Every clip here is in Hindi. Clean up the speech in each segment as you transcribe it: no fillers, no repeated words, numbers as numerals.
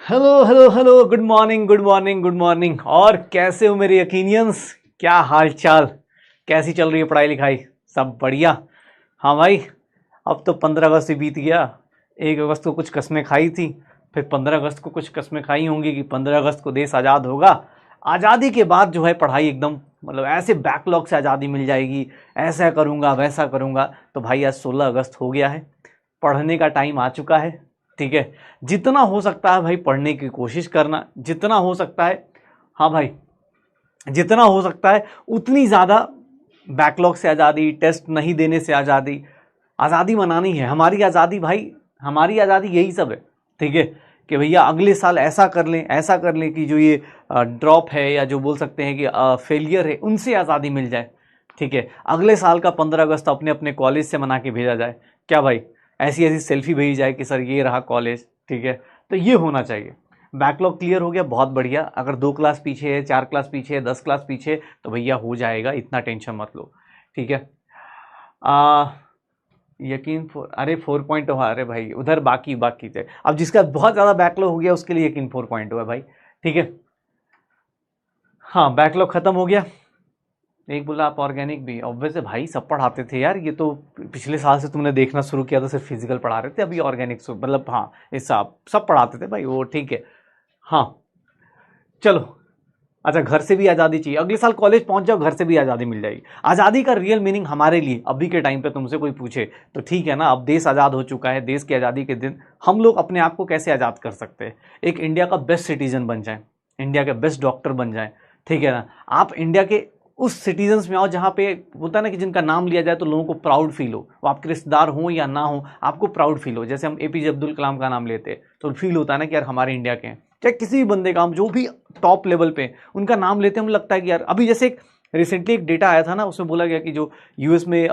Hello hello hello, good morning good morning good morning. और कैसे हो मेरे यकीनियंस? क्या हाल चाल? कैसी चल रही है पढ़ाई लिखाई? सब बढ़िया? हाँ भाई, अब तो 15 अगस्त ही बीत गया। 1 अगस्त को कुछ कस्में खाई थी, फिर 15 अगस्त को कुछ कस्में खाई होंगी कि 15 अगस्त को देश आज़ाद होगा। आज़ादी के बाद जो है पढ़ाई एकदम मतलब ऐसे बैकलॉग से आज़ादी मिल जाएगी, ऐसा करूँगा वैसा करूँगा। तो भाई आज 16 अगस्त हो गया है, पढ़ने का टाइम आ चुका है। ठीक है, जितना हो सकता है भाई पढ़ने की कोशिश करना, जितना हो सकता है। हाँ भाई, जितना हो सकता है उतनी ज़्यादा बैकलॉग से आज़ादी, टेस्ट नहीं देने से आज़ादी, आज़ादी मनानी है। हमारी आज़ादी भाई, हमारी आज़ादी यही सब है। ठीक है, कि भैया अगले साल ऐसा कर लें, ऐसा कर लें कि जो ये ड्रॉप है या जो बोल सकते हैं कि फेलियर है, उनसे आज़ादी मिल जाए। ठीक है, अगले साल का 15 अगस्त अपने अपने कॉलेज से मना के भेजा जाए। क्या भाई, ऐसी ऐसी सेल्फी भेजी जाए कि सर ये रहा कॉलेज। ठीक है, तो ये होना चाहिए। बैकलॉग क्लियर हो गया, बहुत बढ़िया। अगर 2 क्लास पीछे है, 4 क्लास पीछे है, 10 क्लास पीछे है, तो भैया हो जाएगा, इतना टेंशन मत लो। ठीक है, यकीन अरे 4 पॉइंट हो, अरे भाई उधर बाकी बाकी थे। अब जिसका बहुत ज़्यादा बैकलॉग हो गया उसके लिए यकीन 4 पॉइंट हुआ भाई। ठीक है, हाँ बैकलॉग खत्म हो गया। एक बोला आप ऑर्गेनिक भी, ऑब्वियस है भाई, सब पढ़ाते थे यार। ये तो पिछले साल से तुमने देखना शुरू किया तो सिर्फ फिजिकल पढ़ा रहे थे, अभी ऑर्गेनिक मतलब हाँ ये सब पढ़ाते थे भाई, वो ठीक है। हाँ चलो, अच्छा घर से भी आज़ादी चाहिए, अगले साल कॉलेज पहुंच जाओ, घर से भी आज़ादी मिल जाएगी। आज़ादी का रियल मीनिंग हमारे लिए अभी के टाइम पे तुमसे कोई पूछे तो ठीक है ना, अब देश आज़ाद हो चुका है, देश की आज़ादी के दिन हम लोग अपने आप को कैसे आज़ाद कर सकते हैं? एक इंडिया का बेस्ट सिटीजन बन जाए, इंडिया के बेस्ट डॉक्टर बन जाए। ठीक है ना, आप इंडिया के उस सिटीजन्स में आओ जहाँ पे होता है ना कि जिनका नाम लिया जाए तो लोगों को प्राउड फील हो, वो आपके रिश्तेदार हो या ना हो, आपको प्राउड फील हो। जैसे हम एपीजे अब्दुल कलाम का नाम लेते हैं तो फील होता है ना कि यार हमारे इंडिया के हैं। चाहे किसी भी बंदे का, हम जो भी टॉप लेवल पे उनका नाम लेते हैं, हमें लगता है कि यार, अभी जैसे एक रिसेंटली एक डेटा आया था ना, उसमें बोला गया कि जो यूएस में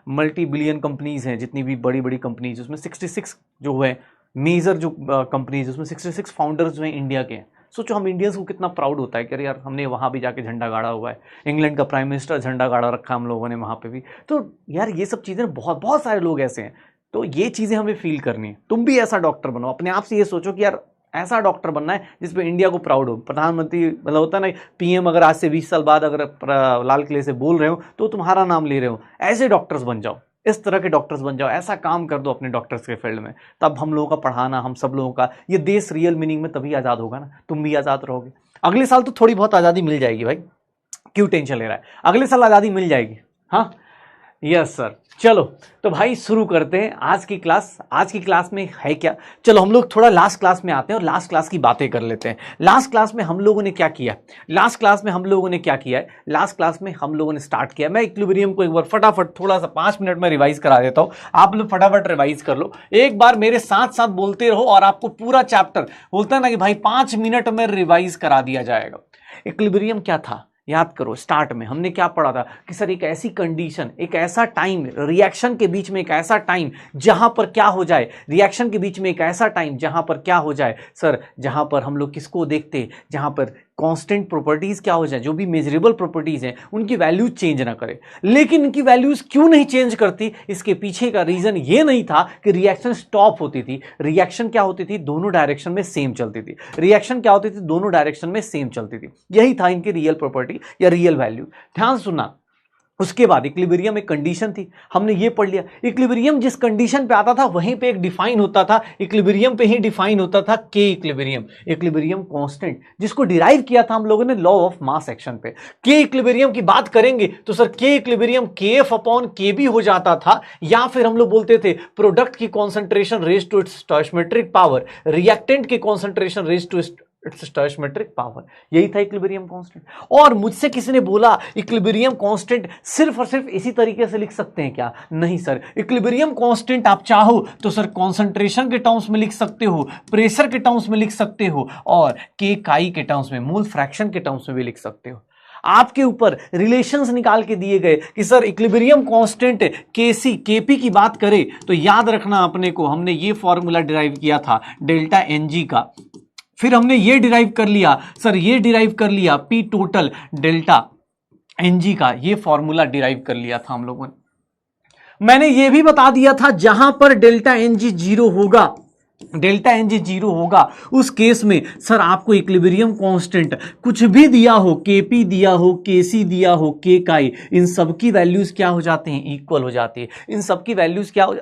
मल्टी बिलियन कंपनीज हैं, जितनी भी बड़ी बड़ी कंपनीज, उसमें 66 जो है मेजर जो कंपनीज, उसमें 66 फाउंडर्स जो हैं इंडिया के हैं। सोचो हम इंडियंस को कितना प्राउड होता है कि अरे यार हमने वहाँ भी जाके झंडा गाड़ा हुआ है, इंग्लैंड का प्राइम मिनिस्टर झंडा गाड़ा रखा हम लोगों ने वहाँ पे भी। तो यार ये सब चीज़ें, बहुत बहुत सारे लोग ऐसे हैं। तो ये चीज़ें हमें फील करनी है। तुम भी ऐसा डॉक्टर बनो, अपने आप से ये सोचो कि यार ऐसा डॉक्टर बनना है जिसपे इंडिया को प्राउड हो। प्रधानमंत्री मतलब होता है ना, पीएम अगर आज से 20 साल बाद अगर लाल किले से बोल रहे हो तो तुम्हारा नाम ले रहे हो, ऐसे डॉक्टर्स बन जाओ, इस तरह के डॉक्टर्स बन जाओ, ऐसा काम कर दो अपने डॉक्टर्स के फील्ड में। तब हम लोगों का पढ़ाना, हम सब लोगों का ये देश रियल मीनिंग में तभी आज़ाद होगा ना, तुम भी आज़ाद रहोगे। अगले साल तो थोड़ी बहुत आज़ादी मिल जाएगी भाई, क्यों टेंशन ले रहा है, अगले साल आज़ादी मिल जाएगी। हाँ यस सर। चलो तो भाई शुरू करते हैं आज की क्लास। आज की क्लास में है क्या, चलो हम लोग थोड़ा लास्ट क्लास में आते हैं और लास्ट क्लास की बातें कर लेते हैं। लास्ट क्लास में हम लोगों ने क्या किया, लास्ट क्लास में हम लोगों ने क्या किया है, लास्ट क्लास में हम लोगों ने स्टार्ट किया, मैं इक्विलिब्रियम को एक बार फटाफट थोड़ा सा 5 मिनट में रिवाइज करा देता हूं, आप लोग फटाफट रिवाइज कर लो। एक बार मेरे साथ साथ बोलते रहो और आपको पूरा चैप्टर बोलता है ना कि भाई 5 मिनट में रिवाइज करा दिया जाएगा। इक्विलिब्रियम क्या था याद करो, स्टार्ट में हमने क्या पढ़ा था कि सर एक ऐसी कंडीशन, एक ऐसा टाइम, रिएक्शन के बीच में एक ऐसा टाइम जहां पर क्या हो जाए, रिएक्शन के बीच में एक ऐसा टाइम जहां पर क्या हो जाए सर, जहां पर हम लोग किसको देखते, जहां पर कांस्टेंट प्रॉपर्टीज क्या हो जाए, जो भी मेजरेबल प्रॉपर्टीज हैं उनकी वैल्यूज चेंज ना करे। लेकिन इनकी वैल्यूज क्यों नहीं चेंज करती, इसके पीछे का रीजन ये नहीं था कि रिएक्शन स्टॉप होती थी। रिएक्शन क्या होती थी, दोनों डायरेक्शन में सेम चलती थी। रिएक्शन क्या होती थी, दोनों डायरेक्शन में सेम चलती थी। यही था इनकी रियल प्रॉपर्टी या रियल वैल्यू। ध्यान सुनना, उसके बाद इक्विलिब्रियम एक कंडीशन थी, हमने ये पढ़ लिया। इक्विलिब्रियम जिस कंडीशन पे आता था वहीं पे एक डिफाइन होता था, इक्विलिब्रियम पे ही डिफाइन होता था के इक्विलिब्रियम, इक्विलिब्रियम कांस्टेंट, जिसको डिराइव किया था हम लोगों ने लॉ ऑफ मास एक्शन पे। के इक्विलिब्रियम की बात करेंगे तो सर के इक्विलिब्रियम केएफ अपॉन के भी हो जाता था, या फिर हम लोग बोलते थे प्रोडक्ट की concentration raise to its stoichiometric power, reactant की concentration raise to its stoichiometric power. यही था इक्विलिब्रियम कांस्टेंट। और मुझसे किसी ने बोला इक्विलिब्रियम कांस्टेंट सिर्फ और सिर्फ इसी तरीके से लिख सकते हैं क्या? नहीं सर, इक्विलिब्रियम कांस्टेंट आप चाहो तो सर कंसंट्रेशन के टर्म्स में लिख सकते हो, प्रेशर के टर्म्स में लिख सकते हो, और के काई के टर्म्स में, मोल फ्रैक्शन के टर्म्स में भी लिख सकते हो। आपके ऊपर रिलेशंस निकाल के दिए गए कि सर इक्विलिब्रियम कांस्टेंट केसी केपी की बात करें तो याद रखना अपने को, हमने ये फॉर्मूला डिराइव किया था डेल्टा एनजी का, फिर हमने ये डिराइव कर लिया सर, ये डिराइव कर लिया पी टोटल डेल्टा एनजी का, ये फॉर्मूला डिराइव कर लिया था हम लोगों ने। मैंने ये भी बता दिया था जहां पर डेल्टा एनजी 0 होगा डेल्टा एन जे 0 होगा, उस केस में सर आपको इक्विलिब्रियम कांस्टेंट कुछ भी दिया हो, केपी दिया हो, केसी दिया हो, के काई, इन सब की वैल्यूज क्या हो जाती हैं, इक्वल हो जाती है। इन सब की वैल्यूज क्या हो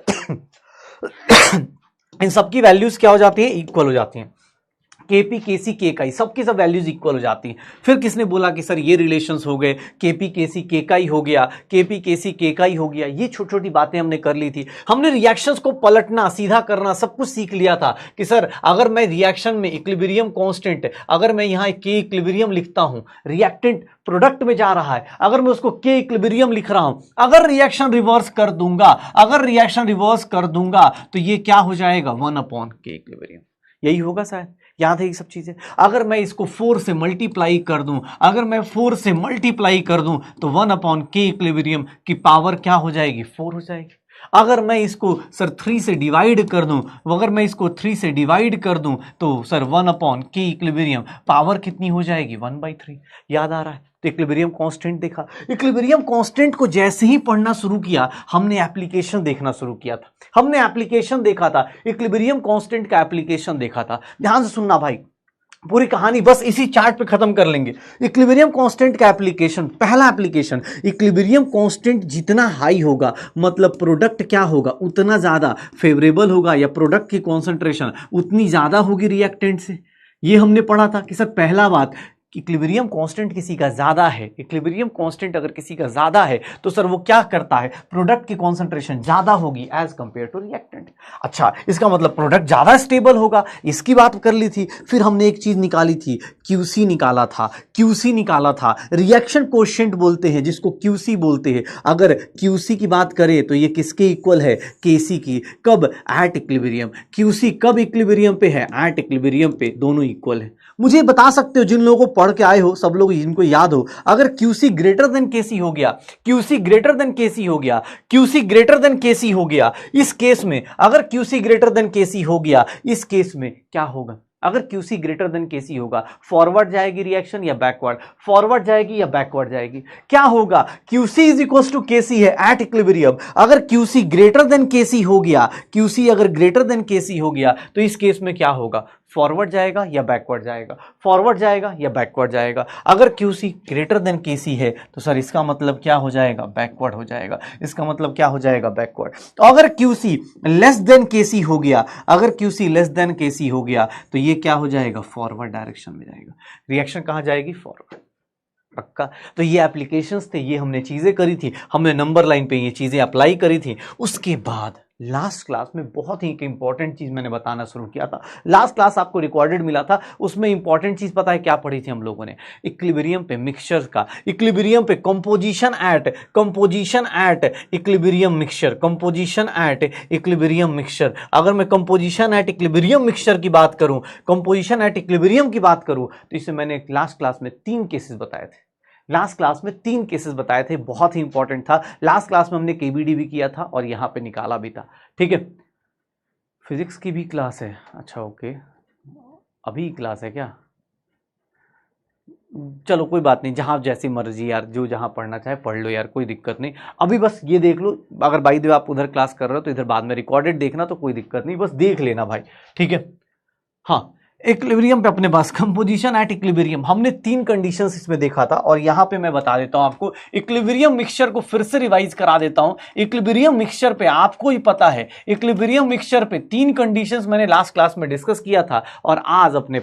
इन सब की वैल्यूज क्या हो जाती है, इक्वल हो जाती हैं। केपी केसी के काई सबकी सब वैल्यूज इक्वल हो जाती हैं। फिर किसने बोला कि सर ये रिलेशंस हो गए, केपी केसी के काई हो गया, केपी केसी के काई हो गया, ये छोटी छोटी बातें हमने कर ली थी। हमने रिएक्शंस को पलटना, सीधा करना, सब कुछ सीख लिया था कि सर अगर मैं रिएक्शन में इक्विलिब्रियम कांस्टेंट, अगर मैं यहाँ के इक्विलिब्रियम लिखता हूं, रिएक्टेंट प्रोडक्ट में जा रहा है, अगर मैं उसको के इक्विलिब्रियम लिख रहा हूं, अगर रिएक्शन रिवर्स कर दूंगा, तो ये क्या हो जाएगा, 1 के इक्विलिब्रियम। यही होगा शायद, याद है ये सब चीजें। अगर मैं इसको 4 से मल्टीप्लाई कर दूं, तो 1 के इक्विलिब्रियम की पावर क्या हो जाएगी, 4 हो जाएगी। अगर मैं इसको सर 3 से डिवाइड कर दूं, तो सर 1 के इक्विलिब्रियम पावर कितनी हो जाएगी, 1/3। याद आ रहा है। तो इक्विलिब्रियम कांस्टेंट देखा। इक्विलिब्रियम कांस्टेंट को जैसे ही पढ़ना शुरू किया, हमने एप्लीकेशन देखना शुरू किया था। हमने एप्लीकेशन देखा था, इक्विलिब्रियम कांस्टेंट का एप्लीकेशन देखा था। ध्यान से सुनना भाई, पूरी कहानी बस इसी चार्ट पे खत्म कर लेंगे। इक्विलिब्रियम कांस्टेंट का एप्लीकेशन, पहला एप्लीकेशन, इक्विलिब्रियम कांस्टेंट जितना हाई होगा मतलब प्रोडक्ट क्या होगा, उतना ज्यादा फेवरेबल होगा, या प्रोडक्ट की कॉन्सेंट्रेशन उतनी ज्यादा होगी रिएक्टेंट से। ये हमने पढ़ा था कि सर पहला बात, इक्विलिब्रियम कांस्टेंट किसी का ज्यादा है, इक्विलिब्रियम कांस्टेंट अगर किसी का ज्यादा है तो सर वो क्या करता है, प्रोडक्ट की कॉन्सेंट्रेशन ज्यादा होगी एज कंपेयर टू रिएक्टेंट। अच्छा, इसका मतलब प्रोडक्ट ज्यादा स्टेबल होगा, इसकी बात कर ली थी। फिर हमने एक चीज निकाली थी, क्यूसी निकाला था। रिएक्शन कोएफिशिएंट बोलते हैं जिसको क्यूसी बोलते हैं। अगर क्यूसी की बात करें तो ये किसके इक्वल है, केसी की। कब, एट इक्विलिब्रियम। क्यूसी कब इक्विलिब्रियम पे है, एट इक्विलिब्रियम पे, दोनों इक्वल है। मुझे बता सकते हो, जिन लोगों को पढ़ के आए हो, सब लोग जिनको याद हो, अगर QC ग्रेटर देन केसी हो गया, इस केस में अगर QC ग्रेटर देन केसी हो गया, इस केस में क्या होगा, अगर QC ग्रेटर देन केसी होगा, फॉरवर्ड जाएगी रिएक्शन या बैकवर्ड, क्या होगा, QC इज इक्वल टू केसी है एट इक्विलिब्रियम। अगर QC ग्रेटर देन केसी हो गया, तो इस केस में क्या होगा, फॉरवर्ड जाएगा या बैकवर्ड जाएगा, अगर QC ग्रेटर देन केसी है तो सर इसका मतलब क्या हो जाएगा, बैकवर्ड हो जाएगा, तो अगर QC लेस देन केसी हो गया, तो ये क्या हो जाएगा, फॉरवर्ड डायरेक्शन में जाएगा, रिएक्शन कहां जाएगी, फॉरवर्ड, पक्का। तो ये एप्लीकेशंस थे, ये हमने चीजें करी थी, हमने नंबर लाइन पे ये चीजें अप्लाई करी थी। उसके बाद लास्ट क्लास में बहुत ही एक इंपॉर्टेंट चीज मैंने बताना शुरू किया था। लास्ट क्लास आपको रिकॉर्डेड मिला था, उसमें इंपॉर्टेंट चीज पता है क्या पढ़ी थी हम लोगों ने, इक्विलिब्रियम पे मिक्सचर का, इक्विलिब्रियम पे कंपोजिशन एट इक्विलिब्रियम मिक्सचर, अगर मैं कंपोजिशन एट इक्विलिब्रियम मिक्सचर की बात करूं, तो इसे मैंने लास्ट क्लास में 3 केसेस बताए थे, बहुत ही इंपॉर्टेंट था। लास्ट क्लास में हमने केबीडी भी किया था और यहां पे निकाला भी था, ठीक है। फिजिक्स की भी क्लास है, अच्छा ओके, अभी क्लास है क्या, चलो कोई बात नहीं, जहां जैसी मर्जी यार, जो जहां पढ़ना चाहे पढ़ लो यार, कोई दिक्कत नहीं। अभी बस ये देख लो, अगर बाई द वे आप उधर क्लास कर रहे हो तो इधर बाद में रिकॉर्डेड देखना, तो कोई दिक्कत नहीं, बस देख लेना भाई, ठीक है। हाँ, इक्विलिब्रियम पे अपने पास कंपोजिशन एट इक्विलिब्रियम, हमने 3 कंडीशंस इसमें देखा था, और यहां पे मैं बता देता हूं आपको, इक्विलिब्रियम मिक्सचर को फिर से रिवाइज करा देता हूं। इक्विलिब्रियम मिक्सचर पे आपको ही पता है, इक्विलिब्रियम मिक्सचर पे 3 कंडीशंस मैंने लास्ट क्लास में डिस्कस किया था, और आज अपने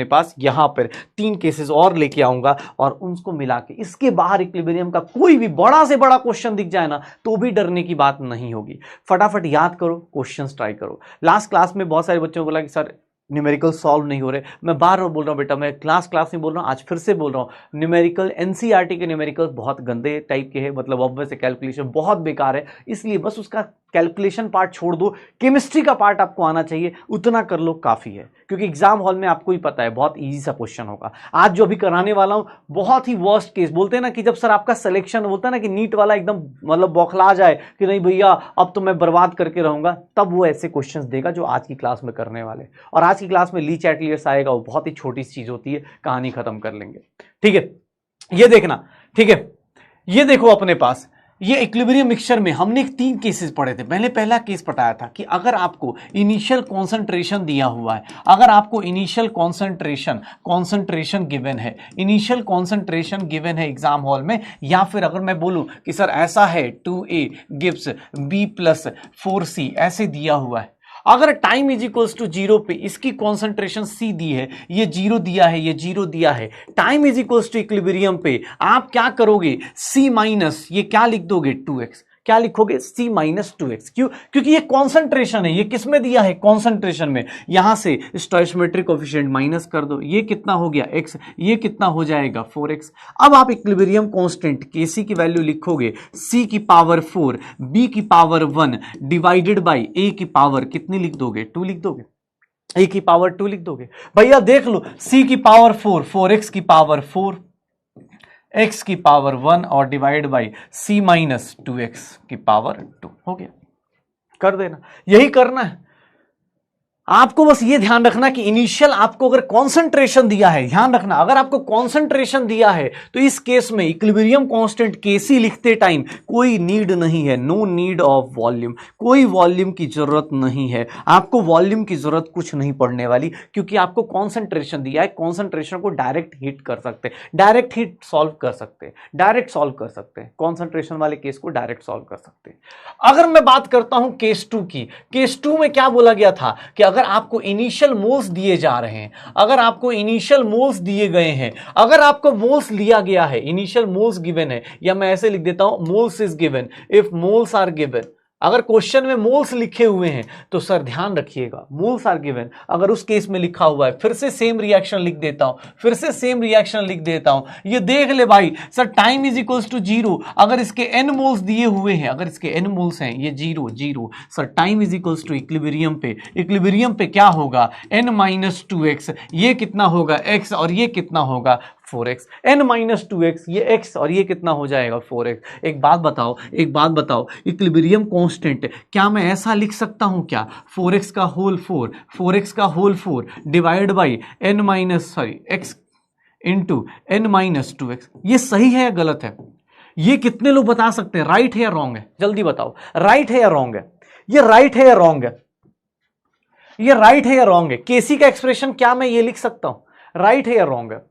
पास यहां पर 3 केसेस और लेके आऊंगा, और उनको मिला के इसके बाहर इक्विलिब्रियम का कोई भी बड़ा से बड़ा क्वेश्चन दिख जाए ना, तो भी डरने की बात नहीं होगी। फटाफट याद करो, क्वेश्चन ट्राई करो। लास्ट क्लास में बहुत सारे बच्चों को बोला कि सर न्यूमेरिकल सॉल्व नहीं हो रहे, मैं बार बार बोल रहा हूं बेटा, मैं क्लास नहीं बोल रहा हूं, आज फिर से बोल रहा हूं, न्यूमेरिकल एनसीईआरटी के न्यूमेरिकल बहुत गंदे टाइप के हैं, मतलब ऑब्वियस कैलकुलेशन बहुत बेकार है, इसलिए बस उसका कैलकुलेशन पार्ट छोड़ दो, केमिस्ट्री का पार्ट आपको आना चाहिए, उतना कर लो काफी है, क्योंकि एग्जाम हॉल में आपको ही पता है बहुत इजी सा क्वेश्चन होगा। आज जो अभी कराने वाला हूं बहुत ही वर्स्ट केस, बोलते हैं ना कि जब सर आपका सिलेक्शन होता है ना कि नीट वाला एकदम मतलब बौखला जाए कि नहीं भैया अब तो मैं बर्बाद करके रहूंगा, तब वो ऐसे क्वेश्चंस देगा जो आज की क्लास में करने वाले। और आज की क्लास में ली चैट लियर्स आएगा, वो बहुत ही छोटी चीज होती है, कहानी खत्म कर लेंगे, ठीक है। ये देखना, ठीक है, ये देखो अपने पास ये इक्विलिब्रियम मिक्सचर में हमने 3 केसेस पढ़े थे। मैंने पहला केस बताया था कि अगर आपको इनिशियल कॉन्सेंट्रेशन दिया हुआ है, अगर आपको इनिशियल कॉन्सेंट्रेशन गिवन है, इनिशियल कॉन्सेंट्रेशन गिवन है एग्जाम हॉल में, या फिर अगर मैं बोलूं कि सर ऐसा है 2A गिव्स B + 4C ऐसे दिया हुआ है, अगर टाइम इज इक्वल्स टू 0 पे इसकी कॉन्सेंट्रेशन C दी है, ये 0 दिया है, ये 0 दिया है, time is equals to equilibrium पे आप क्या करोगे, C माइनस ये क्या लिख दोगे 2x, क्या लिखोगे C - 2x। क्यों? क्योंकि ये कॉन्सेंट्रेशन है, ये किस में दिया है, कॉन्सेंट्रेशन में। यहां से स्टोइचियोमेट्रिक कोएफिशिएंट माइनस कर दो, ये कितना हो गया x, ये कितना हो जाएगा 4x। अब आप इक्विलिब्रियम कांस्टेंट Kc की वैल्यू लिखोगे C की पावर 4 B की पावर 1 डिवाइडेड बाई A की पावर कितनी लिख दोगे, 2 लिख दोगे, A की पावर 2 लिख दोगे। भैया देख लो, C की पावर 4 4x की पावर 4 x की पावर 1 और डिवाइड बाई C - 2x की पावर 2 हो गया। कर देना, यही करना है आपको। बस ये ध्यान रखना कि इनिशियल आपको अगर कॉन्सेंट्रेशन दिया है, ध्यान रखना अगर आपको कॉन्सेंट्रेशन दिया है तो इस केस में इक्विलिब्रियम कांस्टेंट Kc लिखते टाइम कोई नीड नहीं है, नो नीड ऑफ वॉल्यूम, कोई वॉल्यूम की जरूरत नहीं है, आपको वॉल्यूम की जरूरत कुछ नहीं पड़ने वाली, क्योंकि आपको कॉन्सेंट्रेशन दिया है। कॉन्सेंट्रेशन को डायरेक्ट हीट कर सकते, डायरेक्ट हीट सॉल्व कर सकते, डायरेक्ट सॉल्व कर सकते हैं, कॉन्सेंट्रेशन वाले केस को डायरेक्ट सॉल्व कर सकते हैं। अगर मैं बात करता हूं केस 2 की, केस 2 में क्या बोला गया था कि अगर आपको इनिशियल मोल्स दिए जा रहे हैं, अगर आपको इनिशियल मोल्स दिए गए हैं, अगर आपको मोल्स लिया गया है, इनिशियल मोल्स गिवन है, या मैं ऐसे लिख देता हूं moles is given, if moles are given, अगर क्वेश्चन में मोल्स लिखे हुए हैं तो सर ध्यान रखिएगा मोल्स आर गिवन, अगर उस केस में लिखा हुआ है, फिर से सेम रिएक्शन लिख देता हूं, फिर से सेम रिएक्शन लिख देता हूं। ये देख ले भाई, sir time is equals to 0, अगर इसके n मोल्स दिए हुए हैं, अगर इसके n मोल्स हैं, ये 0 0, sir time is equals to equilibrium पे, इक्विलिब्रियम पे क्या होगा n - 2x, ये कितना होगा x और ये कितना होगा 4x, n - 2x ये x और ये कितना हो जाएगा 4x। एक बात बताओ, इक्विलिब्रियम कांस्टेंट क्या मैं ऐसा लिख सकता हूं क्या, 4x का whole 4 divide by x into n - 2x, ये सही है या गलत है? ये कितने लोग बता सकते हैं, राइट है या रॉन्ग है? जल्दी बताओ, राइट है या रॉन्ग है? ये राइट है या रॉन्ग है? ये राइट है या रॉन्ग है? केसी का एक्सप्रेशन क्या मैं ये लिख सकता हूं, राइट है या रॉन्ग है?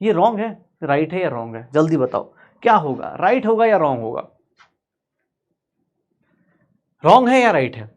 ये रॉन्ग है, राइट है या रॉन्ग है? जल्दी बताओ क्या होगा, राइट होगा या रॉन्ग होगा? रॉन्ग है या राइट है?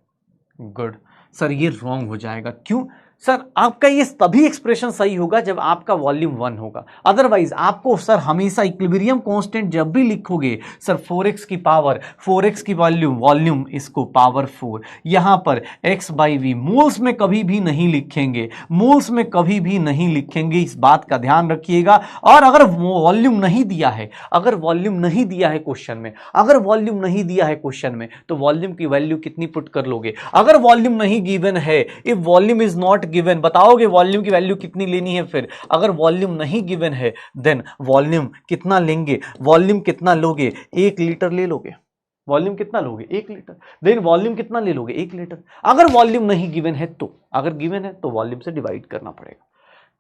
गुड सर, ये रॉन्ग हो जाएगा। क्यों सर? आपका ये तभी एक्सप्रेशन सही होगा जब आपका वॉल्यूम 1 होगा, अदरवाइज आपको सर हमेशा इक्विलिब्रियम कांस्टेंट जब भी लिखोगे सर 4x की पावर, 4x की वॉल्यूम इसको पावर 4, यहां पर x/v मोल्स में कभी भी नहीं लिखेंगे, मोल्स में कभी भी नहीं लिखेंगे, इस बात का ध्यान रखिएगा। और अगर वॉल्यूम नहीं दिया है, अगर वॉल्यूम नहीं दिया है क्वेश्चन में, अगर वॉल्यूम नहीं दिया है क्वेश्चन में, तो वॉल्यूम की वैल्यू कितनी पुट कर लोगे? अगर वॉल्यूम नहीं गिवन है, if volume is not given, बताओगे वॉल्यूम की वैल्यू कितनी लेनी है? फिर अगर वॉल्यूम नहीं गिवन है देन वॉल्यूम कितना लेंगे? वॉल्यूम कितना लोगे? 1 लीटर ले लोगे। वॉल्यूम कितना लोगे? 1 लीटर। देन वॉल्यूम कितना ले लोगे? 1 लीटर। अगर वॉल्यूम नहीं गिवन है तो, अगर गिवन है तो वॉल्यूम से डिवाइड करना पड़ेगा।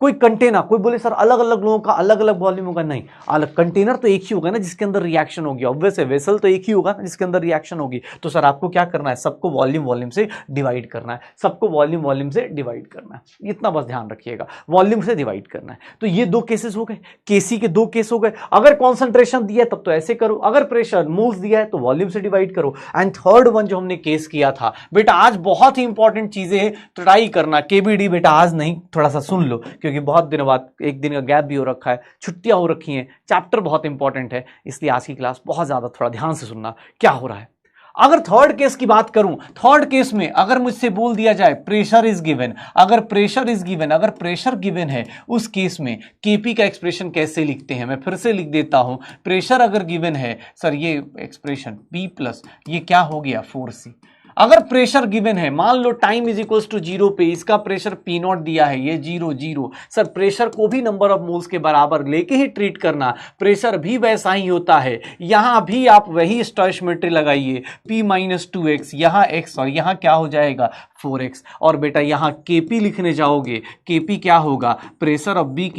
कोई कंटेनर, कोई बोले सर अलग अलग लोगों का अलग अलग वॉल्यूम होगा, नहीं, अलग कंटेनर तो एक ही होगा ना जिसके अंदर रिएक्शन होगी, ऑब्वियस है, वेसल तो एक ही होगा ना जिसके अंदर रिएक्शन होगी। तो सर आपको क्या करना है, सबको वॉल्यूम से डिवाइड करना है, सबको वॉल्यूम से डिवाइड करना है, इतना बस ध्यान रखिएगा, वॉल्यूम से डिवाइड करना है। तो ये 2 केसेस हो गए, केसी के 2 केस हो गए। अगर कॉन्सेंट्रेशन दिया है तब तो ऐसे करो, अगर प्रेशर मोल्स दिया है तो वॉल्यूम से डिवाइड करो। एंड थर्ड वन जो हमने केस किया था बेटा, आज बहुत ही इंपॉर्टेंट चीजें हैं, ट्राई करना। केबीडी बेटा आज नहीं, थोड़ा सा सुन लो, क्योंकि बहुत दिनों बाद, एक दिन का गैप भी हो रखा है, छुट्टियां हो रखी हैं, चैप्टर बहुत इंपॉर्टेंट है, इसलिए आज की क्लास बहुत ज्यादा थोड़ा ध्यान से सुनना क्या हो रहा है। अगर थर्ड केस की बात करूं, थर्ड केस में अगर मुझसे बोल दिया जाए प्रेशर इज गिवन, अगर प्रेशर इज गिवन, अगर प्रेशर गिवन है, उस केस में केपी का एक्सप्रेशन कैसे लिखते हैं? मैं फिर से लिख देता हूं, प्रेशर अगर गिवन है सर, ये एक्सप्रेशन P प्लस ये क्या हो गया 4C। अगर प्रेशर गिवन है, मान लो टाइम इज इक्वल्स टू 0 पे इसका प्रेशर P0 दिया है, ये 0 0, सर प्रेशर को भी नंबर ऑफ मोल्स के बराबर लेके ही ट्रीट करना, प्रेशर भी वैसा ही होता है, यहां भी आप वही स्टोइचियोमेट्री लगाइए, P - 2x, यहां x और यहां क्या हो जाएगा 4x, और बेटा यहां Kp लिखने जाओगे, Kp क्या होगा, प्रेशर ऑफ B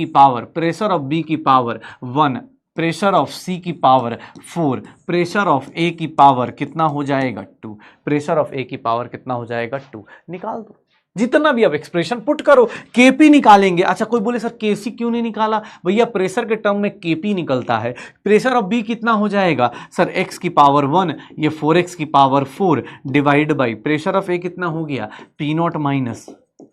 की पावर 1 प्रेशर ऑफ सी की पावर 4, प्रेशर ऑफ ए की पावर कितना हो जाएगा 2, प्रेशर ऑफ ए की पावर कितना हो जाएगा 2। निकाल दो जितना भी अब एक्सप्रेशन पुट करो, केपी निकालेंगे। अच्छा कोई बोले सर केसी क्यों नहीं निकाला, भैया प्रेशर के टर्म में केपी निकलता है। प्रेशर ऑफ बी कितना हो जाएगा सर एक्स की पावर 1, ये 4x की power 4 divide by pressure of A कितना हो गया P0 माइनस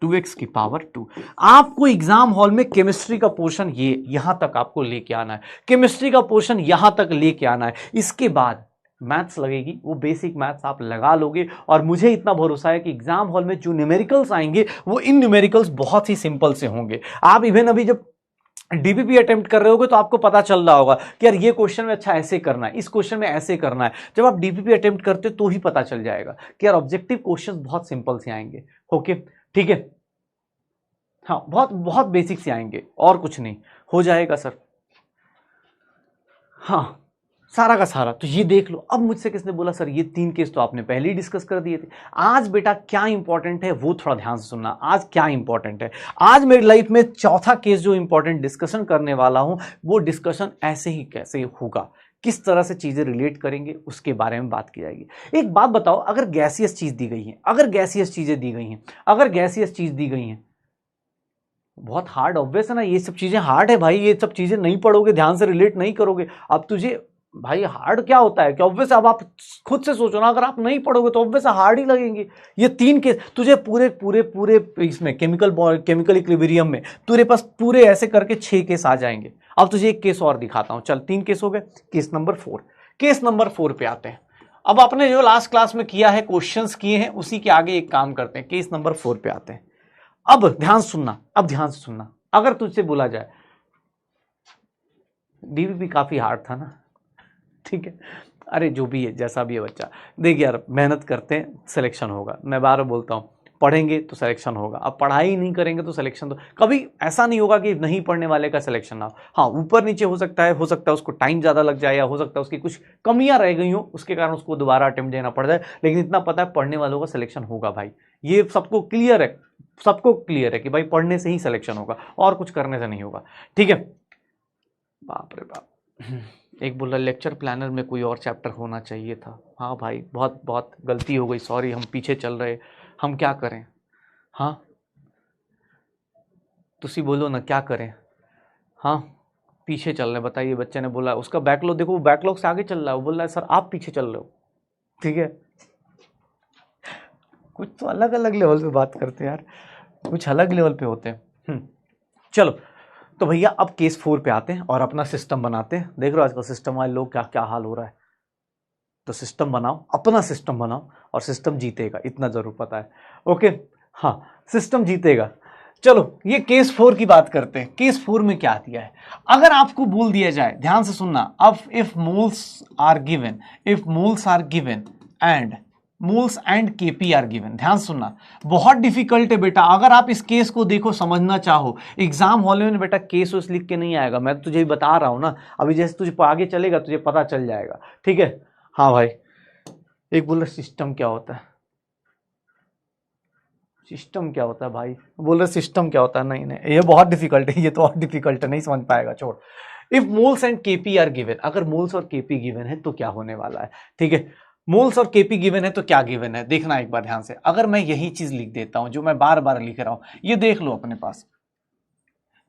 2x की पावर 2। आपको एग्जाम हॉल में केमिस्ट्री का पोर्शन ये यहां तक आपको लेके आना है, केमिस्ट्री का पोर्शन यहां तक लेके आना है। इसके बाद मैथ्स लगेगी, वो बेसिक मैथ्स आप लगा लोगे और मुझे इतना भरोसा है कि एग्जाम हॉल में जो न्यूमेरिकल्स आएंगे वो इन न्यूमेरिकल्स बहुत ही सिंपल से होंगे। आप इवन अभी जब डीपीपी अटेम्प्ट कर रहे होगे तो आपको पता चल रहा होगा कि यार ये क्वेश्चन में अच्छा ऐसे करना है, इस क्वेश्चन में ऐसे करना है। जब आप डीपीपी अटेम्प्ट करते तो ही पता चल जाएगा कि यार ऑब्जेक्टिव क्वेश्चन बहुत सिंपल से आएंगे। ओके ठीक है, हाँ बहुत बहुत बेसिक से आएंगे और कुछ नहीं, हो जाएगा सर। हाँ सारा का सारा तो ये देख लो। अब मुझसे किसने बोला सर ये 3 केस तो आपने पहले ही डिस्कस कर दिए थे। आज बेटा क्या इंपॉर्टेंट है वो थोड़ा ध्यान से सुनना। आज क्या इंपॉर्टेंट है, आज मेरी लाइफ में चौथा केस जो इंपॉर्टेंट डिस्कशन करने वाला हूं वो डिस्कशन ऐसे ही कैसे होगा, किस तरह से चीजें रिलेट करेंगे उसके बारे में बात की जाएगी। एक बात बताओ, अगर गैसियस चीज दी गई है, अगर गैसियस चीजें दी गई हैं, अगर गैसियस चीज दी गई हैं, बहुत हार्ड ऑब्वियस है ना, ये सब चीजें हार्ड है भाई, ये सब चीजें नहीं पढ़ोगे, ध्यान से रिलेट नहीं करोगे। अब तुझे भाई हार्ड क्या होता है कि ऑब्वियस, अब आप खुद से सोचो ना, अगर आप नहीं पढ़ोगे तो ऑब्वियस हार्ड ही लगेंगे। ये 3 केस तुझे पूरे पूरे पूरे इसमें केमिकल इक्विलिब्रियम में तेरे पास पूरे ऐसे करके 6 केस आ जाएंगे। अब तुझे एक केस और दिखाता हूं, चल 3 केस हो गए, केस नंबर 4। केस नंबर 4 पे आते हैं। अब आपने जो लास्ट क्लास में किया है, क्वेश्चंस किए हैं, उसी के आगे एक काम करते हैं, केस नंबर 4 पे आते हैं। अब ध्यान सुनना, अब ध्यान से सुनना। अगर तुझसे बोला जाए, डीवीपी काफी हार्ड था ना, ठीक है, अरे जो भी है जैसा भी है बच्चा, देख यार मेहनत करते हैं सिलेक्शन होगा। मैं बार बोलता हूँ पढ़ेंगे तो सिलेक्शन होगा, अब पढ़ाई नहीं करेंगे तो सिलेक्शन तो कभी ऐसा नहीं होगा कि नहीं पढ़ने वाले का सिलेक्शन ना हो। हाँ ऊपर नीचे हो सकता है उसको टाइम ज़्यादा लग जाए, या हो सकता है उसकी कुछ कमियां रह गई हो, उसके कारण उसको दोबारा अटेम्प्ट देना पड़ जाए, लेकिन इतना पता है पढ़ने वालों का सिलेक्शन होगा भाई। ये सबको क्लियर है, सबको क्लियर है कि भाई पढ़ने से ही सिलेक्शन होगा और कुछ करने से नहीं होगा। ठीक है, बाप रे बाप, एक बोला लेक्चर प्लानर में कोई और चैप्टर होना चाहिए था। हाँ भाई बहुत बहुत गलती हो गई, सॉरी, हम पीछे चल रहे, हम क्या करें। हाँ तुसी बोलो ना क्या करें, हाँ पीछे चल रहे, बताइए। बच्चे ने बोला उसका बैकलॉग देखो, वो बैकलॉग से आगे चल रहा है, वो बोल रहा है सर आप पीछे चल रहे हो। ठीक है, कुछ तो अलग अलग लेवल पे बात करते हैं यार, कुछ अलग लेवल पे होते हैं। चलो तो भैया अब केस 4 पे आते हैं और अपना सिस्टम बनाते हैं। देख रहे हो आजकल सिस्टम वाले लोग क्या क्या हाल हो रहा है। तो सिस्टम बनाओ, अपना सिस्टम बनाओ और सिस्टम जीतेगा, इतना जरूर पता है। ओके हाँ सिस्टम जीतेगा। चलो ये केस 4 की बात करते हैं। केस 4 में क्या दिया है, अगर आपको बोल दिया जाए, ध्यान से सुनना, अब if moles are given, if moles are given and moles and Kp are given, ध्यान सुनना, बहुत डिफिकल्ट है बेटा। अगर आप इस केस को देखो, समझना चाहो, एग्जाम हॉल में बेटा केस उस लिख के नहीं आएगा, मैं तुझे बता रहा हूं ना, अभी जैसे तुझे आगे चलेगा तुझे पता चल जाएगा। ठीक है, हाँ भाई एक बोल रहा सिस्टम क्या होता है, सिस्टम क्या होता है भाई, बोल रहे सिस्टम क्या होता है, नहीं नहीं ये बहुत डिफिकल्ट है, ये तो और डिफिकल्ट है, नहीं समझ पाएगा, छोड़। If moles and Kp are given, अगर मोल्स और केपी गिवन है तो क्या होने वाला है। ठीक है, मोल्स और केपी गिवन है तो क्या गिवन है, देखना एक बार ध्यान से। अगर मैं यही चीज लिख देता हूं जो मैं बार बार लिख रहा हूं, ये देख लो अपने पास,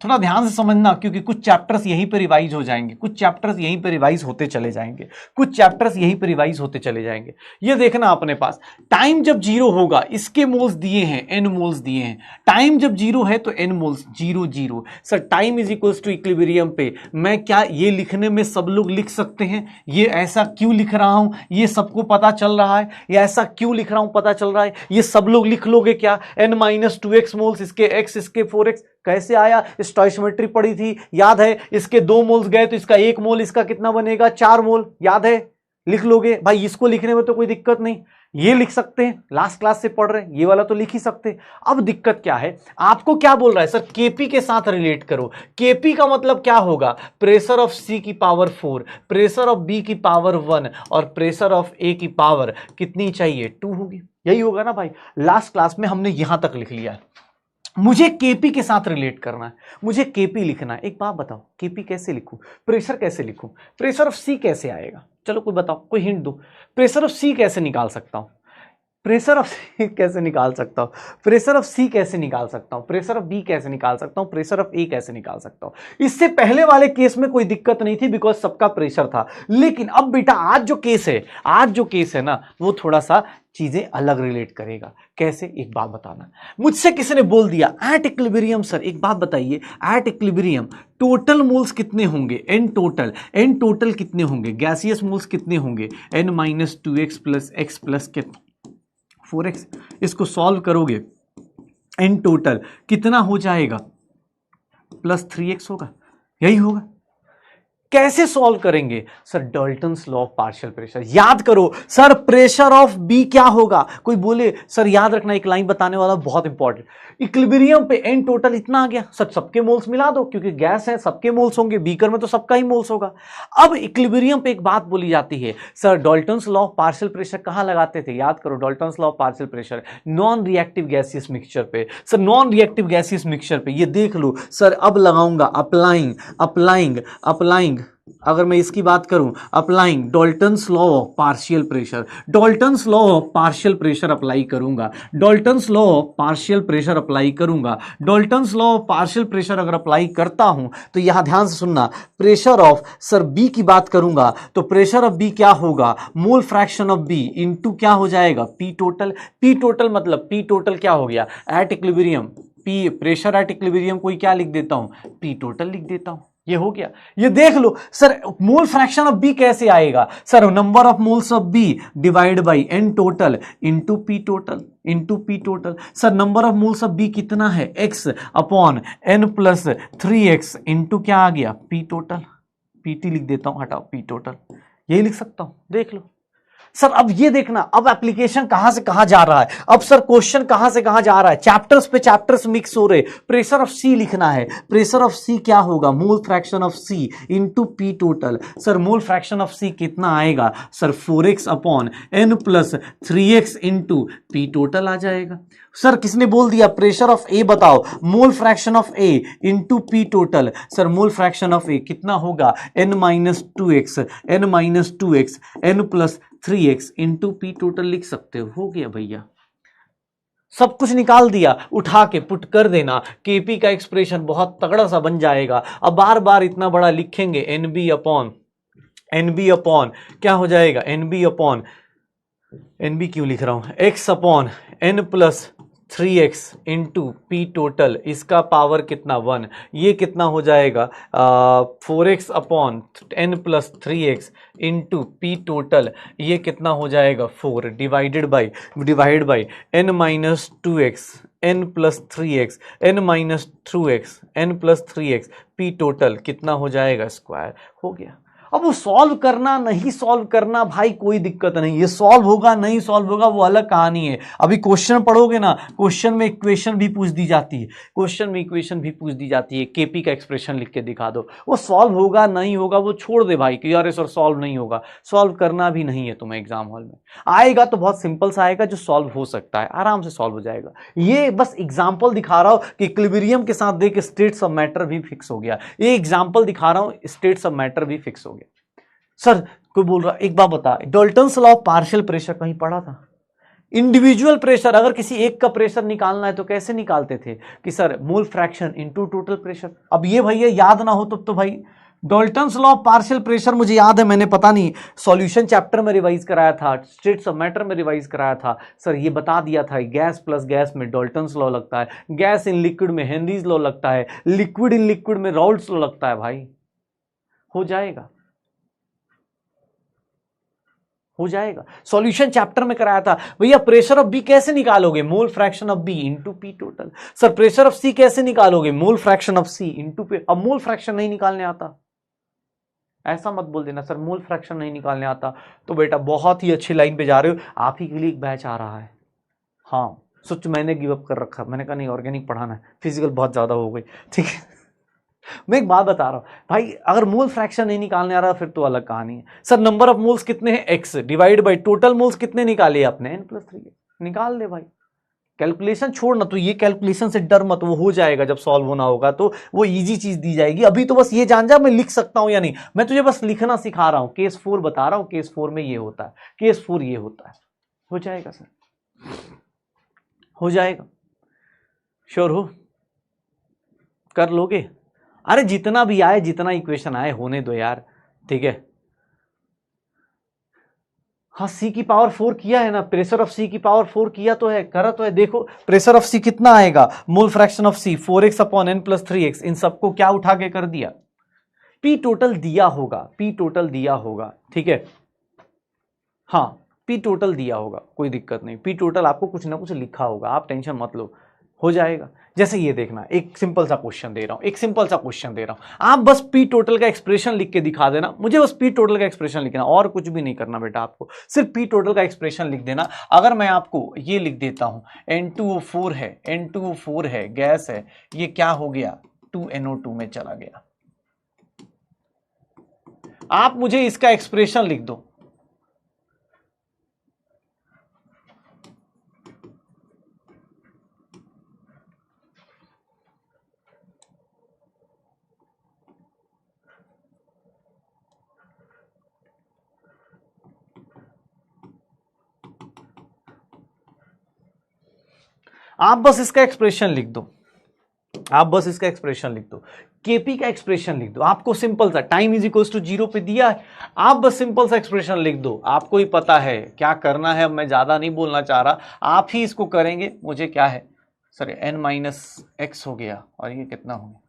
थोड़ा ध्यान से समझना, क्योंकि कुछ चैप्टर्स यहीं पे रिवाइज हो जाएंगे, कुछ चैप्टर्स यहीं पे रिवाइज होते चले जाएंगे, कुछ चैप्टर्स यहीं पे रिवाइज होते चले जाएंगे। ये देखना अपने पास, टाइम जब 0 होगा, इसके मोल्स दिए हैं, n मोल्स दिए हैं, टाइम जब 0 है तो n moles 0 0। Sir time is equals to equilibrium पे, मैं क्या ये लिखने में सब लोग लिख सकते हैं, ये ऐसा क्यों लिख रहा हूं ये सबको पता चल रहा है, या ऐसा क्यों लिख रहा हूं पता चल रहा है, ये सब लोग लिख लोगे क्या, n-2x मोल्स, इसके x इसके 4x, कैसे आया, स्टोइचियोमेट्री पढ़ी थी याद है, इसके 2 मोल्स गए तो इसका 1 मोल, इसका कितना बनेगा 4 मोल, याद है, लिख लोगे भाई। इसको लिखने में तो कोई दिक्कत नहीं, ये लिख सकते हैं, लास्ट क्लास से पढ़ रहे हैं, ये वाला तो लिख ही सकते हैं। अब दिक्कत क्या है, आपको क्या बोल रहा है सर, केपी के साथ रिलेट करो। केपी का मतलब क्या होगा, प्रेशर ऑफ सी की पावर 4, प्रेशर ऑफ बी की पावर 1 और प्रेशर ऑफ ए की पावर कितनी चाहिए 2 होगी, यही होगा ना भाई। लास्ट क्लास में हमने यहां तक लिख लिया है, मुझे केपी के साथ रिलेट करना है, मुझे केपी लिखना है। एक बात बताओ, केपी कैसे लिखूं, प्रेशर कैसे लिखूं, प्रेशर ऑफ सी कैसे आएगा? चलो कोई बताओ, कोई हिंट दो। प्रेशर ऑफ सी कैसे निकाल सकता हूं, प्रेशर ऑफ सी कैसे निकाल सकता हूँ, प्रेशर ऑफ सी कैसे निकाल सकता हूँ, प्रेशर ऑफ बी कैसे निकाल सकता हूँ, प्रेशर ऑफ ए कैसे निकाल सकता हूँ? इससे पहले वाले केस में कोई दिक्कत नहीं थी बिकॉज सबका प्रेशर था। लेकिन अब बेटा आज जो केस है ना, वो थोड़ा सा चीजें अलग रिलेट करेगा। कैसे, एक बात बताना। मुझसे किसी ने बोल दिया एट इक्विलिब्रियम, सर एक बात बताइए, एट इक्विलिब्रियम टोटल मोल्स कितने होंगे, एन टोटल कितने होंगे, गैसियस मोल्स कितने होंगे, n-2x प्लस x प्लस कितना 4x। इसको सॉल्व करोगे एन टोटल कितना हो जाएगा, प्लस 3x होगा, यही होगा। कैसे सॉल्व करेंगे sir? Dalton's law of partial pressure याद करो। सर प्रेशर ऑफ बी क्या होगा? कोई बोले सर याद रखना, एक लाइन बताने वाला बहुत इंपॉर्टेंट। इक्विलिब्रियम पे एन टोटल इतना आ गया, सर सबके मोल्स मिला दो क्योंकि गैस है, सबके मोल्स होंगे, बीकर में तो सबका ही मोल्स होगा। अब इक्विलिब्रियम पे एक बात बोली जाती है, sir Dalton's law of partial pressure कहां लगाते थे? याद करो, Dalton's law of partial pressure non reactive gaseous mixture पे। Sir non reactive gaseous mixture पे ये देख लो सर, अब लगाऊंगा अप्लाइंग अगर मैं इसकी बात करूं, applying Dalton's law of partial pressure, Dalton's law of partial pressure apply करूंगा, Dalton's law of partial pressure apply करूंगा, Dalton's law of partial pressure अगर अप्लाई करता हूं तो यहां ध्यान से सुनना, प्रेशर ऑफ सर बी की बात करूंगा तो प्रेशर ऑफ बी क्या होगा, mole fraction of B into क्या हो जाएगा, पी टोटल मतलब पी टोटल क्या हो गया at equilibrium, P pressure at equilibrium कोई क्या लिख देता हूं, पी टोटल लिख देता हूं। ये हो गया। ये देख लो sir mole fraction of B कैसे आएगा, sir number of moles of B divide by N total into P total. Sir number of moles of B कितना है, x upon N plus 3x into क्या आ गया, पी टोटल। पीटी लिख देता हूं, हटाओ पी टोटल, यही लिख सकता हूं, देख लो। सर अब ये देखना, अब एप्लीकेशन कहां से कहां जा रहा है, अब सर क्वेश्चन कहां से कहां जा रहा है, चैप्टर्स पे चैप्टर्स मिक्स हो रहे। प्रेशर ऑफ सी लिखना है, प्रेशर ऑफ सी क्या होगा, mole fraction of C into P total. Sir mole fraction of C कितना आएगा, sir 4x upon N plus 3x into P total आ जाएगा। सर किसने बोल दिया प्रेशर ऑफ ए बताओ, mole fraction of A into P total. Sir mole fraction of A कितना होगा, n-2x n plus 3x into P total लिख सकते हो गया भैया। सब कुछ निकाल दिया, उठा के पुट कर देना, केपी का एक्सप्रेशन बहुत तगड़ा सा बन जाएगा। अब बार बार इतना बड़ा लिखेंगे, एनबी अपॉन क्या हो जाएगा, एनबी क्यों लिख रहा हूं, x upon N plus 3x into P total, इसका पावर कितना 1, ये कितना हो जाएगा 4x upon N plus 3x into P total, ये कितना हो जाएगा 4 divide by n-2x n plus 3x n plus 3x P total कितना हो जाएगा स्क्वायर, हो गया। अब वो सॉल्व करना नहीं सॉल्व करना भाई कोई दिक्कत नहीं, ये सॉल्व होगा नहीं सॉल्व होगा वो अलग कहानी है। अभी क्वेश्चन पढ़ोगे ना, क्वेश्चन में इक्वेशन भी पूछ दी जाती है, केपी का एक्सप्रेशन लिख के दिखा दो, वो सॉल्व होगा नहीं होगा वो छोड़ दे भाई कि यार सर सॉल्व नहीं होगा, सॉल्व करना भी नहीं है तुम्हें। एग्जाम हॉल में आएगा तो बहुत सिंपल सा आएगा जो सॉल्व हो सकता है, आराम से सॉल्व हो जाएगा। ये बस एग्जाम्पल दिखा रहा हूं कि इक्विलिब्रियम के साथ देख स्टेट्स ऑफ मैटर भी फिक्स हो गया, ये एग्जाम्पल दिखा रहा हूं, स्टेट्स ऑफ मैटर भी फिक्स हो गया। सर कोई बोल रहा एक बात बता, Dalton's law of partial pressure कहीं पढ़ा था? इंडिविजुअल प्रेशर, अगर किसी एक का प्रेशर निकालना है तो कैसे निकालते थे कि sir mole fraction into total pressure. अब ये भैया याद ना हो तो भाई Dalton's law of partial pressure मुझे याद है, मैंने पता नहीं सॉल्यूशन चैप्टर में रिवाइज कराया था, स्टेट्स ऑफ मैटर में रिवाइज कराया था। सर ये बता दिया था गैस प्लस गैस में डाल्टन्स लॉ लगता है, गैस इन लिक्विड में हेनरीज लॉ लगता है, लिक्विड इन लिक्विड में राउल्ट्स लॉ लगता है। भाई हो जाएगा, सॉल्यूशन चैप्टर में कराया था। भैया प्रेशर ऑफ बी कैसे निकालोगे, mole fraction of B into P total. Sir pressure of C कैसे निकालोगे, mole fraction of C into P. अब मोल फ्रैक्शन नहीं निकालने आता, ऐसा मत बोल देना सर मोल फ्रैक्शन नहीं निकालने आता, तो बेटा बहुत ही अच्छी लाइन पे जा रहे हो, आप ही के लिए एक बैच आ रहा है। हाँ सोच, मैंने गिव अप कर रखा, मैंने कहा नहीं ऑर्गेनिक पढ़ाना है, फिजिकल बहुत ज्यादा हो गई, ठीक है। मैं एक बात बता रहा हूं भाई, अगर मोल फ्रैक्शन नहीं निकालने आ रहा फिर तो अलग कहानी है। सर नंबर ऑफ मोल्स कितने हैं, x divide by total moles कितने निकाले आपने, n प्लस 3 निकाल ले भाई, कैलकुलेशन छोड़ना, तो ये कैलकुलेशन से डर मत, वो हो जाएगा जब सॉल्व होना होगा तो वो इजी चीज दी जाएगी। अभी तो बस ये जान जा मैं लिख सकता हूं या नहीं, मैं तुझे बस लिखना सिखा रहा हूं, केस 4 बता रहा हूं, केस 4 में ये होता है, केस 4 ये होता है। हो जाएगा सर, हो जाएगा, श्योर हो, कर लोगे? अरे जितना भी आए, जितना इक्वेशन आए होने दो यार, ठीक है। हाँ, सी की पावर 4 किया है ना, प्रेशर ऑफ सी की पावर 4 किया तो है, करा तो है। देखो प्रेशर ऑफ सी कितना आएगा, mole fraction of C 4x upon n plus 3x, इन सबको क्या उठा के कर दिया, पी टोटल दिया होगा, पी टोटल दिया होगा, ठीक है। हाँ पी टोटल दिया होगा, कोई दिक्कत नहीं, पी टोटल आपको कुछ ना कुछ लिखा होगा, आप टेंशन मत लो, हो जाएगा। जैसे ये देखना, एक सिंपल सा क्वेश्चन दे रहा हूं, एक सिंपल सा क्वेश्चन दे रहा हूं, आप बस पी टोटल का एक्सप्रेशन लिख के दिखा देना मुझे, बस पी टोटल का एक्सप्रेशन लिखना, और कुछ भी नहीं करना बेटा, आपको सिर्फ पी टोटल का एक्सप्रेशन लिख देना। अगर मैं आपको ये लिख देता हूं N2O4 है, N2O4 है, गैस है, ये क्या हो गया 2NO2 में चला गया, आप मुझे इसका एक्सप्रेशन लिख दो। आप बस इसका एक्सप्रेशन लिख दो, आप बस इसका एक्सप्रेशन लिख दो, केपी का एक्सप्रेशन लिख दो, आपको सिंपल सा टाइम इज इक्वल्स टू 0 पे दिया है, आप बस सिंपल सा एक्सप्रेशन लिख दो, आपको ही पता है क्या करना है। अब मैं ज्यादा नहीं बोलना चाह रहा, आप ही इसको करेंगे, मुझे क्या है सर, n माइनस एक्स हो गया, और ये कितना हो गया,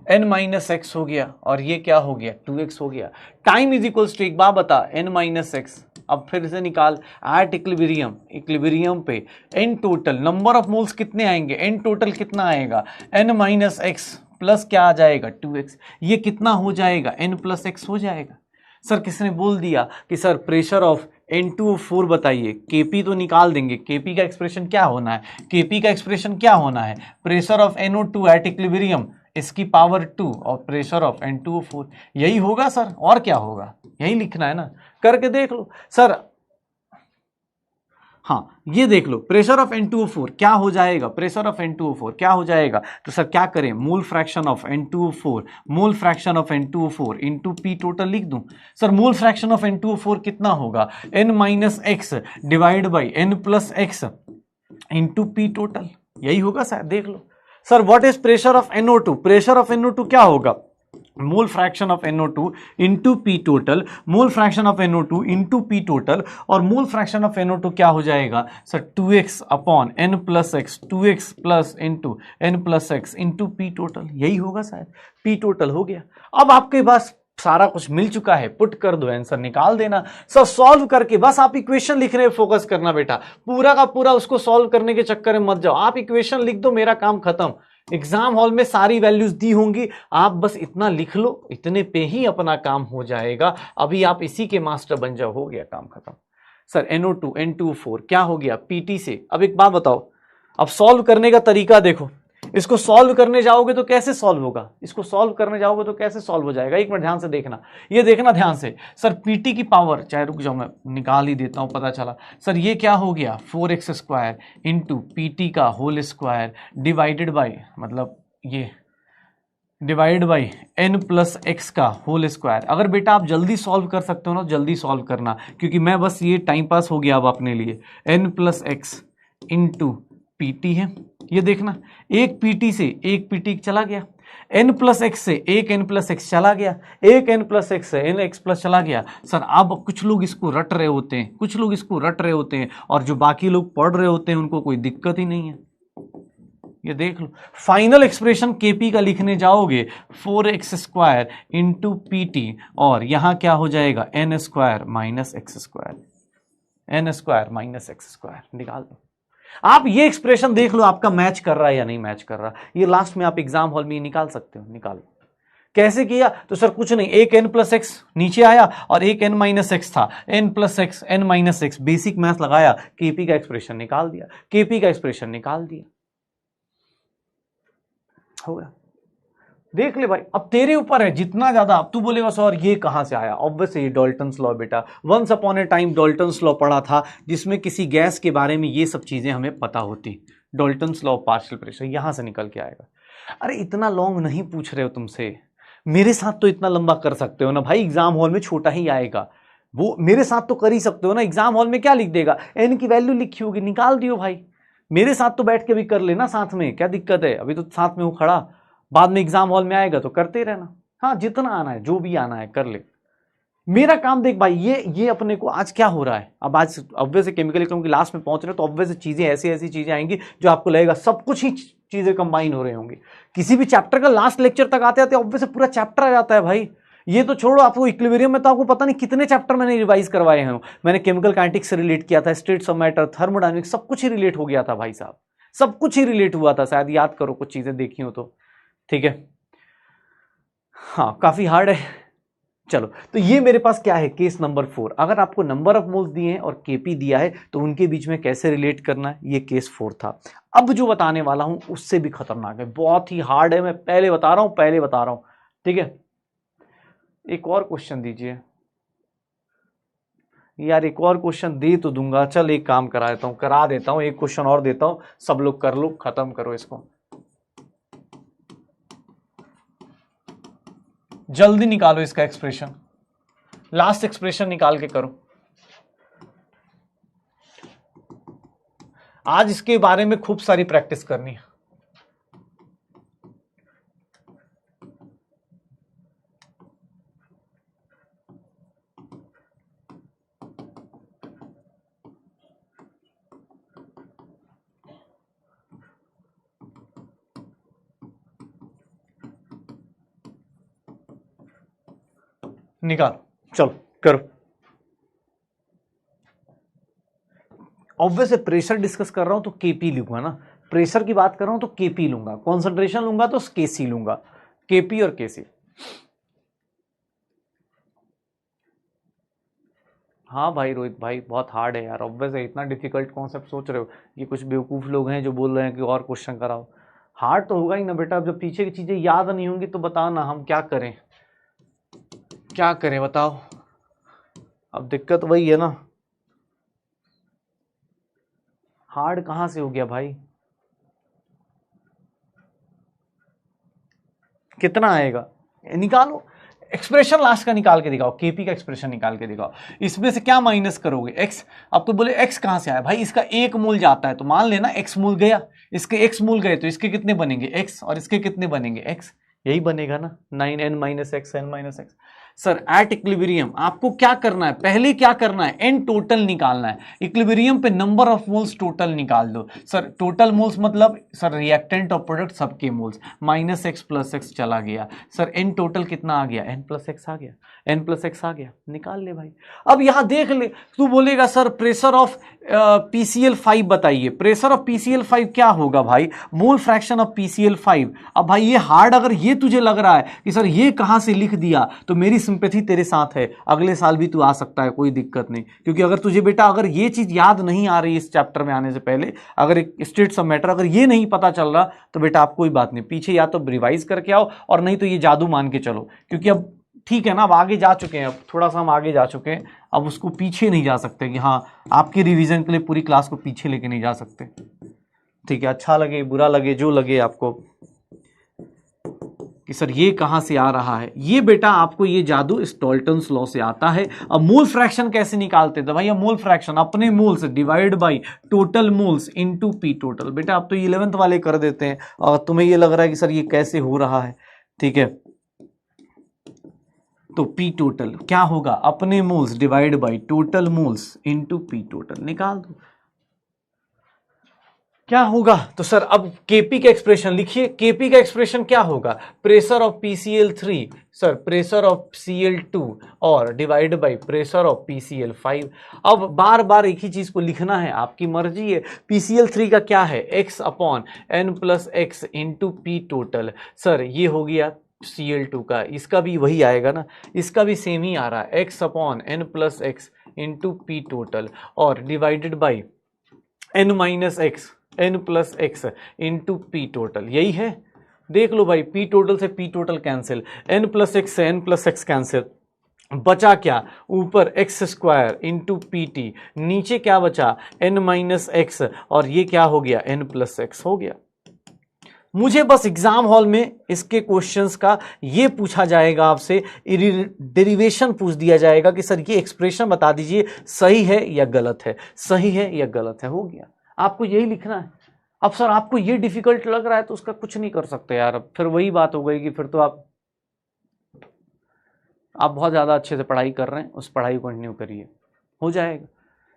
n माइनस एक्स हो गया, और ये क्या हो गया 2x हो गया। टाइम इज इक्वल्स टू, एक बार बता, n माइनस एक्स, अब फिर से निकाल, एट इक्विलिब्रियम, इक्विलिब्रियम पे n total number of moles कितने आएंगे, n टोटल कितना आएगा, n माइनस एक्स प्लस क्या आ जाएगा 2x, ये कितना हो जाएगा n प्लस एक्स हो जाएगा। सर किसने बोल दिया कि सर प्रेशर ऑफ N2O4 बताइए, केपी तो निकाल देंगे, केपी का एक्सप्रेशन क्या होना है, केपी का एक्सप्रेशन क्या होना है, pressure of NO2 at equilibrium इसकी पावर 2 और प्रेशर ऑफ N2O4, यही होगा सर, और क्या होगा, यही लिखना है ना, करके देख लो सर। हाँ ये देख लो, प्रेशर ऑफ N2O4 क्या हो जाएगा, प्रेशर ऑफ N2O4 क्या हो जाएगा, तो सर क्या करें, मोल fraction of N2O4, mole fraction of N2O4 into P total लिख दूं। Sir mole fraction of N2O4 कितना होगा, n minus x divide by n plus x into P total, यही होगा सर, देख लो। Sir what is pressure of NO2, pressure of NO2 क्या होगा, mole fraction of NO2 into P total, mole fraction of NO2 into P total, और मोल फ्रैक्शन ऑफ NO2 क्या हो जाएगा sir 2x upon n plus x, 2x plus into n plus x into P total, यही होगा शायद, पी टोटल हो गया। अब आपके पास सारा कुछ मिल चुका है, पुट कर दो, आंसर निकाल देना। सर सॉल्व करके बस आप इक्वेशन लिखने में फोकस करना बेटा, पूरा का पूरा उसको सॉल्व करने के चक्कर में मत जाओ, आप इक्वेशन लिख दो, मेरा काम खत्म। एग्जाम हॉल में सारी वैल्यूज दी होंगी, आप बस इतना लिख लो, इतने पे ही अपना काम हो जाएगा। अभी आप इसी के मास्टर बन जाओ, हो गया काम खत्म। सर NO2 N2O4 क्या हो गया पीटी से। अब एक बात बताओ, अब सॉल्व करने का तरीका देखो, इसको सॉल्व करने जाओगे तो कैसे सॉल्व होगा, इसको सॉल्व करने जाओगे तो कैसे सॉल्व हो जाएगा, एक मिनट ध्यान से देखना, ये देखना ध्यान से। सर पीटी की पावर, चाहे रुक जाओ मैं निकाल ही देता हूं, पता चला। सर ये क्या हो गया 4x स्क्वायर इंटू पीटी का होल स्क्वायर डिवाइडेड बाई, मतलब ये divide by n plus x का होल स्क्वायर। अगर बेटा आप जल्दी सॉल्व कर सकते हो ना, जल्दी सॉल्व करना, क्योंकि मैं बस ये टाइम पास हो गया अब अपने लिए। n plus x into PT है, ये देखना, एक पीटी से एक पीटी चला गया, n प्लस एक्स से एक n प्लस एक्स चला गया, एक n प्लस एक्स से n एक्स प्लस चला गया। सर अब कुछ लोग इसको रट रहे होते हैं, कुछ लोग इसको रट रहे होते हैं, और जो बाकी लोग पढ़ रहे होते हैं उनको कोई दिक्कत ही नहीं है। ये देख लो, फाइनल एक्सप्रेशन केपी का लिखने जाओगे 4x स्क्वायर इंटू पीटी, और यहां क्या हो जाएगा n square minus x square, n square minus x square, निकाल दो। आप ये एक्सप्रेशन देख लो आपका मैच कर रहा है या नहीं मैच कर रहा, ये लास्ट में आप एग्जाम हॉल में निकाल सकते हो, निकालो। कैसे किया, तो सर कुछ नहीं, एक n प्लस एक्स नीचे आया और एक n माइनस एक्स था, n plus x n minus x, basic math लगाया, केपी का एक्सप्रेशन निकाल दिया, केपी का एक्सप्रेशन निकाल दिया। हो गया, देख ले भाई, अब तेरे ऊपर है जितना ज्यादा। अब तू बोलेगा सर ये कहां से आया, ऑब्वियसली डाल्टन्स लॉ बेटा, once upon a time Dalton's law पढ़ा था जिसमें किसी गैस के बारे में ये सब चीजें हमें पता होती। Dalton's law of partial pressure यहां से निकल के आएगा। अरे इतना लॉन्ग नहीं पूछ रहे हो तुमसे, मेरे साथ तो इतना लंबा कर सकते हो ना भाई, एग्जाम हॉल में छोटा ही आएगा, वो मेरे साथ तो कर ही सकते हो ना। एग्जाम हॉल में क्या लिख देगा, एन की वैल्यू लिखी होगी, निकाल दियो भाई। मेरे साथ तो बैठ के भी कर लेना साथ में, क्या दिक्कत है, अभी तो साथ में हूं खड़ा, बाद में एग्जाम हॉल में आएगा तो करते रहना। हाँ जितना आना है, जो भी आना है कर ले। मेरा काम देख भाई, ये अपने को आज क्या हो रहा है, अब आज ऑब्वियस केमिकल इकोनॉमी की लास्ट में पहुंच रहे हो तो ऑब्वियस चीजें ऐसी ऐसी चीजें आएंगी जो आपको लगेगा सब कुछ ही चीजें कंबाइन हो रहे होंगे। किसी भी चैप्टर का लास्ट लेक्चर तक आते आते ऑब्वियस पूरा चैप्टर आ जाता है भाई। ये तो छोड़ो, आपको इक्विलिब्रियम में तो आपको पता नहीं कितने चैप्टर मैंने रिवाइज करवाए हैं। मैंने केमिकल काइनेटिक्स से रिलेट किया था, स्टेट्स ऑफ मैटर, थर्मोडायनेमिक्स, सब कुछ ही रिलेट हो गया था भाई साहब, सब कुछ ही रिलेट हुआ था, शायद याद करो कुछ चीजें देखी हो तो। ठीक है, हाँ काफी हार्ड है। चलो तो ये मेरे पास क्या है, केस नंबर 4। अगर आपको नंबर ऑफ मोल्स दिए हैं और केपी दिया है तो उनके बीच में कैसे रिलेट करना है, ये केस 4 था। अब जो बताने वाला हूं उससे भी खतरनाक है, बहुत ही हार्ड है, मैं पहले बता रहा हूं। ठीक है, एक और क्वेश्चन दीजिए यार, एक और क्वेश्चन दे तो दूंगा। चल एक काम करा देता हूं, एक क्वेश्चन और देता हूं, सब लोग कर लो, खत्म करो इसको, जल्दी निकालो इसका एक्सप्रेशन, लास्ट एक्सप्रेशन निकाल के करो। आज इसके बारे में खूब सारी प्रैक्टिस करनी है। निकाल, चलो करो। ऑब्वियस प्रेशर डिस्कस कर रहा हूं तो केपी लूंगा ना, प्रेशर की बात कर रहा हूं तो केपी लूंगा, कॉन्सेंट्रेशन लूंगा तो केसी लूंगा, केपी और केसी। हाँ भाई रोहित भाई, बहुत हार्ड है यार, ऑब्वियस है, इतना डिफिकल्ट कॉन्सेप्ट सोच रहे हो, ये कुछ बेवकूफ लोग हैं जो बोल रहे हैं कि और क्वेश्चन कराओ। हार्ड तो होगा ही ना बेटा, अब जब पीछे की चीजें याद नहीं होंगी तो बताओ ना, हम क्या करें, क्या करें बताओ। अब दिक्कत वही है ना, हार्ड कहां से हो गया भाई, कितना आएगा निकालो, एक्सप्रेशन लास्ट का निकाल के दिखाओ, केपी का एक्सप्रेशन निकाल के दिखाओ। इसमें से क्या माइनस करोगे, एक्स। अब तो बोले एक्स कहां से आया भाई, इसका एक मूल जाता है तो मान लेना एक्स मूल गया, इसके एक्स मूल गए तो इसके कितने बनेंगे एक्स, और इसके कितने बनेंगे एक्स, यही बनेगा ना 9n minus x n minus x. Sir at equilibrium आपको क्या करना है, पहले क्या करना है, एन टोटल निकालना है। इक्विलिब्रियम पे नंबर ऑफ मोल्स टोटल निकाल दो। सर टोटल मोल्स मतलब सर रिएक्टेंट और प्रोडक्ट सबके moles, minus x plus x चला गया। सर एन टोटल कितना आ गया, एन प्लस एक्स आ गया, एन प्लस एक्स आ गया, निकाल ले भाई। अब यहां देख ले, तू बोलेगा सर प्रेशर ऑफ PCl5 बताइए, प्रेशर ऑफ PCl5 क्या होगा भाई, मोल फ्रैक्शन ऑफ PCl5। अब भाई ये हार्ड, अगर ये तुझे लग रहा है कि सर ये कहां से लिख दिया, तो मेरी सिंपैथी तेरे साथ है, अगले साल भी तू आ सकता है, कोई दिक्कत नहीं। क्योंकि अगर तुझे बेटा अगर ये चीज याद नहीं आ रही इस चैप्टर में आने से पहले, अगर एक स्टेट्स ऑफ मैटर अगर ये नहीं पता चल रहा, तो बेटा आप कोई बात नहीं, पीछे या तो रिवाइज करके आओ और नहीं तो ये जादू मान के चलो। क्योंकि अब ठीक है ना, अब आगे जा चुके हैं, अब थोड़ा सा हम आगे जा चुके हैं, अब उसको पीछे नहीं जा सकते कि हाँ आपके रिवीजन के लिए पूरी क्लास को पीछे लेके नहीं जा सकते। ठीक है, अच्छा लगे बुरा लगे जो लगे आपको कि सर ये कहां से आ रहा है, ये बेटा आपको ये जादू इस डाल्टन्स लॉ से आता है। अब मोल फ्रैक्शन कैसे निकालते थे भाई, अब मोल फ्रैक्शन अपने moles divide by total moles into P total. बेटा आप तो 11th वाले कर देते हैं और तुम्हें ये लग रहा है कि सर ये कैसे हो रहा है। ठीक है, तो पी टोटल क्या होगा, अपने moles divide by total moles into P total, निकाल दो क्या होगा। तो सर अब केपी का एक्सप्रेशन लिखिए, केपी का एक्सप्रेशन क्या होगा, pressure of PCl3 sir pressure of Cl2 और divide by pressure of PCl5। अब बार बार एक ही चीज को लिखना है, आपकी मर्जी है। PCl3 का क्या है, x upon n plus x into P total. Sir ये हो गया Cl2 का, इसका भी वही आएगा ना, इसका भी सेम ही आ रहा है, x upon n plus x into P total और divided by n minus x n plus x into P total, यही है। देख लो भाई, पी टोटल से P total cancel, N plus x से एन प्लस एक्स कैंसिल, बचा क्या, ऊपर x square into P T, नीचे क्या बचा, एन माइनस एक्स, और ये क्या हो गया, एन प्लस एक्स हो गया। मुझे बस एग्जाम हॉल में इसके क्वेश्चंस का ये पूछा जाएगा आपसे, डेरिवेशन पूछ दिया जाएगा कि सर ये एक्सप्रेशन बता दीजिए सही है या गलत है, सही है या गलत है, हो गया, आपको यही लिखना है। अब सर आपको ये डिफिकल्ट लग रहा है तो उसका कुछ नहीं कर सकते यार, अब फिर वही बात हो गई कि फिर तो आप बहुत ज़्यादा अच्छे से पढ़ाई कर रहे हैं, उस पढ़ाई को कंटिन्यू करिए, हो जाएगा।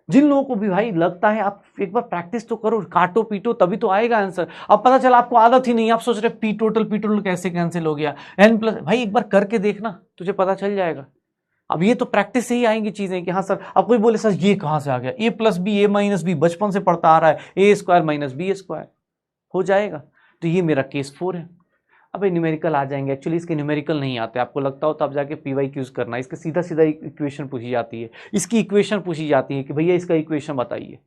जिन लोगों को भी भाई लगता है आप एक बार प्रैक्टिस तो करो, काटो पीटो तभी तो आएगा आंसर। अब पता चला आपको आदत ही नहीं, आप सोच रहे पी टोटल कैसे कैंसिल हो गया, एन प्लस, भाई एक बार करके देखना तुझे पता चल जाएगा। अब ये तो प्रैक्टिस से ही आएंगी चीजें कि हाँ सर, अब कोई बोले सर ये कहाँ से आ गया, ए प्लस बी ए माइनस बी बचपन से पढ़ता आ रहा है, ए स्क्वायर माइनस बी स्क्वायर, हो जाएगा। तो ये मेरा केस 4 है। अब न्यूमेरिकल आ जाएंगे, एक्चुअली इसके न्यूमेरिकल नहीं आते, आपको लगता हो तो आप जाके PYQs करना, इसके सीधा सीधा इक्वेशन पूछी जाती है, इसकी इक्वेशन पूछी जाती है कि भैया इसका इक्वेशन बताइए,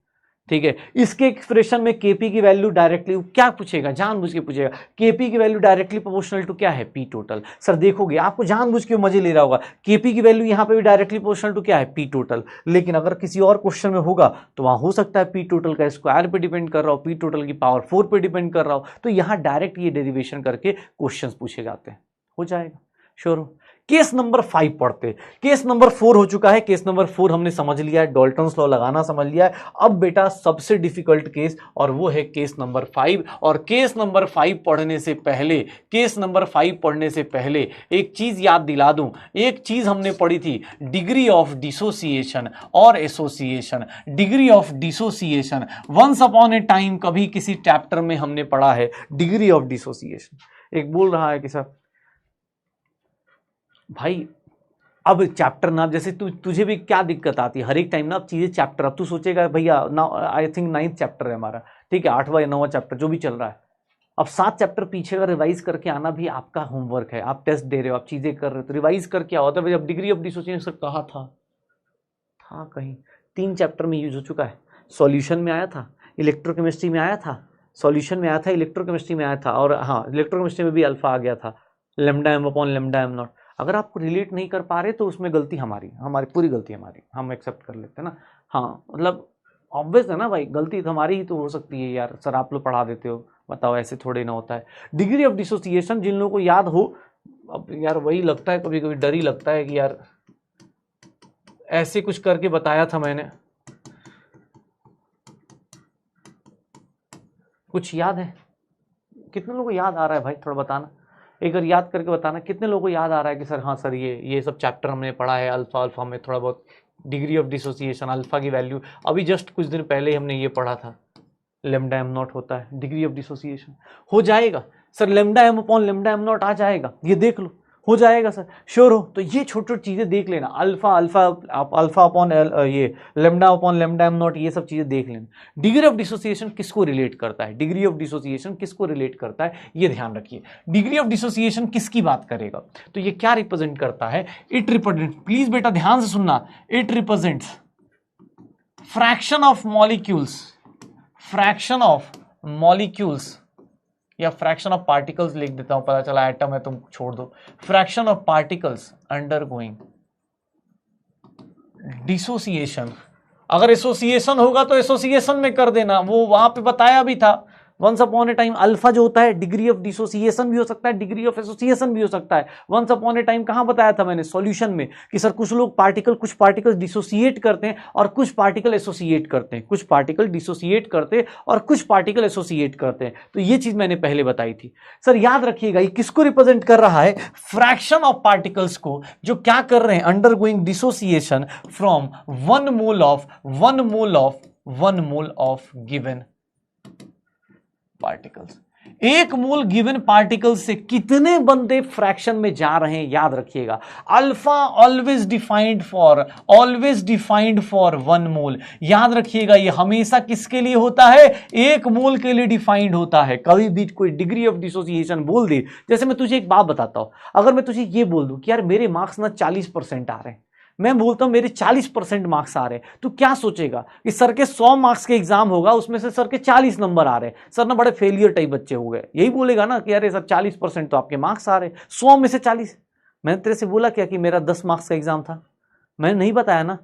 ठीक है। इसके एक्सप्रेशन में केपी की वैल्यू डायरेक्टली क्या पूछेगा, जानबूझ के पूछेगा, केपी की वैल्यू डायरेक्टली प्रोपोर्शनल टू क्या है, पी टोटल। सर देखोगे आपको जानबूझ के मजे ले रहा होगा, केपी की वैल्यू यहाँ पे भी डायरेक्टली प्रोपोर्शनल टू क्या है, पी टोटल। लेकिन अगर किसी और क्वेश्चन में होगा तो वहां हो सकता है पी टोटल का स्क्वायर पे डिपेंड कर रहा हो, पी टोटल की पावर 4 पे डिपेंड कर रहा हो, तो यहाँ डायरेक्ट ये डेरिवेशन करके क्वेश्चन पूछे जाते हैं, हो जाएगा, श्योर हो। केस नंबर 5 पढ़ते, केस नंबर 4 हो चुका है, केस नंबर 4 हमने समझ लिया है, डाल्टन्स लॉ लगाना समझ लिया है। अब बेटा सबसे डिफिकल्ट केस, और वो है केस नंबर 5। और केस नंबर 5 पढ़ने से पहले, केस नंबर 5 पढ़ने से पहले एक चीज याद दिला दूं, एक चीज हमने पढ़ी थी, डिग्री ऑफ डिसोसिएशन और association. Degree of dissociation once upon a time कभी किसी चैप्टर में हमने पढ़ा है डिग्री ऑफ डिसोसिएशन। एक बोल रहा है कि सर भाई अब चैप्टर ना, जैसे तुझे भी क्या दिक्कत आती है हर एक टाइम ना, अब चीजें चैप्टर, अब तू सोचेगा भैया ना, आई थिंक 9th चैप्टर है हमारा, ठीक है, 8वां या 9वां चैप्टर जो भी चल रहा है, अब 7 चैप्टर पीछे का रिवाइज करके आना भी आपका होमवर्क है। आप टेस्ट दे रहे हो, आप चीजें कर रहे हो, तो रिवाइज करके आओ। तो जब डिग्री ऑफ डिसोसिएशन कहा था कहीं 3 चैप्टर में यूज हो चुका है, सॉल्यूशन में आया था, इलेक्ट्रोकेमिस्ट्री में आया था, सॉल्यूशन में आया था, इलेक्ट्रोकेमिस्ट्री में आया था, और हाँ इलेक्ट्रोकेमिस्ट्री में भी अल्फा आ गया था, lambda M upon lambda M not. अगर आपको रिलेट नहीं कर पा रहे तो उसमें गलती हमारी पूरी गलती हमारी, हम एक्सेप्ट कर लेते हैं ना। हाँ मतलब ऑब्वियस है ना भाई, गलती तो हमारी ही तो हो सकती है यार, सर आप लोग पढ़ा देते हो, बताओ ऐसे थोड़े ना होता है। डिग्री ऑफ डिसोसिएशन जिन लोगों को याद हो, अब यार वही लगता है कभी कभी डर ही लगता है कि यार ऐसे कुछ करके बताया था मैंने, कुछ याद है? कितने लोगों को याद आ रहा है भाई, थोड़ा बताना, एक बार याद करके बताना कितने लोगों को याद आ रहा है कि सर हाँ सर ये सब चैप्टर हमने पढ़ा है, अल्फा में थोड़ा बहुत डिग्री ऑफ डिसोसिएशन, अल्फा की वैल्यू अभी जस्ट कुछ दिन पहले ही हमने ये पढ़ा था, लैम्डा एम नॉट होता है डिग्री ऑफ डिसोसिएशन। हो जाएगा sir, lambda M upon lambda M naught आ जाएगा, ये देख लो, हो जाएगा सर, श्योर हो। तो ये छोटी छोटी चीजें देख लेना, अल्फा अपॉन ये lambda upon lambda M not, ये सब चीजें देख लेना। डिग्री ऑफ डिसोसिएशन किसको रिलेट करता है, डिग्री ऑफ डिसोसिएशन किसको रिलेट करता है, ये ध्यान रखिए। डिग्री ऑफ डिसोसिएशन किसकी बात करेगा, तो ये क्या रिप्रेजेंट करता है, इट रिप्रेजेंट, प्लीज बेटा ध्यान से सुनना, it represents fraction of molecules, fraction of molecules या फ्रैक्शन ऑफ पार्टिकल्स लिख देता हूं, पता चला एटम है तुम छोड़ दो, fraction of particles undergoing dissociation. अगर एसोसिएशन होगा तो एसोसिएशन में कर देना, वो वहां पे बताया भी था once upon a time. Alpha जो होता है डिग्री ऑफ डिसोसिएशन भी हो सकता है, डिग्री ऑफ एसोसिएशन भी हो सकता है। वंस अपॉन ए टाइम कहां बताया था मैंने, सॉल्यूशन में, कि सर कुछ लोग कुछ पार्टिकल डिसोसिएट करते हैं और कुछ पार्टिकल एसोसिएट करते हैं, कुछ पार्टिकल डिसोसिएट करते हैं और कुछ पार्टिकल एसोसिएट करते हैं। तो ये चीज मैंने पहले बताई थी। सर याद रखिएगा ये किसको रिप्रेजेंट कर रहा है, फ्रैक्शन ऑफ पार्टिकल्स को, जो क्या कर रहे हैं, undergoing dissociation from 1 mole of given particles. एक मोल गिवन पार्टिकल से कितने बंदे फ्रैक्शन में जा रहे हैं, याद रखिएगा। अल्फा ऑलवेज डिफाइंड फॉर 1 मोल, याद रखिएगा। ये हमेशा किसके लिए होता है, 1 मोल के लिए डिफाइंड होता है। कभी भी कोई डिग्री ऑफ डिसोसिएशन बोल दे, जैसे मैं तुझे एक बात बताता हूं, अगर मैं तुझे ये बोल दूं कि यार मेरे मार्क्स ना 40% आ रहे हैं, मैं बोलता हूं मेरे 40% मार्क्स आ रहे हैं, तो क्या सोचेगा कि सर के 100 मार्क्स के एग्जाम होगा, उसमें से सर के 40 नंबर आ रहे हैं, सर ना बड़े फेलियर टाइप बच्चे हो गए, यही बोलेगा ना कि अरे सर 40% तो आपके मार्क्स आ रहे हैं, 100 में से 40। मैंने तेरे से बोला क्या कि मेरा 10 मार्क्स का एग्जाम था? मैंने नहीं बताया ना,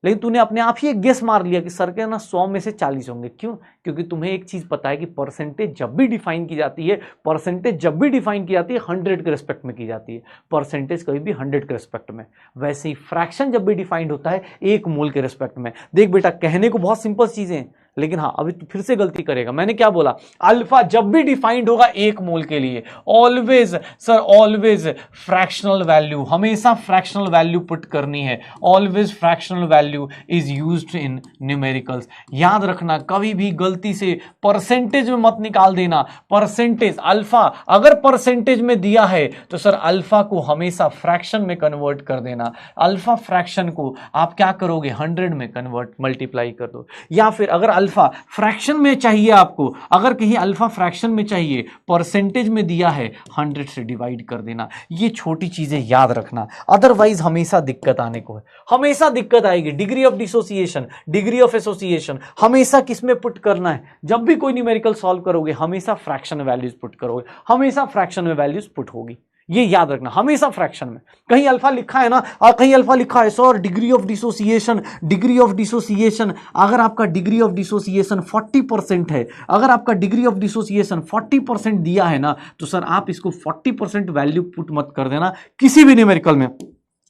लेकिन तूने अपने आप ही एक गेस मार लिया कि सर के ना 100 में से 40 होंगे। क्यों? क्योंकि तुम्हें एक चीज पता है कि परसेंटेज जब भी डिफाइन की जाती है, परसेंटेज जब भी डिफाइन की जाती है 100 के रिस्पेक्ट में की जाती है, परसेंटेज कभी भी 100 के रिस्पेक्ट में। वैसे ही फ्रैक्शन जब भी डिफाइंड होता है 1 मोल के रिस्पेक्ट में। देख बेटा, कहने को बहुत सिंपल चीजें हैं, लेकिन हाँ अभी तू फिर से गलती करेगा। मैंने क्या बोला? अल्फा जब भी डिफाइंड होगा 1 मोल के लिए, always sir always fractional value, हमेशा फ्रैक्शनल वैल्यू पुट करनी है। Always fractional value is used in numericals. याद रखना, कभी भी गलती से परसेंटेज में मत निकाल देना। परसेंटेज अल्फा अगर परसेंटेज में दिया है तो सर अल्फा को हमेशा फ्रैक्शन में कन्वर्ट कर देना। अल्फा फ्रैक्शन को आप क्या करोगे? 100 में कन्वर्ट, मल्टीप्लाई कर दो। या फिर अगर अल्फा फ्रैक्शन में चाहिए आपको, अगर कहीं अल्फा फ्रैक्शन में चाहिए, परसेंटेज में दिया है, 100 से डिवाइड कर देना। ये छोटी चीजें याद रखना, अदरवाइज हमेशा दिक्कत आने को है, हमेशा दिक्कत आएगी। Degree of dissociation, degree of association हमेशा किसमें पुट करना है? जब भी कोई न्यूमेरिकल सॉल्व करोगे हमेशा फ्रैक्शन वैल्यूज पुट करोगे, हमेशा फ्रैक्शन में वैल्यूज पुट होगी, ये याद रखना, हमेशा फ्रैक्शन में। कहीं अल्फा लिखा है ना, और कहीं अल्फा लिखा है sir degree of dissociation, degree of dissociation, अगर आपका डिग्री ऑफ डिसोसिएशन 40% है, अगर आपका डिग्री ऑफ डिसोसिएशन 40% दिया है ना, तो सर आप इसको 40% वैल्यू पुट मत कर देना किसी भी न्यूमेरिकल में।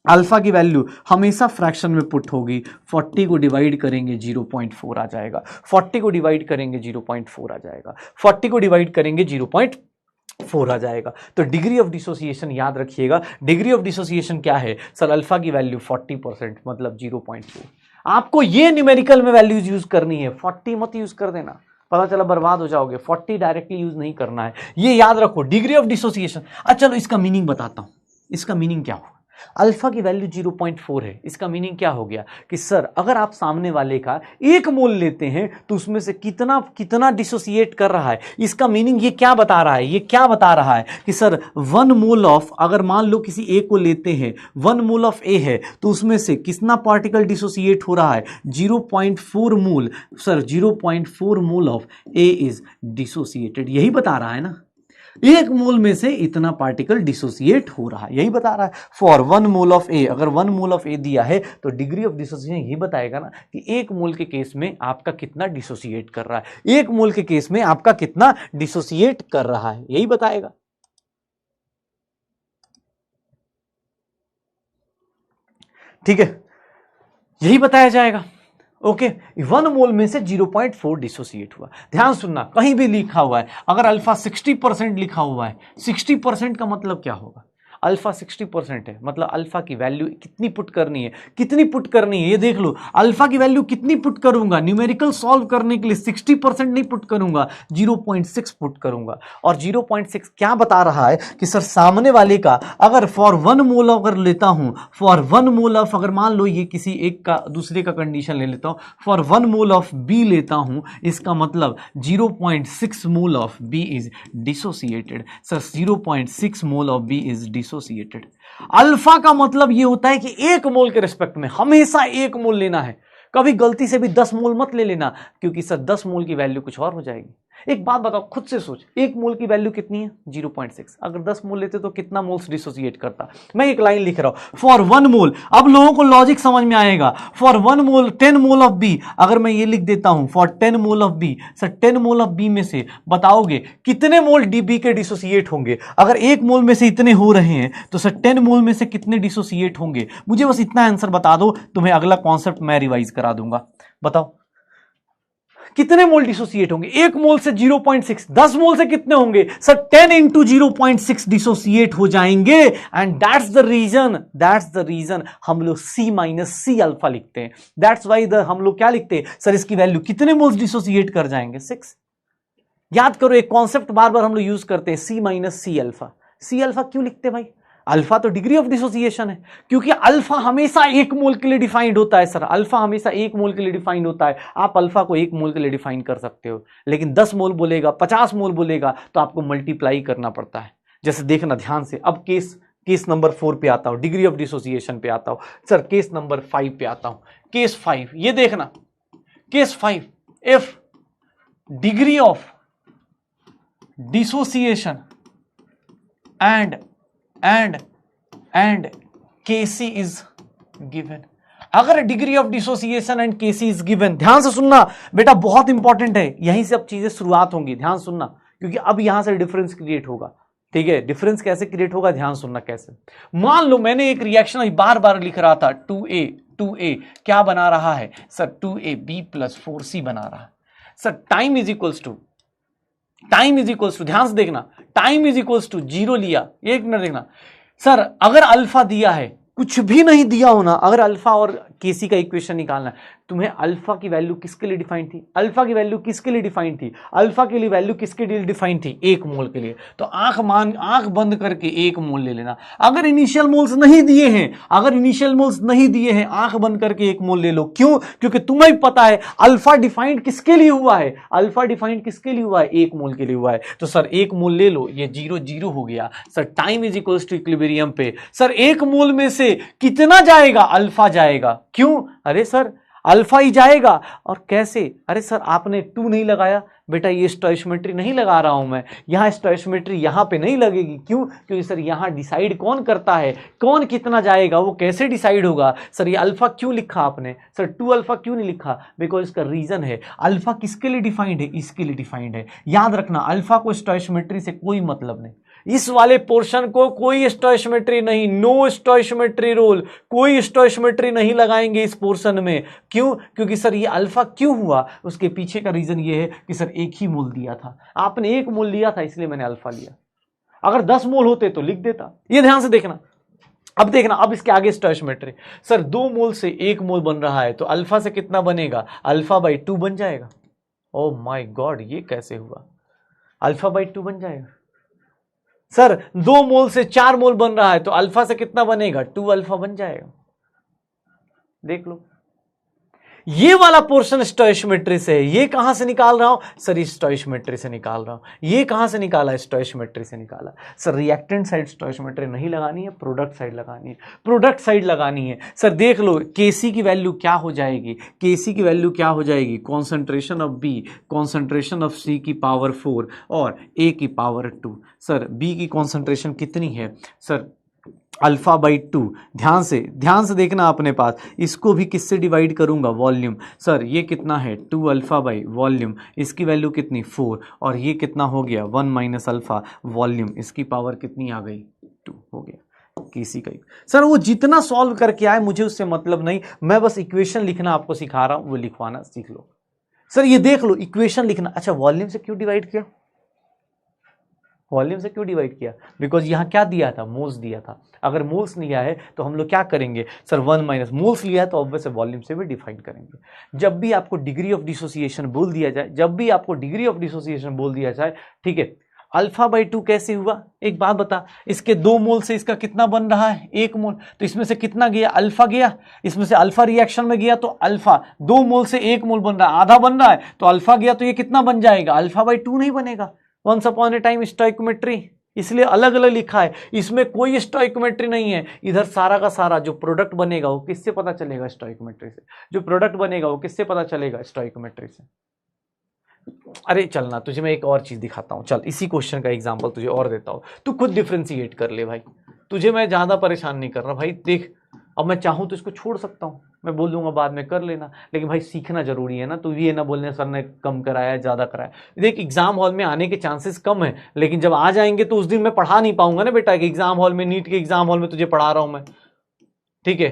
अल्फा की वैल्यू हमेशा फ्रैक्शन में पुट होगी। 40 को डिवाइड करेंगे 0.4 आ जाएगा, 40 को डिवाइड करेंगे 0.4 आ जाएगा, 40 को डिवाइड करेंगे 0.4 आ जाएगा। तो डिग्री ऑफ डिसोसिएशन याद रखिएगा, डिग्री ऑफ डिसोसिएशन क्या है? सर अल्फा की वैल्यू 40% मतलब 0.4। आपको ये न्यूमेरिकल में वैल्यूज यूज करनी है, 40 मत यूज कर देना, पता चला बर्बाद हो जाओगे। 40 डायरेक्टली यूज नहीं करना है, ये याद रखो, डिग्री ऑफ डिसोसिएशन। अच्छा चलो इसका मीनिंग बताता हूं, इसका मीनिंग क्या हुआ। अल्फा की वैल्यू 0.4 है, इसका मीनिंग क्या हो गया कि सर अगर आप सामने वाले का 1 मोल लेते हैं तो उसमें से कितना कितना डिसोसिएट कर रहा है। इसका मीनिंग ये क्या बता रहा है? ये क्या बता रहा है कि सर 1 मोल ऑफ, अगर मान लो किसी ए को लेते हैं, 1 मोल ऑफ ए है तो उसमें से कितना पार्टिकल डिसोसिएट हो रहा है? 0.4 mole. Sir 0.4 mole of A is dissociated, यही बता रहा है ना, 1 मोल में से इतना पार्टिकल डिसोसिएट हो रहा है, यही बता रहा है। फॉर 1 मोल ऑफ ए, अगर 1 मोल ऑफ ए दिया है तो डिग्री ऑफ डिसोसिएशन यही बताएगा ना कि 1 मोल के केस में आपका कितना डिसोसिएट कर रहा है, 1 मोल के केस में आपका कितना डिसोसिएट कर रहा है, यही बताएगा। ठीक है, यही बताया जाएगा। ओके, 1 मोल में से 0.4 डिसोसिएट हुआ। ध्यान सुनना, कहीं भी लिखा हुआ है, अगर अल्फा 60% लिखा हुआ है, 60% का मतलब क्या होगा? अल्फा 60% है, मतलब अल्फा की वैल्यू कितनी पुट करनी है, कितनी पुट करनी है, ये देख लो। अल्फा की वैल्यू कितनी पुट करूंगा? न्यूमेरिकल सॉल्व करने के लिए 60% नहीं पुट करूंगा, 0.6 पुट करूंगा। और 0.6 क्या बता रहा है कि सर सामने वाले का अगर फॉर 1 मोल अगर लेता हूं, फॉर 1 मोल ऑफ, अगर मान लो ये किसी एक का दूसरे का कंडीशन ले लेता हूं, फॉर 1 मोल ऑफ बी लेता हूं, इसका मतलब 0.6 mole of B is dissociated. Sir 0.6 mole of B is dissociated. Alpha का मतलब यह होता है कि 1 मोल के रिस्पेक्ट में हमेशा 1 मोल लेना है, कभी गलती से भी 10 मोल मत ले लेना, क्योंकि सर 10 मोल की वैल्यू कुछ और हो जाएगी। एक बात बताओ, खुद से सोच, 1 मोल की वैल्यू कितनी है? 0.6। अगर 10 मोल लेते तो कितना मोल्स डिसोसिएट करता? मैं एक लाइन लिख रहा हूं, फॉर 1 मोल। अब लोगों को लॉजिक समझ में आएगा। For 1 mole 10 mole of B, अगर मैं ये लिख देता हूं for 10 mole of B, sir 10 mole of B में से बताओगे कितने मोल डीबी के डिसोसिएट होंगे? अगर 1 मोल में से इतने हो रहे हैं तो सर 10 मोल में से कितने डिसोसिएट होंगे? मुझे बस इतना आंसर बता दो, तुम्हें अगला कॉन्सेप्ट मैं रिवाइज करा दूंगा। बताओ कितने मोल डिसोसिएट होंगे? 1 मोल से 0.6, 10 मोल से कितने होंगे? सर 10 इंटू 0.6 डिसोसिएट हो जाएंगे। एंड दैट्स द रीजन हम लोग C माइनस सी अल्फा लिखते हैं। दैट्स वाई हम लोग क्या लिखते हैं? सर इसकी वैल्यू कितने मोल्स डिसोसिएट कर जाएंगे? 6। याद करो, एक कॉन्सेप्ट बार बार हम लोग यूज करते हैं, C minus C alpha. C alpha क्यों लिखते हैं भाई? अल्फा तो डिग्री ऑफ डिसोसिएशन है, क्योंकि अल्फा हमेशा 1 मोल के लिए डिफाइंड होता है। सर अल्फा हमेशा 1 मोल के लिए डिफाइंड होता है। आप अल्फा को 1 मोल के लिए डिफाइन कर सकते हो, लेकिन 10 मोल बोलेगा, 50 मोल बोलेगा तो आपको मल्टीप्लाई करना पड़ता है। जैसे देखना ध्यान से, अब केस केस नंबर 4 पे आता हूं, डिग्री ऑफ डिसोसिएशन पे आता हूं। सर केस नंबर 5 पे आता हूं। केस 5 ये देखना, case 5 if degree of dissociation and KC is given. अगर degree of dissociation and KC is given, ध्यान से सुनना बेटा, बहुत इंपॉर्टेंट है, यहीं से अब चीजें शुरुआत होंगी, ध्यान सुनना, क्योंकि अब यहां से डिफरेंस क्रिएट होगा। ठीक है, डिफरेंस कैसे क्रिएट होगा, ध्यान सुनना कैसे। मान लो मैंने एक रिएक्शन बार बार लिख रहा था, 2A क्या बना रहा है सर, 2AB + 4C बना रहा है sir. Time is equals to ध्यान से देखना, टाइम इज इक्वल्स टू 0 लिया, 1 मिनट देखना सर। अगर अल्फा दिया है, कुछ भी नहीं दिया होना, अगर अल्फा और केसी का इक्वेशन निकालना है, तुम्हें अल्फा की वैल्यू किसके लिए डिफाइंड थी, अल्फा की वैल्यू किसके लिए डिफाइंड थी, अल्फा के लिए वैल्यू किसके लिए डिफाइंड थी, 1 मोल के लिए। तो आंख बंद करके 1 मोल ले लेना। अगर इनिशियल मोल्स नहीं दिए हैं, आंख बंद करके 1 मोल ले लो। क्यों? क्योंकि तुम्हें पता है अल्फा डिफाइंड किसके लिए हुआ है, 1 मोल के लिए हुआ है। तो सर 1 मोल ले लो, ये 0 हो गया sir. Time is equals to equilibrium पे सर 1 मोल में से कितना जाएगा, अल्फा जाएगा। क्यों? अरे सर अल्फा ही जाएगा। और कैसे? अरे सर आपने 2 नहीं लगाया बेटा, ये स्टोइशियोमेट्री नहीं लगा रहा हूं मैं, यहां स्टोइशियोमेट्री यहां पे नहीं लगेगी। क्यों? क्योंकि सर यहां डिसाइड कौन करता है, कौन कितना जाएगा, वो कैसे डिसाइड होगा। सर ये अल्फा क्यों लिखा आपने, सर 2 अल्फा क्यों नहीं लिखा, बिकॉज इसका रीजन है अल्फा किसके लिए डिफाइंड है, इसके लिए डिफाइंड है। याद रखना अल्फा को स्टोइशियोमेट्री से कोई मतलब नहीं, इस वाले पोर्शन को कोई स्टोइशियोमेट्री नहीं, नो स्टोइशियोमेट्री रूल, कोई स्टोइशियोमेट्री नहीं लगाएंगे इस पोर्शन में। क्यों? क्योंकि सर ये अल्फा क्यों हुआ, उसके पीछे का रीजन ये है कि सर 1 ही मोल दिया था, आपने 1 मोल लिया था इसलिए मैंने अल्फा लिया। अगर 10 मोल होते तो लिख देता। ये ध्यान से देखना। अब देखना, अब इसके आगे स्टोइशियोमेट्री। सर 2 मोल से 1 मोल बन रहा है, तो अल्फा से कितना बनेगा, अल्फा/2 बन जाएगा। ओह माय गॉड, ये कैसे हुआ, अल्फा/2 बन जाएगा। सर 2 मोल से 4 मोल बन रहा है, तो अल्फा से कितना बनेगा, 2 अल्फा बन जाएगा। देख लो, ये वाला पोर्शन स्टोइशियोमेट्री से है। ये कहां से निकाल रहा हूं सर, इस स्टोइशियोमेट्री से निकाल रहा हूं। ये कहां से निकाला, स्टोइशियोमेट्री से निकाला। सर रिएक्टेंट साइड स्टोइशियोमेट्री नहीं लगानी है, प्रोडक्ट साइड लगानी है, प्रोडक्ट साइड लगानी है। सर देख लो केसी की वैल्यू क्या हो जाएगी, केसी की वैल्यू क्या हो जाएगी, concentration of B, concentration of C की पावर 4 और ए की पावर 2। सर बी की कॉन्सेंट्रेशन कितनी है सर, अल्फा/2। ध्यान से देखना अपने पास, इसको भी किससे डिवाइड करूंगा, वॉल्यूम। सर ये कितना है, 2 अल्फा बाई वॉल्यूम, इसकी वैल्यू कितनी 4, और ये कितना हो गया 1 - अल्फा वॉल्यूम, इसकी पावर कितनी आ गई 2 हो गया केसी का। सर वो जितना सॉल्व करके आए मुझे उससे मतलब नहीं, मैं बस इक्वेशन लिखना आपको सिखा रहा हूं, वो लिखवाना सीख लो। सर ये देख लो इक्वेशन लिखना। अच्छा वॉल्यूम से क्यों डिवाइड किया, वॉल्यूम से क्यों डिवाइड किया, बिकॉज यहां क्या दिया था, मोल्स दिया था। अगर मोल्स लिया है तो हम लोग क्या करेंगे सर, 1 - मोल्स लिया है तो ऑब्वियस वॉल्यूम से भी डिफाइन करेंगे। जब भी आपको डिग्री ऑफ डिसोसिएशन बोल दिया जाए, ठीक है, अल्फा/2 कैसे हुआ, एक बात बता, इसके 2 मोल से इसका कितना बन रहा है, 1 मोल, तो इसमें से कितना गया, अल्फा गया, इसमें से अल्फा रिएक्शन में गया तो अल्फा 2 मोल से 1 मोल बन रहा है, आधा बन रहा है, तो अल्फा गया तो ये कितना बन जाएगा, अल्फा/2 नहीं बनेगा। Once upon a time stoichiometry, इसलिए अलग अलग लिखा है, इसमें कोई स्टोइकोमेट्री नहीं है। इधर सारा का सारा जो प्रोडक्ट बनेगा वो किससे पता चलेगा, स्टोइकोमेट्री से। जो प्रोडक्ट बनेगा वो किससे पता चलेगा, स्टोइकोमेट्री से। अरे चलना, तुझे मैं एक और चीज दिखाता हूं, चल इसी क्वेश्चन का एग्जांपल तुझे और देता हूं, तू खुद डिफरेंशिएट कर ले भाई, तुझे मैं ज्यादा परेशान नहीं कर रहा भाई। देख अब मैं चाहूं तो इसको छोड़ सकता हूं, मैं बोल दूंगा बाद में कर लेना, लेकिन भाई सीखना जरूरी है ना। तू ये ना बोलने सर ने कम कराया ज्यादा कराया। देख एग्जाम हॉल में आने के चांसेस कम है, लेकिन जब आ जाएंगे तो उस दिन मैं पढ़ा नहीं पाऊंगा ना बेटा, कि एग्जाम हॉल में, नीट के एग्जाम हॉल में तुझे पढ़ा रहा हूं मैं, ठीक है।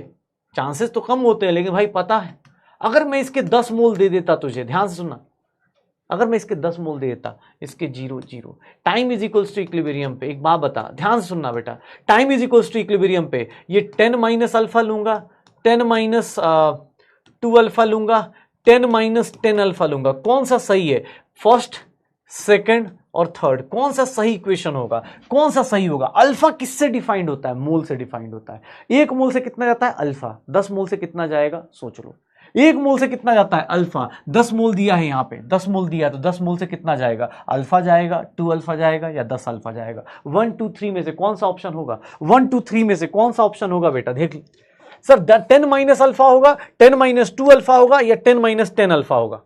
चांसेस तो कम होते हैं, लेकिन भाई पता है अगर मैं इसके 10 मोल दे देता तुझे, ध्यान से सुनना, अगर मैं इसके 10 मोल दे देता, इसके 0 time is equals to equilibrium पे, एक बात बता, ध्यान से सुनना बेटा, time is equals to equilibrium पे ये 10 - अल्फा लूंगा, 10 - 2 अल्फा लूंगा, 10 - 10 अल्फा लूंगा, कौन सा सही है, फर्स्ट, सेकंड और थर्ड, कौन सा सही इक्वेशन होगा, कौन सा सही होगा। अल्फा किससे डिफाइंड होता है, मोल से डिफाइंड होता है। 1 मोल से कितना जाता है अल्फा, 10 मोल से कितना जाएगा सोच लो। 1 मोल से कितना जाता है अल्फा, 10 मोल दिया है यहाँ पे, 10 मोल दिया है तो 10 मोल से कितना जाएगा, अल्फा जाएगा, 2 अल्फा जाएगा या 10 अल्फा जाएगा। 1 2 3 में से कौन सा ऑप्शन होगा, 1 2 3 में से कौन सा ऑप्शन होगा बेटा, देख ली सर। 10 माइनस अल्फा होगा, 10 माइनस 2 अल्फा होगा या 10 माइनस 10 अल्फा होगा।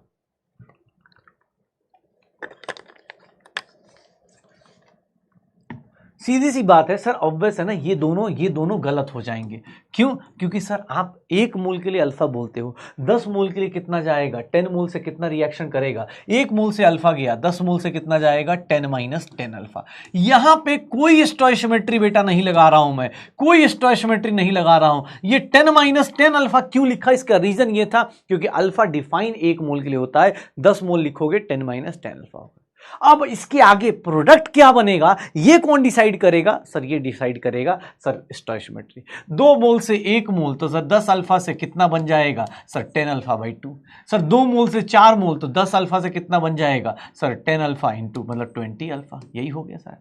सीधी सी बात है सर, ऑब्वियस है ना, ये दोनों गलत हो जाएंगे। क्यों? क्योंकि सर आप 1 मोल के लिए अल्फा बोलते हो, 10 मोल के लिए कितना जाएगा, 10 मोल से कितना रिएक्शन करेगा, 1 मोल से अल्फा गया, 10 मोल से कितना जाएगा, 10 माइनस 10 अल्फा। यहां पे कोई स्टोइशियोमेट्री बेटा नहीं लगा रहा हूं मैं, कोई स्टोइशियोमेट्री नहीं लगा रहा हूं। ये 10 माइनस 10 अल्फा क्यों लिखा, इसका रीजन ये था क्योंकि अल्फा डिफाइन 1 मोल के लिए होता है, 10 मोल लिखोगे 10 माइनस 10 अल्फा होगा। अब इसके आगे प्रोडक्ट क्या बनेगा ये कौन डिसाइड करेगा सर, ये डिसाइड करेगा सर स्टोइशियोमेट्री। 2 मोल से 1 मोल तो सर 10 अल्फा से कितना बन जाएगा सर 10 अल्फा बाई 2। सर 2 मोल से 4 मोल तो 10 अल्फा से कितना बन जाएगा सर 10 अल्फा इंटू मतलब 20 अल्फा। यही हो गया सर,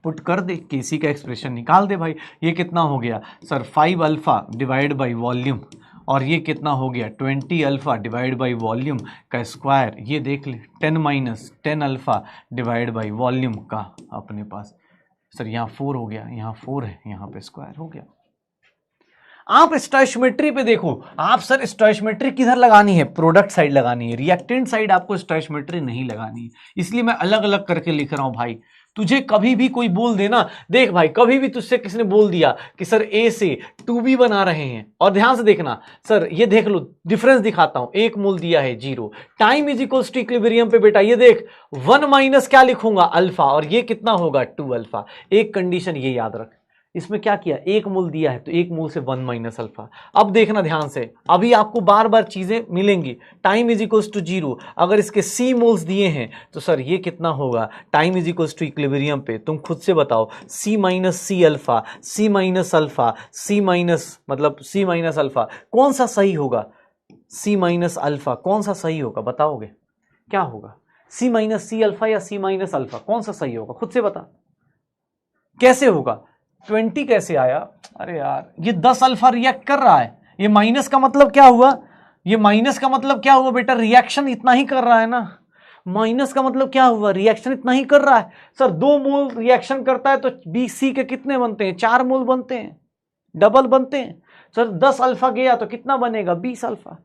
पुट कर दे, केसी का एक्सप्रेशन निकाल दे भाई। ये कितना हो गया sir 5 alpha divide by volume, और ये कितना हो गया 20 अल्फा डिवाइड बाई वॉल्यूम का स्क्वायर। ये देख ले 10 minus 10 alpha divide by volume का अपने पास सर यहाँ 4 हो गया, यहाँ 4 है, यहाँ पे स्क्वायर हो गया। आप स्टोइशियोमेट्री पे देखो, आप सर स्टोइशियोमेट्री किधर लगानी है, प्रोडक्ट साइड लगानी है, रिएक्टेंट साइड आपको स्टोइशियोमेट्री नहीं लगानी है। इसलिए मैं अलग अलग करके लिख रहा हूं भाई। तुझे कभी भी कोई बोल देना, देख भाई कभी भी तुझसे किसने बोल दिया कि सर ए से 2b बना रहे हैं, और ध्यान से देखना सर, ये देख लो डिफरेंस दिखाता हूं, 1 मोल दिया है 0, time is equals to equilibrium पे बेटा ये देख 1 माइनस क्या लिखूंगा अल्फा, और ये कितना होगा 2 अल्फा। एक कंडीशन ये याद रख, इसमें क्या किया, 1 मोल दिया है तो 1 मोल से 1 माइनस अल्फा। अब देखना ध्यान से, अभी आपको बार बार चीजें मिलेंगी। टाइम इज इक्वल्स टू 0, अगर इसके c मोल्स दिए हैं तो सर ये कितना होगा, time is equals to equilibrium पे तुम खुद से बताओ, c minus C alpha, c minus alpha, c minus मतलब c माइनस अल्फा, कौन सा सही होगा, c माइनस अल्फा कौन सा सही होगा, बताओगे क्या होगा, c माइनस सी अल्फा या c माइनस अल्फा, कौन सा सही होगा, खुद से बता कैसे होगा। 20 कैसे आया, अरे यार ये 10 अल्फा रिएक्ट कर रहा है, ये माइनस का मतलब क्या हुआ, ये माइनस का मतलब क्या हुआ बेटा, रिएक्शन इतना ही कर रहा है ना, माइनस का मतलब क्या हुआ, रिएक्शन इतना ही कर रहा है। सर 2 मोल रिएक्शन करता है तो BC के कितने बनते हैं, 4 मोल बनते हैं, डबल बनते हैं। सर 10 अल्फा गया तो कितना बनेगा 20 अल्फा।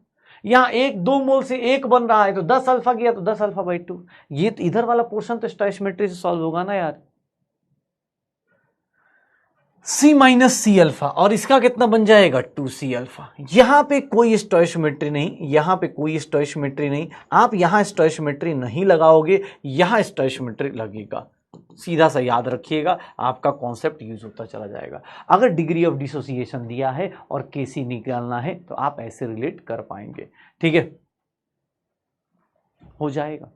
यहाँ 2 मोल से 1 बन रहा है तो 10 अल्फा गया तो 10 अल्फा बाई 2। ये तो इधर वाला पोर्शन तो स्टोइशियोमेट्री से सॉल्व होगा ना यार, c माइनस सी अल्फा, और इसका कितना बन जाएगा 2c अल्फा। यहां पे कोई स्टोइशियोमेट्री नहीं, यहां पे कोई स्टोइशियोमेट्री नहीं, आप यहां स्टोइशियोमेट्री नहीं लगाओगे, यहां स्टोइशियोमेट्री लगेगा। सीधा सा याद रखिएगा, आपका कॉन्सेप्ट यूज होता चला जाएगा। अगर डिग्री ऑफ डिसोसिएशन दिया है और केसी निकालना है तो आप ऐसे रिलेट कर पाएंगे, ठीक है, हो जाएगा।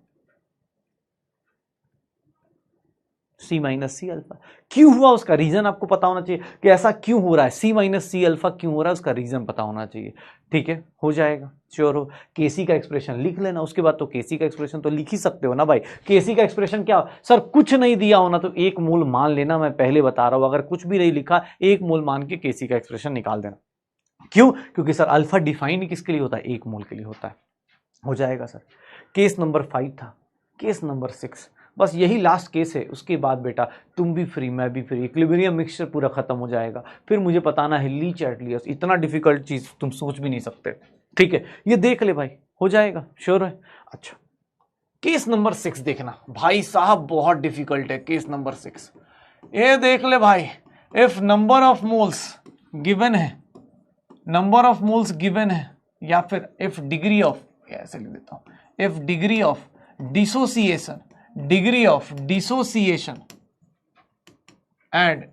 c माइनस सी अल्फा क्यों हुआ, उसका रीजन आपको पता होना चाहिए कि ऐसा क्यों हो रहा है, c माइनस सी अल्फा क्यों हो रहा है, उसका रीजन पता होना चाहिए, ठीक है, हो जाएगा, श्योर हो। केसी का एक्सप्रेशन लिख लेना, उसके बाद तो केसी का एक्सप्रेशन तो लिख ही सकते हो ना भाई। केसी का एक्सप्रेशन क्या, सर कुछ नहीं दिया होना तो 1 मोल मान लेना, मैं पहले बता रहा हूं, अगर कुछ भी नहीं लिखा 1 मोल मान के केसी का एक्सप्रेशन निकाल देना। क्यों, क्योंकि सर अल्फा डिफाइन किसके लिए होता है, 1 मोल के लिए होता है, हो जाएगा सर। केस नंबर 5 था, केस नंबर 6 बस यही लास्ट केस है, उसके बाद बेटा तुम भी फ्री मैं भी फ्री, इक्विलिब्रियम मिक्सचर पूरा खत्म हो जाएगा। फिर मुझे बताना है लीच एट लियस, इतना डिफिकल्ट चीज तुम सोच भी नहीं सकते, ठीक है, ये देख ले भाई, हो जाएगा, श्योर है। अच्छा केस नंबर 6 देखना भाई साहब, बहुत डिफिकल्ट है केस नंबर 6। ये देख ले भाई, if number of moles given है, नंबर ऑफ मोल्स गिवन है, या फिर इफ डिग्री ऑफ, ऐसे लिख देता हूं, if degree of dissociation, degree of dissociation and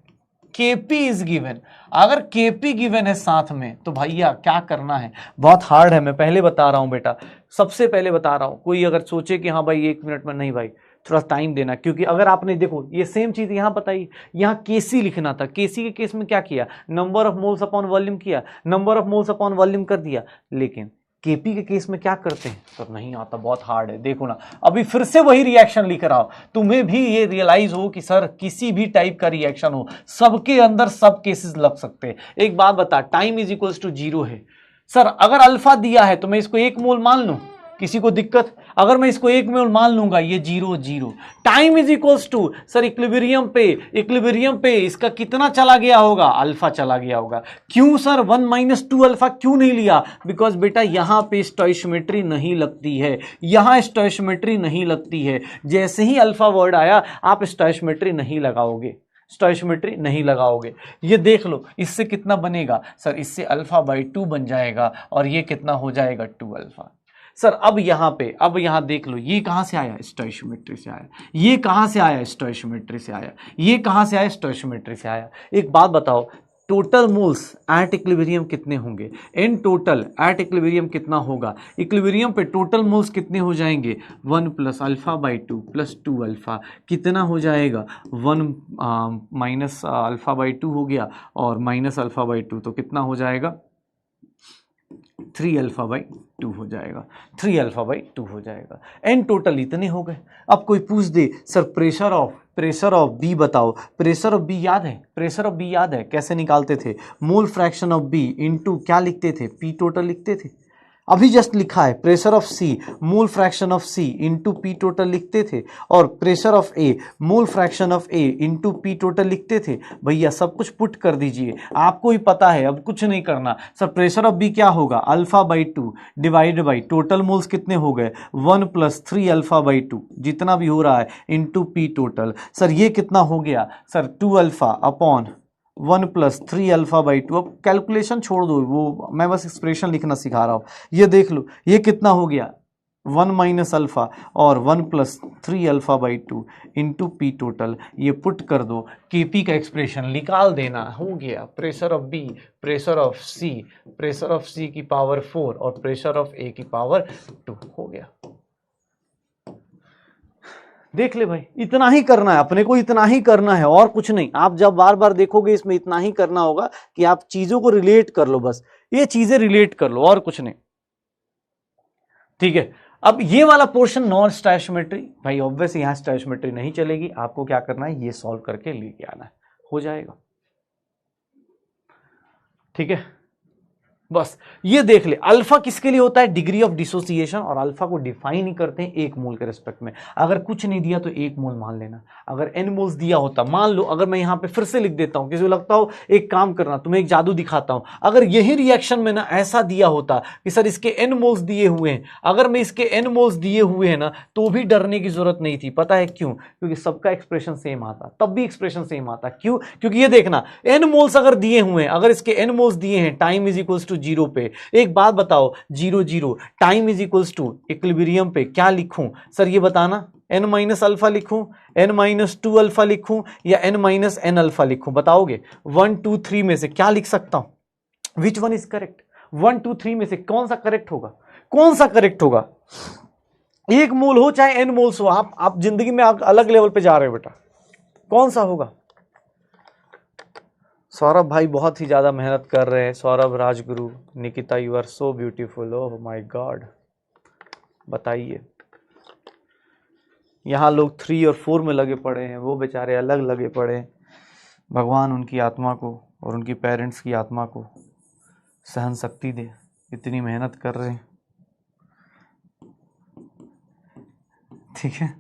Kp is given. अगर Kp गिवन है साथ में तो भैया क्या करना है, बहुत हार्ड है, मैं पहले बता रहा हूं बेटा, सबसे पहले बता रहा हूं। कोई अगर सोचे कि हाँ भाई 1 मिनट में, नहीं भाई थोड़ा टाइम देना, क्योंकि अगर आपने देखो ये सेम चीज यहां बताई, यहां Kc लिखना था, Kc के केस में क्या किया, number of moles upon volume किया, number of moles upon volume कर दिया, लेकिन केपी के केस में क्या करते हैं तो नहीं आता, बहुत हार्ड है। देखो ना, अभी फिर से वही रिएक्शन लिख रहा हूं, तुम्हें भी ये रियलाइज हो कि सर किसी भी टाइप का रिएक्शन हो, सबके अंदर सब केसेस लग सकते हैं। एक बात बता, टाइम इज इक्वल्स टू 0 है, सर अगर अल्फा दिया है तो मैं इसको 1 मोल मान लूं, किसी को दिक्कत? अगर मैं इसको 1 मोल मान लूंगा, ये 0 0, time is equals to, sir equilibrium पे इसका कितना चला गया होगा? अल्फा चला गया होगा। क्यों सर 1 - 2 अल्फा क्यों नहीं लिया? बिकॉज बेटा यहां पे स्टोइशियोमेट्री नहीं लगती है, यहां स्टोइशियोमेट्री नहीं लगती है। जैसे ही अल्फा वर्ड आया आप स्टोइशियोमेट्री नहीं लगाओगे, स्टोइशियोमेट्री नहीं लगाओगे। ये देख लो इससे कितना बनेगा सर, इससे अल्फा बाई 2 बन जाएगा और ये कितना हो जाएगा 2 अल्फा। सर अब यहां देख लो, ये कहां से आया? स्टोइशियोमेट्री से आया। ये कहां से आया? स्टोइशियोमेट्री से आया। ये कहां से आया? स्टोइशियोमेट्री से आया। एक बात बताओ, टोटल मोल्स एट इक्विलिब्रियम कितने होंगे? इन टोटल एट इक्विलिब्रियम कितना होगा? इक्विलिब्रियम पे टोटल मोल्स कितने हो जाएंगे? 1 + अल्फा बाई 2 + 2 अल्फा। कितना हो जाएगा? 1 - अल्फा बाई 2 हो गया और माइनस अल्फा बाई 2, तो कितना हो जाएगा? 3 अल्फा बाई 2 हो जाएगा। 3 अल्फा बाई 2 हो जाएगा। एन टोटल इतने हो गए। अब कोई पूछ दे सर प्रेशर ऑफ बी बताओ। प्रेशर ऑफ बी याद है? प्रेशर ऑफ बी याद है? कैसे निकालते थे? Mole fraction of B into क्या लिखते थे? पी टोटल लिखते थे। अभी जस्ट लिखा है pressure of C mole fraction of C into P total लिखते थे, और pressure of A mole fraction of A into P total लिखते थे। भैया सब कुछ पुट कर दीजिए, आपको ही पता है, अब कुछ नहीं करना। सर प्रेशर ऑफ बी क्या होगा? Alpha by 2 divide by total moles कितने हो गए? 1 + 3 अल्फा बाई 2 जितना भी हो रहा है इंटू पी टोटल। सर ये कितना हो गया? Sir 2 alpha upon 1 + 3 alpha by 2। अब कैलकुलेशन छोड़ दो, वो मैं बस एक्सप्रेशन लिखना सिखा रहा हूँ। ये देख लो ये कितना हो गया? 1 - अल्फा और 1 + 3 alpha by 2 into P total. ये पुट कर दो, केपी का एक्सप्रेशन निकाल देना। हो गया pressure of B, pressure of C की पावर 4 और प्रेशर ऑफ ए की पावर 2 हो गया। देख ले भाई, इतना ही करना है अपने को, इतना ही करना है और कुछ नहीं। आप जब बार बार देखोगे इसमें इतना ही करना होगा कि आप चीजों को रिलेट कर लो, बस ये चीजें रिलेट कर लो और कुछ नहीं। ठीक है, अब ये वाला पोर्शन नॉन स्टोइशियोमेट्री, भाई ऑब्वियसली यहां स्टोइशियोमेट्री नहीं चलेगी। आपको क्या करना है? ये सॉल्व करके लेके आना है, हो जाएगा। ठीक है, बस ये देख ले अल्फा किसके लिए होता है? डिग्री ऑफ डिसोसिएशन, और अल्फा को डिफाइन ही करते हैं 1 मोल के रिस्पेक्ट में। अगर कुछ नहीं दिया तो 1 मोल मान लेना। अगर n मोल्स दिया होता, मान लो अगर मैं यहां पे फिर से लिख देता हूं, किसी को लगता हो एक काम करना, तुम्हें एक जादू दिखाता हूं। अगर यही रिएक्शन में ना ऐसा दिया होता कि सर इसके n मोल्स दिए हुए हैं, अगर मैं इसके n मोल्स दिए हुए हैं ना, तो भी डरने की जरूरत नहीं थी। पता है क्यों? क्योंकि सबका एक्सप्रेशन सेम आता, तब भी एक्सप्रेशन सेम आता। क्यों? क्योंकि ये देखना n मोल्स अगर दिए हुए हैं, अगर इसके n मोल्स दिए हैं, टाइम इज इक्वल्स टू 0 पे। एक बात बताओ, 0 0 time is equals to equilibrium पे क्या लिखूं? सर ये बताना, n - अल्फा लिखूं, n - 2 अल्फा लिखूं या n - n अल्फा लिखूं? बताओगे 1 2 3 में से क्या लिख सकता हूं? Which one is correct? 1 2 3 में से कौन सा करेक्ट होगा? कौन सा करेक्ट होगा? 1 मोल हो चाहे n मोल्स हो, आप जिंदगी में आप अलग लेवल पे जा रहे हो बेटा, कौन सा होगा? सौरभ भाई बहुत ही ज़्यादा मेहनत कर रहे हैं। Saurabh, Rajguru, Nikita, you are so beautiful, oh my God. बताइए, यहाँ लोग 3 और 4 में लगे पड़े हैं, वो बेचारे अलग लगे पड़े हैं। भगवान उनकी आत्मा को और उनकी पेरेंट्स की आत्मा को सहन शक्ति दे, इतनी मेहनत कर रहे हैं। ठीक है,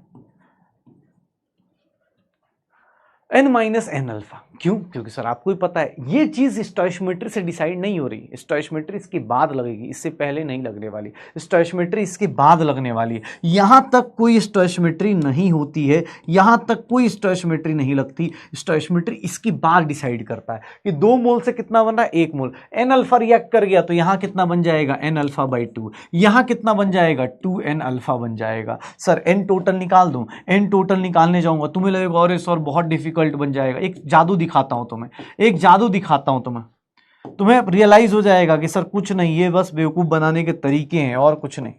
n - n अल्फा क्यों? क्योंकि सर आपको ही पता है ये चीज स्टोइशियोमेट्री से डिसाइड नहीं हो रही। स्टोइशियोमेट्री इसके बाद लगेगी, इससे पहले नहीं लगने वाली। स्टोइशियोमेट्री इसके बाद लगने वाली है। यहां तक कोई स्टोइशियोमेट्री नहीं होती है, यहां तक कोई स्टोइशियोमेट्री नहीं लगती। स्टोइशियोमेट्री इसके बाद डिसाइड करता है कि 2 मोल से कितना बन रहा है? 1 मोल। n अल्फा रिएक्ट कर गया तो यहां कितना बन जाएगा? n alpha by 2। यहां कितना बन जाएगा? 2n अल्फा बन जाएगा। सर n टोटल निकाल दूं? n टोटल निकालने जाऊंगा, तुम्हें लगेगा अरे सर बहुत डिफिकल्ट बन जाएगा। एक जादू दिखाता हूं तुम्हें, एक जादू दिखाता हूं तुम्हें रियलाइज हो जाएगा कि सर कुछ नहीं, ये बस बेवकूफ बनाने के तरीके हैं और कुछ नहीं।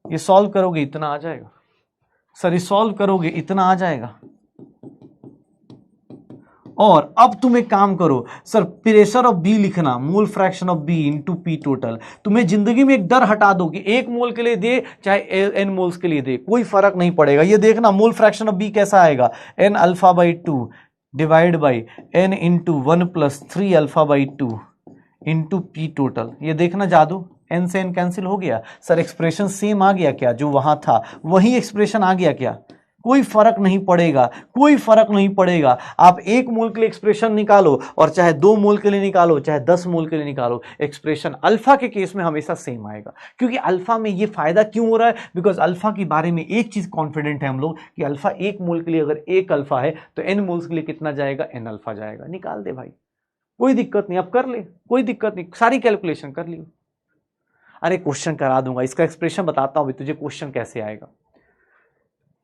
ये सॉल्व करोगे इतना आ जाएगा। सर ये सॉल्व करोगे इतना आ जाएगा। और अब तुम एक काम करो, सर प्रेशर ऑफ बी लिखना, mole fraction of B into P total. तुम्हें जिंदगी में एक डर हटा दो कि 1 मोल के लिए दे चाहे n मोल्स के लिए दे, कोई फर्क नहीं पड़ेगा। ये देखना मोल फ्रैक्शन ऑफ बी कैसा आएगा? n alpha by 2 divide by n into 1 + 3 alpha by 2 into P total. ये देखना जादू, एन से एन कैंसिल हो गया। सर एक्सप्रेशन सेम आ गया क्या, जो वहां था वही एक्सप्रेशन आ गया क्या? कोई फर्क नहीं पड़ेगा, कोई फर्क नहीं पड़ेगा। आप 1 मोल के लिए एक्सप्रेशन निकालो और चाहे 2 मोल के लिए निकालो, चाहे 10 मोल के लिए निकालो, एक्सप्रेशन अल्फा के केस में हमेशा सेम आएगा। क्योंकि अल्फा में ये फायदा क्यों हो रहा है? बिकॉज अल्फा के बारे में एक चीज कॉन्फिडेंट है हम लोग कि अल्फा 1 मोल के लिए अगर 1 अल्फा है तो एन मोल्स के लिए कितना जाएगा? एन अल्फा जाएगा। निकाल दे भाई, कोई दिक्कत नहीं, अब कर ले, कोई दिक्कत नहीं, सारी कैलकुलेशन कर लियो। अरे क्वेश्चन करा दूंगा, इसका एक्सप्रेशन बताता हूं तुझे क्वेश्चन कैसे आएगा।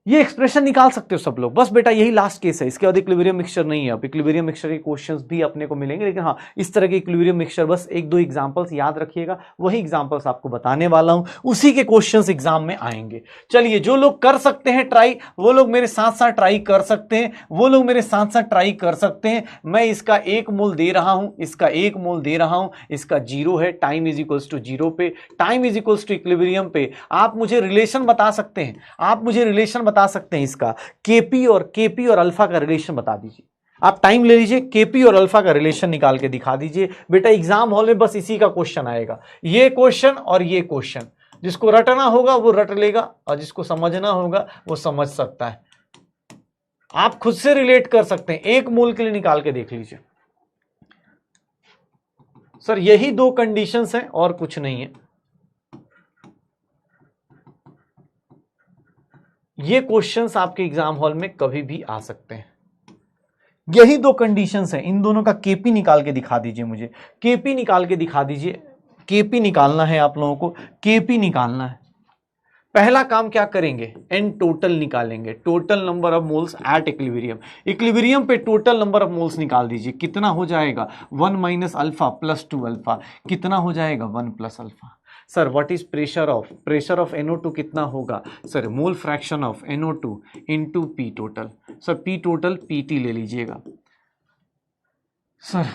ये एक्सप्रेशन निकाल सकते हो सब लोग, बस बेटा यही लास्ट केस है, इसके बाद इक्विलिब्रियम मिक्सचर नहीं है। अब इक्विलिब्रियम मिक्सचर के क्वेश्चंस भी अपने को मिलेंगे, लेकिन हाँ इस तरह के इक्विलिब्रियम मिक्सचर बस 1-2 एग्जांपल्स याद रखिएगा, वही एग्जांपल्स आपको बताने वाला हूं, उसी के क्वेश्चंस एग्जाम में आएंगे। चलिए जो लोग कर सकते हैं ट्राई, वो लोग मेरे साथ साथ ट्राई कर सकते हैं, वो लोग मेरे साथ साथ ट्राई कर सकते हैं। मैं इसका 1 मोल दे रहा हूं, इसका 1 मोल दे रहा हूं, इसका 0 है, टाइम इज इक्वल्स टू 0 पे, time is equals to equilibrium पे। आप मुझे रिलेशन बता सकते हैं, आप मुझे रिलेशन बता सकते हैं, इसका केपी और अल्फा का रिलेशन बता दीजिए। आप टाइम ले लीजिए, केपी और अल्फा का रिलेशन निकाल के दिखा दीजिए। बेटा एग्जाम हॉल में बस इसी का क्वेश्चन आएगा, ये क्वेश्चन और ये क्वेश्चन। जिसको रटना होगा वो रट लेगा और जिसको समझना होगा वो समझ सकता है। आप खुद से रिलेट कर सकते हैं, 1 मोल के लिए निकाल के देख लीजिए। सर यही 2 कंडीशंस हैं और कुछ नहीं है। ये क्वेश्चंस आपके एग्जाम हॉल में कभी भी आ सकते हैं। यही 2 कंडीशंस हैं, इन दोनों का केपी निकाल के दिखा दीजिए मुझे, केपी निकाल के दिखा दीजिए। केपी निकालना है आप लोगों को, केपी निकालना है। पहला काम क्या करेंगे? एन टोटल निकालेंगे, total number of moles eight equilibrium. Equilibrium पे टोटल नंबर ऑफ मोल्स निकाल दीजिए। कितना हो जाएगा? 1 माइनस अल्फा प्लस 2 अल्फा। कितना हो जाएगा? 1 plus alpha. Sir what is pressure of NO2 कितना होगा? Sir mole fraction of NO2 into P total. Sir P total PT ले लीजिएगा। Sir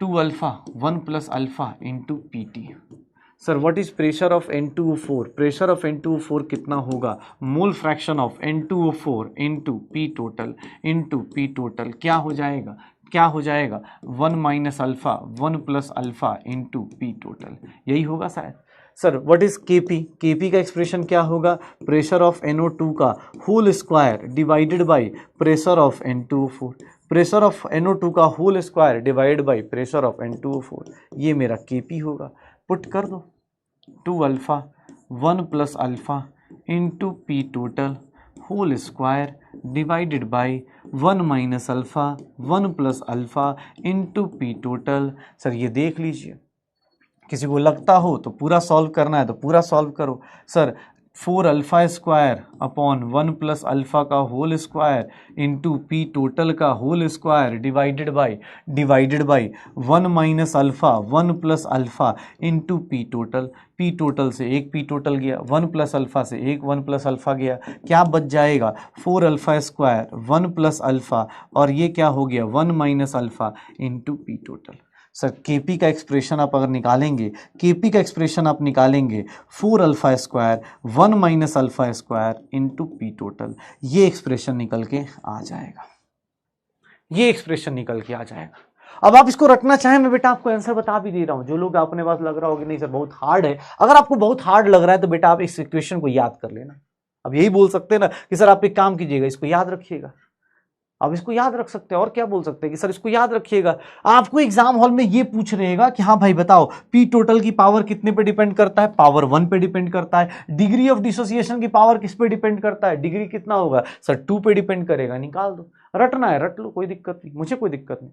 2 alpha 1 plus alpha into PT। Sir what is pressure of N2O4? Pressure of N2O4 कितना होगा? Mole fraction of N2O4 into P total क्या हो जाएगा? क्या हो जाएगा? 1 minus alpha 1 plus alpha into P total, यही होगा शायद। Sir what is Kp? Kp का एक्सप्रेशन क्या होगा? प्रेशर ऑफ NO2 का whole square divided by pressure of N2O4। Pressure of NO2 का whole square divide by pressure of N2O4, ये मेरा केपी होगा। पुट कर दो, 2 alpha 1 plus alpha into P total whole square divided by 1 minus alpha 1 plus alpha into P total. Sir ये देख लीजिए, किसी को लगता हो तो पूरा सॉल्व करना है तो पूरा सॉल्व करो। Sir 4 alpha square upon 1 plus alpha का whole square into P total का whole square divided by 1 minus alpha 1 plus alpha into P total. P total से एक पी टोटल गया, 1 प्लस अल्फा से एक 1 प्लस अल्फा गया, क्या बच जाएगा? 4 अल्फा स्क्वायर 1 प्लस अल्फा और ये क्या हो गया? 1 minus alpha into P total. Sir KP का एक्सप्रेशन आप अगर निकालेंगे, केपी का एक्सप्रेशन आप निकालेंगे 4 alpha square 1 minus alpha square into P total, ये एक्सप्रेशन निकल के आ जाएगा, ये एक्सप्रेशन निकल के आ जाएगा। अब आप इसको रखना चाहें, मैं बेटा आपको आंसर बता भी दे रहा हूं। जो लोग अपने पास लग रहा होगा नहीं सर बहुत हार्ड है, अगर आपको बहुत हार्ड लग रहा है तो बेटा आप इस इक्वेशन को याद कर लेना। अब यही बोल सकते हैं ना कि सर आप एक काम कीजिएगा, इसको याद रखिएगा। अब इसको याद रख सकते हैं, और क्या बोल सकते हैं कि सर इसको याद रखिएगा। आपको एग्जाम हॉल में ये पूछ रहेगा कि हाँ भाई बताओ पी टोटल की पावर कितने पे डिपेंड करता है? पावर 1 पे डिपेंड करता है। डिग्री ऑफ डिसोसिएशन की पावर किस पे डिपेंड करता है? डिग्री कितना होगा? सर 2 पे डिपेंड करेगा। निकाल दो, रटना है रट लो, कोई दिक्कत नहीं, मुझे कोई दिक्कत नहीं।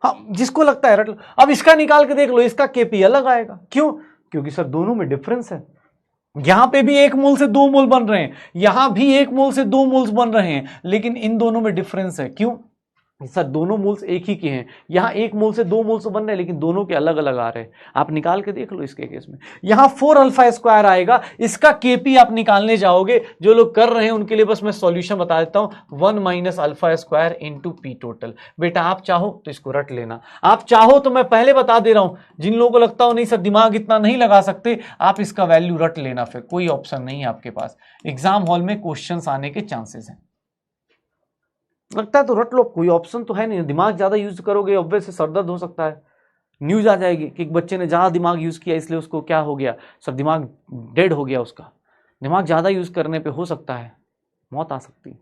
हाँ जिसको लगता है रट लो। अब इसका निकाल के देख लो, इसका केपी अलग आएगा। क्यों? क्योंकि सर दोनों में डिफरेंस है। यहां पे भी 1 मोल से 2 मोल बन रहे हैं, यहां भी 1 मोल से 2 मोल्स बन रहे हैं, लेकिन इन दोनों में डिफरेंस है। क्यों? सर दोनों मोल्स एक ही के हैं। यहां 1 मोल से 2 मोल्स बन रहे हैं, लेकिन दोनों के अलग अलग आ रहे हैं। आप निकाल के देख लो इसके केस में। यहां 4 अल्फा स्क्वायर आएगा, इसका केपी आप निकालने जाओगे। जो लोग कर रहे हैं उनके लिए बस मैं सॉल्यूशन बता देता हूं, 1 minus alpha square into P total. बेटा आप चाहो तो इसको रट लेना, आप चाहो तो मैं पहले बता दे रहा हूं, जिन लोगों को लगता हो नहीं सर दिमाग इतना नहीं लगा सकते, आप इसका वैल्यू रट लेना। फिर कोई ऑप्शन नहीं है आपके पास, एग्जाम हॉल में क्वेश्चंस आने के चांसेस हैं। लगता है तो रट लो, कोई ऑप्शन तो है नहीं। दिमाग ज्यादा यूज करोगे ऑब्वियस से सर दर्द हो सकता है। न्यूज आ जाएगी कि एक बच्चे ने ज़्यादा दिमाग यूज़ किया इसलिए उसको क्या हो गया, सब दिमाग डेड हो गया उसका। दिमाग ज़्यादा यूज़ करने पे हो सकता है मौत आ सकती है।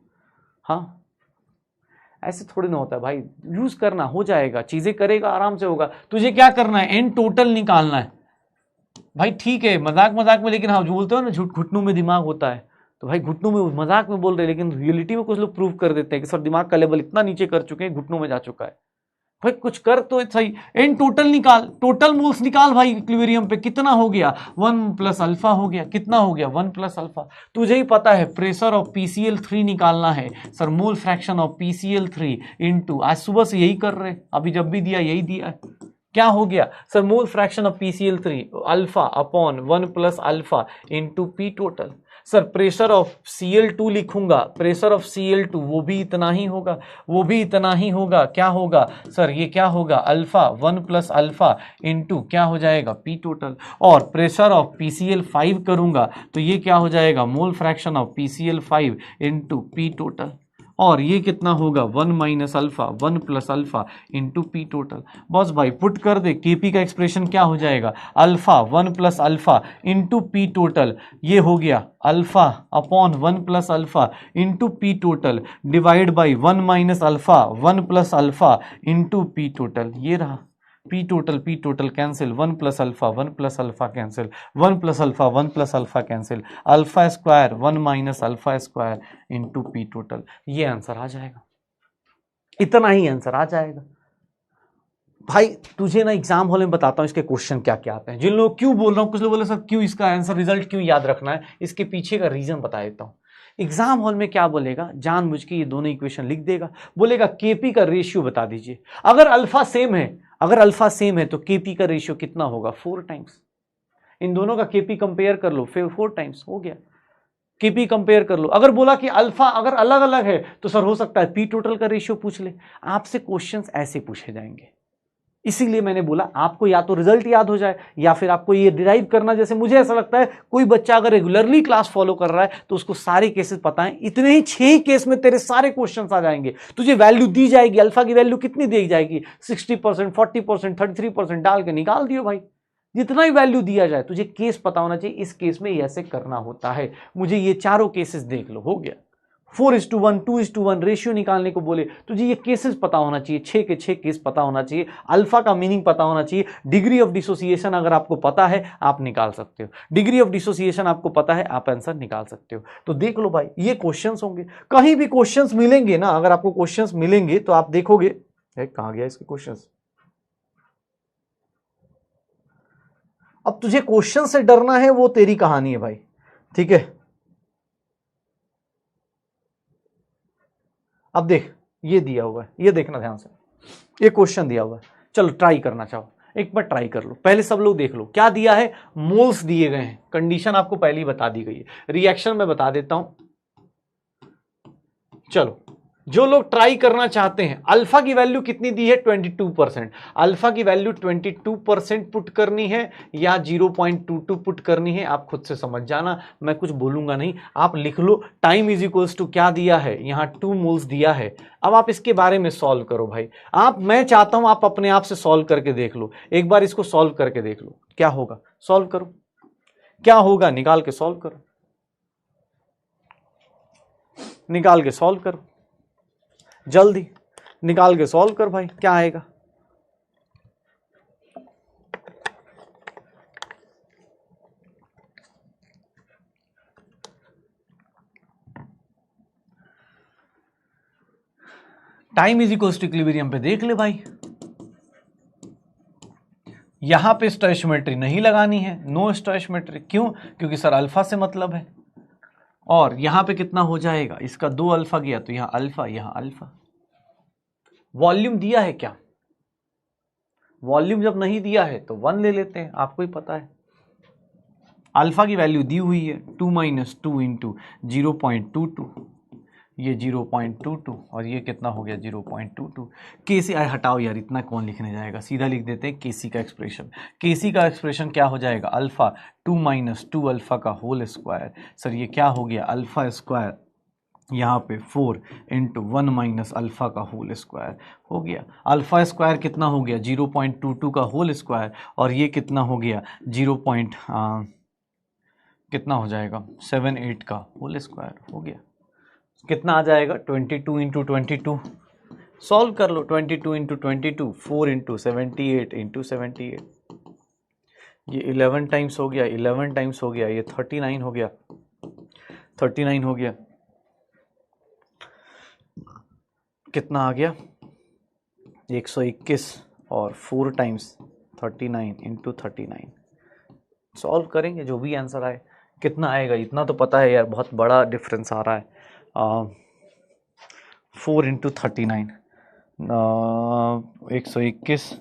हाँ, ऐसे थोड़ी ना होता है भाई, यूज़ करना, हो जाएगा, चीज़ें करेगा, आराम से होगा। तुझे क्या करना है, एन टोटल निकालना है भाई। ठीक है मजाक मजाक में, लेकिन हाँ जो बोलते हो ना झूठ घुटनों में दिमाग होता है, तो भाई घुटनों में मजाक में बोल रहे हैं, लेकिन रियलिटी में कुछ लोग प्रूव कर देते हैं कि सर दिमाग का लेवल इतना नीचे कर चुके हैं, घुटनों में जा चुका है। भाई कुछ कर तो सही। एन टोटल निकाल, टोटल मोल्स निकाल भाई इक्विलिब्रियम पे। कितना हो गया, 1 प्लस अल्फा हो गया। कितना हो गया, 1 प्लस अल्फा। तुझे ही पता है प्रेशर ऑफ PCl3 निकालना है sir, mole fraction of PCl3 into, आज सुबह से यही कर रहे, अभी जब भी दिया यही दिया है। क्या हो गया sir, mole fraction of PCl3 alpha upon 1 plus alpha into P total. Sir pressure of Cl2 लिखूंगा, प्रेशर ऑफ Cl2 वो भी इतना ही होगा, वो भी इतना ही होगा। क्या होगा सर, ये क्या होगा, अल्फा 1 प्लस अल्फा इनटू क्या हो जाएगा, पी टोटल। और प्रेशर ऑफ PCl5 करूंगा तो ये क्या हो जाएगा, मोल fraction of PCl5 into P total. और ये कितना होगा, 1 minus alpha 1 plus alpha into P total. बस भाई पुट कर दे, केपी का एक्सप्रेशन क्या हो जाएगा, alpha 1 plus alpha into P total. ये हो गया alpha upon 1 plus alpha into P total divide by 1 minus alpha 1 plus alpha into P total. ये रहा P total cancel, 1 plus alpha cancel, 1 plus alpha cancel, alpha square 1 minus alpha square into P total. ये आंसर आ जाएगा, इतना ही आंसर आ जाएगा भाई। तुझे ना एग्जाम हॉल में बताता हूं इसके क्वेश्चन क्या क्या आते हैं। जिन लोग क्यों बोल रहा हूं, कुछ लोग बोले सर क्यों इसका आंसर रिजल्ट क्यों याद रखना है, इसके पीछे का रीजन बता देता हूं। एग्जाम हॉल में क्या बोलेगा, जानबूझ के ये दोनों इक्वेशन लिख देगा, बोलेगा केपी का रेशियो बता दीजिए। अगर अल्फा सेम है तो केपी का रेशियो कितना होगा, 4 टाइम्स। इन दोनों का केपी कंपेयर कर लो, फिर 4 टाइम्स हो गया। केपी कंपेयर कर लो। अगर बोला कि अल्फा अगर अलग अलग है तो सर हो सकता है पी टोटल का रेशियो पूछ ले। आपसे क्वेश्चंस ऐसे पूछे जाएंगे, इसीलिए मैंने बोला आपको या तो रिजल्ट याद हो जाए या फिर आपको ये डिराइव करना। जैसे मुझे ऐसा लगता है कोई बच्चा अगर रेगुलरली क्लास फॉलो कर रहा है तो उसको सारे केसेस पता है, इतने ही 6 केस में तेरे सारे क्वेश्चंस आ जाएंगे। तुझे वैल्यू दी जाएगी, अल्फा की वैल्यू कितनी दी जाएगी, 60%, 40%, 33% डाल के निकाल दियो भाई। जितना ही वैल्यू दिया जाए तुझे केस पता होना चाहिए, इस केस में ऐसे करना होता है। मुझे ये चारों केसेस देख लो, हो गया। 4:1, 2:1 रेशियो निकालने को बोले, तुझे ये केसेस पता होना चाहिए, 6 के 6 केस पता होना चाहिए, अल्फा का मीनिंग पता होना चाहिए, डिग्री ऑफ डिसोसिएशन अगर आपको पता है आप निकाल सकते हो, डिग्री ऑफ डिसोसिएशन आपको पता है आप आंसर निकाल सकते हो। तो देख लो भाई, ये क्वेश्चंस होंगे, कहीं भी क्वेश्चंस मिलेंगे ना, अगर आपको क्वेश्चंस मिलेंगे तो आप देखोगे कहां गया इसके क्वेश्चंस। अब तुझे क्वेश्चन से डरना है वो तेरी कहानी है भाई, ठीक है। अब देख ये दिया हुआ है, ये देखना ध्यान से, ये क्वेश्चन दिया हुआ है। चलो ट्राई करना चाहो एक बार ट्राई कर लो, पहले सब लोग देख लो क्या दिया है। मोल्स दिए गए हैं, कंडीशन आपको पहले ही बता दी गई है, रिएक्शन में बता देता हूं। चलो जो लोग ट्राई करना चाहते हैं, अल्फा की वैल्यू कितनी दी है, 22%। अल्फा की वैल्यू 22% पुट करनी है या 0.22 पुट करनी है, आप खुद से समझ जाना, मैं कुछ बोलूंगा नहीं, आप लिख लो। टाइम इज इक्वल्स टू क्या दिया है, यहां 2 मोल्स दिया है। अब आप इसके बारे में सॉल्व करो भाई। मैं चाहता हूं आप अपने आप से सॉल्व करके देख लो, एक बार इसको सॉल्व करके देख लो क्या होगा। सॉल्व करो, क्या होगा निकाल के सॉल्व करो, निकाल के सॉल्व करो, जल्दी निकाल के सॉल्व कर भाई, क्या आएगा। Time is equals to equilibrium पे देख ले भाई, यहां पे स्टोइशियोमेट्री नहीं लगानी है, नो स्टोइशियोमेट्री। क्यों, क्योंकि सर अल्फा से मतलब है। और यहां पे कितना हो जाएगा, इसका 2 अल्फा गया तो यहां अल्फा, यहां अल्फा। वॉल्यूम दिया है क्या, वॉल्यूम जब नहीं दिया है तो 1 ले लेते हैं, आपको ही पता है। अल्फा की वैल्यू दी हुई है 2 - 2 इंटू 0.22, ये 0.22 और ये कितना हो गया 0.22। केसी हटाओ यार, इतना कौन लिखने जाएगा, सीधा लिख देते हैं केसी का एक्सप्रेशन। केसी का एक्सप्रेशन क्या हो जाएगा, अल्फा 2 - 2 अल्फा का होल स्क्वायर। सर ये क्या हो गया, अल्फा स्क्वायर यहाँ पे 4 इंटू 1 माइनस अल्फ़ा का होल स्क्वायर हो गया। अल्फ़ा स्क्वायर कितना हो गया 0.22 का होल स्क्वायर, और ये कितना हो गया कितना हो जाएगा 78 का होल स्क्वायर हो गया। कितना आ जाएगा 22 इंटू 22, सॉल्व कर लो। 22 इंटू 22, 4 इंटू 78 इंटू 78, ये 11 टाइम्स हो गया, 11 टाइम्स हो गया, ये 39 हो गया, 39 हो गया। कितना आ गया 121, और 4 टाइम्स 39 इंटू 39। सॉल्व करेंगे जो भी आंसर आए। कितना आएगा इतना तो पता है यार, बहुत बड़ा डिफरेंस आ रहा है। 4 इंटू 39, 121,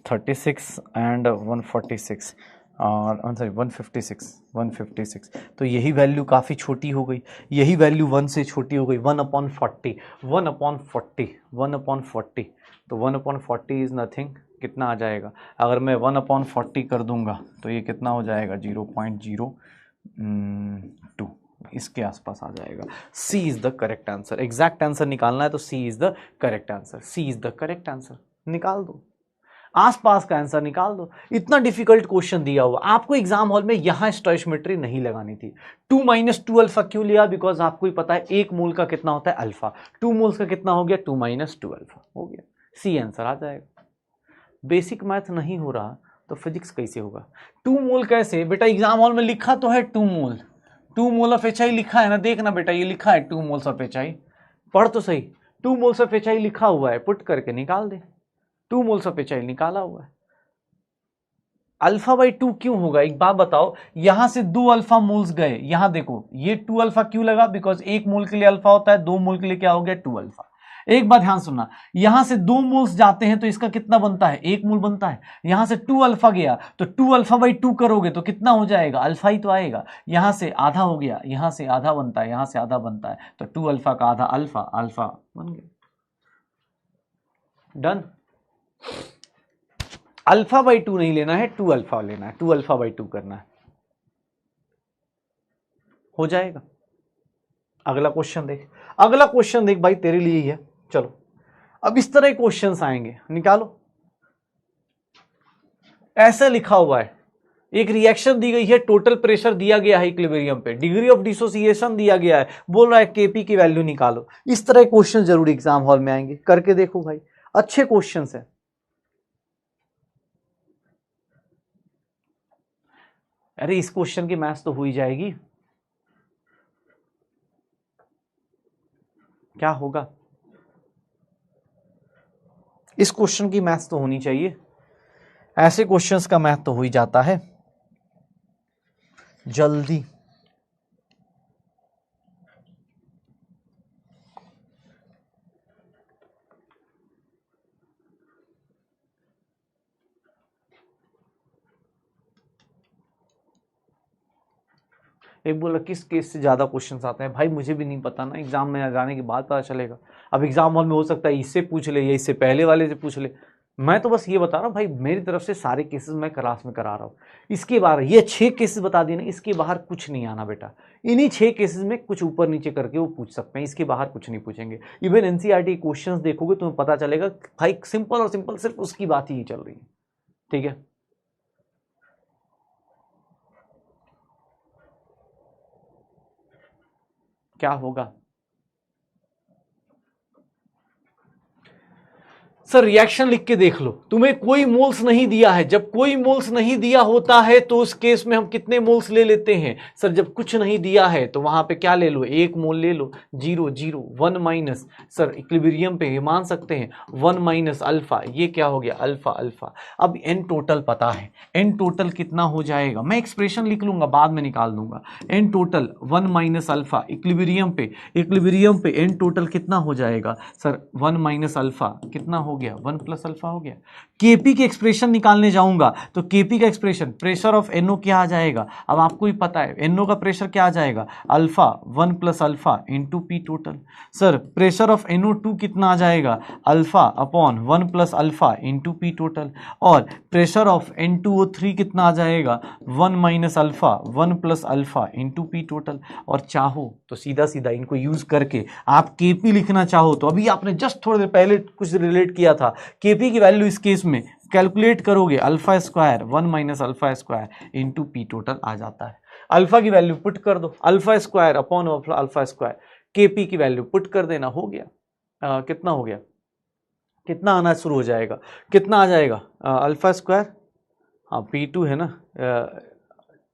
36 एंड 146, सॉरी 156। तो यही वैल्यू काफ़ी छोटी हो गई, यही वैल्यू 1 से छोटी हो गई। 1/40, 1/40, तो 1/40 इज़ नथिंग। कितना आ जाएगा अगर मैं 1/40 कर दूंगा तो ये कितना हो जाएगा 0.02, इसके आसपास आ जाएगा। C is the correct answer. Exact answer निकालना है तो C is the correct answer, C is the correct answer. निकाल दो, आसपास का आंसर निकाल दो। इतना डिफिकल्ट क्वेश्चन दिया हुआ, आपको एग्जाम हॉल में यहां स्टोइचियोमेट्री नहीं लगानी थी। 2 - 2 अल्फा क्यों लिया, बिकॉज आपको ही पता है एक मोल का कितना होता है अल्फा, 2 मोल्स का कितना हो गया 2 - 2 अल्फा हो गया। सी आंसर आ जाएगा। बेसिक मैथ नहीं हो रहा तो फिजिक्स कैसे होगा। 2 मोल कैसे बेटा, एग्जाम हॉल में लिखा तो है 2 मोल, 2 मोल ऑफ एच आई लिखा है ना, देखना बेटा ये लिखा है 2 मोल्स ऑफ एच आई, पढ़ तो सही। 2 मोल्स ऑफ एच आई लिखा हुआ है, पुट करके निकाल दे। 2 मोल्स ऑफ एच आई निकाला हुआ है। अल्फा/2 क्यों होगा, एक बात बताओ। यहां से 2 अल्फा मोल्स गए, यहां देखो ये 2 अल्फा क्यों लगा, बिकॉज एक मोल के लिए अल्फा होता है, 2 मोल के लिए क्या हो गया 2 अल्फा। एक बात ध्यान सुनना, यहां से 2 मोल्स जाते हैं तो इसका कितना बनता है 1 मोल बनता है। यहां से 2 अल्फा गया तो 2 अल्फा/2 करोगे तो कितना हो जाएगा, अल्फा ही तो आएगा। यहां से आधा हो गया, यहां से आधा बनता है, यहां से आधा बनता है, तो 2 अल्फा का आधा अल्फा, अल्फा बन गया। डन। अल्फा/2 नहीं लेना है, 2 अल्फा लेना है, 2 अल्फा/2 करना है, हो जाएगा। अगला क्वेश्चन देख, अगला क्वेश्चन देख भाई, तेरे लिए ही है। चलो अब इस तरह क्वेश्चंस आएंगे, निकालो। ऐसा लिखा हुआ है, एक रिएक्शन दी गई है, टोटल प्रेशर दिया गया है इक्विलिब्रियम पे, डिग्री ऑफ डिसोसिएशन दिया गया है, बोल रहा है केपी की वैल्यू निकालो। इस तरह क्वेश्चन जरूर एग्जाम हॉल में आएंगे, करके देखो भाई, अच्छे क्वेश्चंस है। अरे इस क्वेश्चन की मैथ्स तो हो ही जाएगी, क्या होगा, इस क्वेश्चन की मैथ्स तो होनी चाहिए। ऐसे क्वेश्चंस का मैथ तो हो ही जाता है जल्दी। एक बोला किस केस से ज़्यादा क्वेश्चंस आते हैं, भाई मुझे भी नहीं पता ना, एग्जाम में जाने के बाद पता चलेगा। अब एग्जाम हॉल में हो सकता है इससे पूछ ले या इससे पहले वाले से पूछ ले, मैं तो बस ये बता रहा हूँ भाई, मेरी तरफ से सारे केसेस मैं क्लास में करा रहा हूँ। इसके बाहर ये 6 केसेस बता दिए ना, इसके बाहर कुछ नहीं आना बेटा। इन्हीं 6 केसेस में कुछ ऊपर नीचे करके वो पूछ सकते हैं, इसके बाहर कुछ नहीं पूछेंगे। इवन एनसीईआरटी क्वेश्चंस देखोगे तुम्हें पता चलेगा भाई, सिंपल और सिंपल सिर्फ उसकी बात ही चल रही है, ठीक है। क्या होगा सर, रिएक्शन लिख के देख लो। तुम्हें कोई मोल्स नहीं दिया है, जब कोई मोल्स नहीं दिया होता है तो उस केस में हम कितने मोल्स ले लेते हैं सर, जब कुछ नहीं दिया है तो वहां पे क्या ले लो, 1 मोल ले लो। 0 0 1 माइनस, सर इक्विलिब्रियम पे ये मान सकते हैं 1 माइनस अल्फा, ये क्या हो गया अल्फा अल्फा। अब एन टोटल पता है, एन टोटल कितना हो जाएगा, मैं एक्सप्रेशन लिख लूंगा बाद में निकाल दूंगा। N total 1 minus alpha, equilibrium पे एन टोटल कितना हो जाएगा सर, 1 माइनस अल्फा कितना हो गया गया, 1 प्लस अल्फा हो गया। केपी की एक्सप्रेशन निकालने जाऊंगा तो केपी का एक्सप्रेशन प्रेशर ऑफ एनओ क्या आ जाएगा, अब आपको ही पता है एनओ का प्रेशर क्या आ जाएगा, alpha 1 plus alpha into P total. Sir pressure of NO2 कितना आ जाएगा, alpha upon 1 plus alpha into P total. और प्रेशर ऑफ N2O3 कितना आ जाएगा, 1 minus alpha 1 plus alpha into P total. और चाहो तो सीधा सीधा इनको यूज करके आप केपी लिखना चाहो तो अभी आपने जस्ट थोड़ी देर पहले कुछ रिलेट किया था, केपी की वैल्यू इस केस में कैलकुलेट करोगे alpha square 1 minus alpha square into P total आ जाता है। अल्फा की वैल्यू पुट कर दो, alpha square upon alpha square, KP की वैल्यू पुट कर देना, हो गया। कितना हो गया, कितना आना शुरू हो जाएगा, कितना आ जाएगा, अल्फा स्क्वायर, हाँ P2 है ना,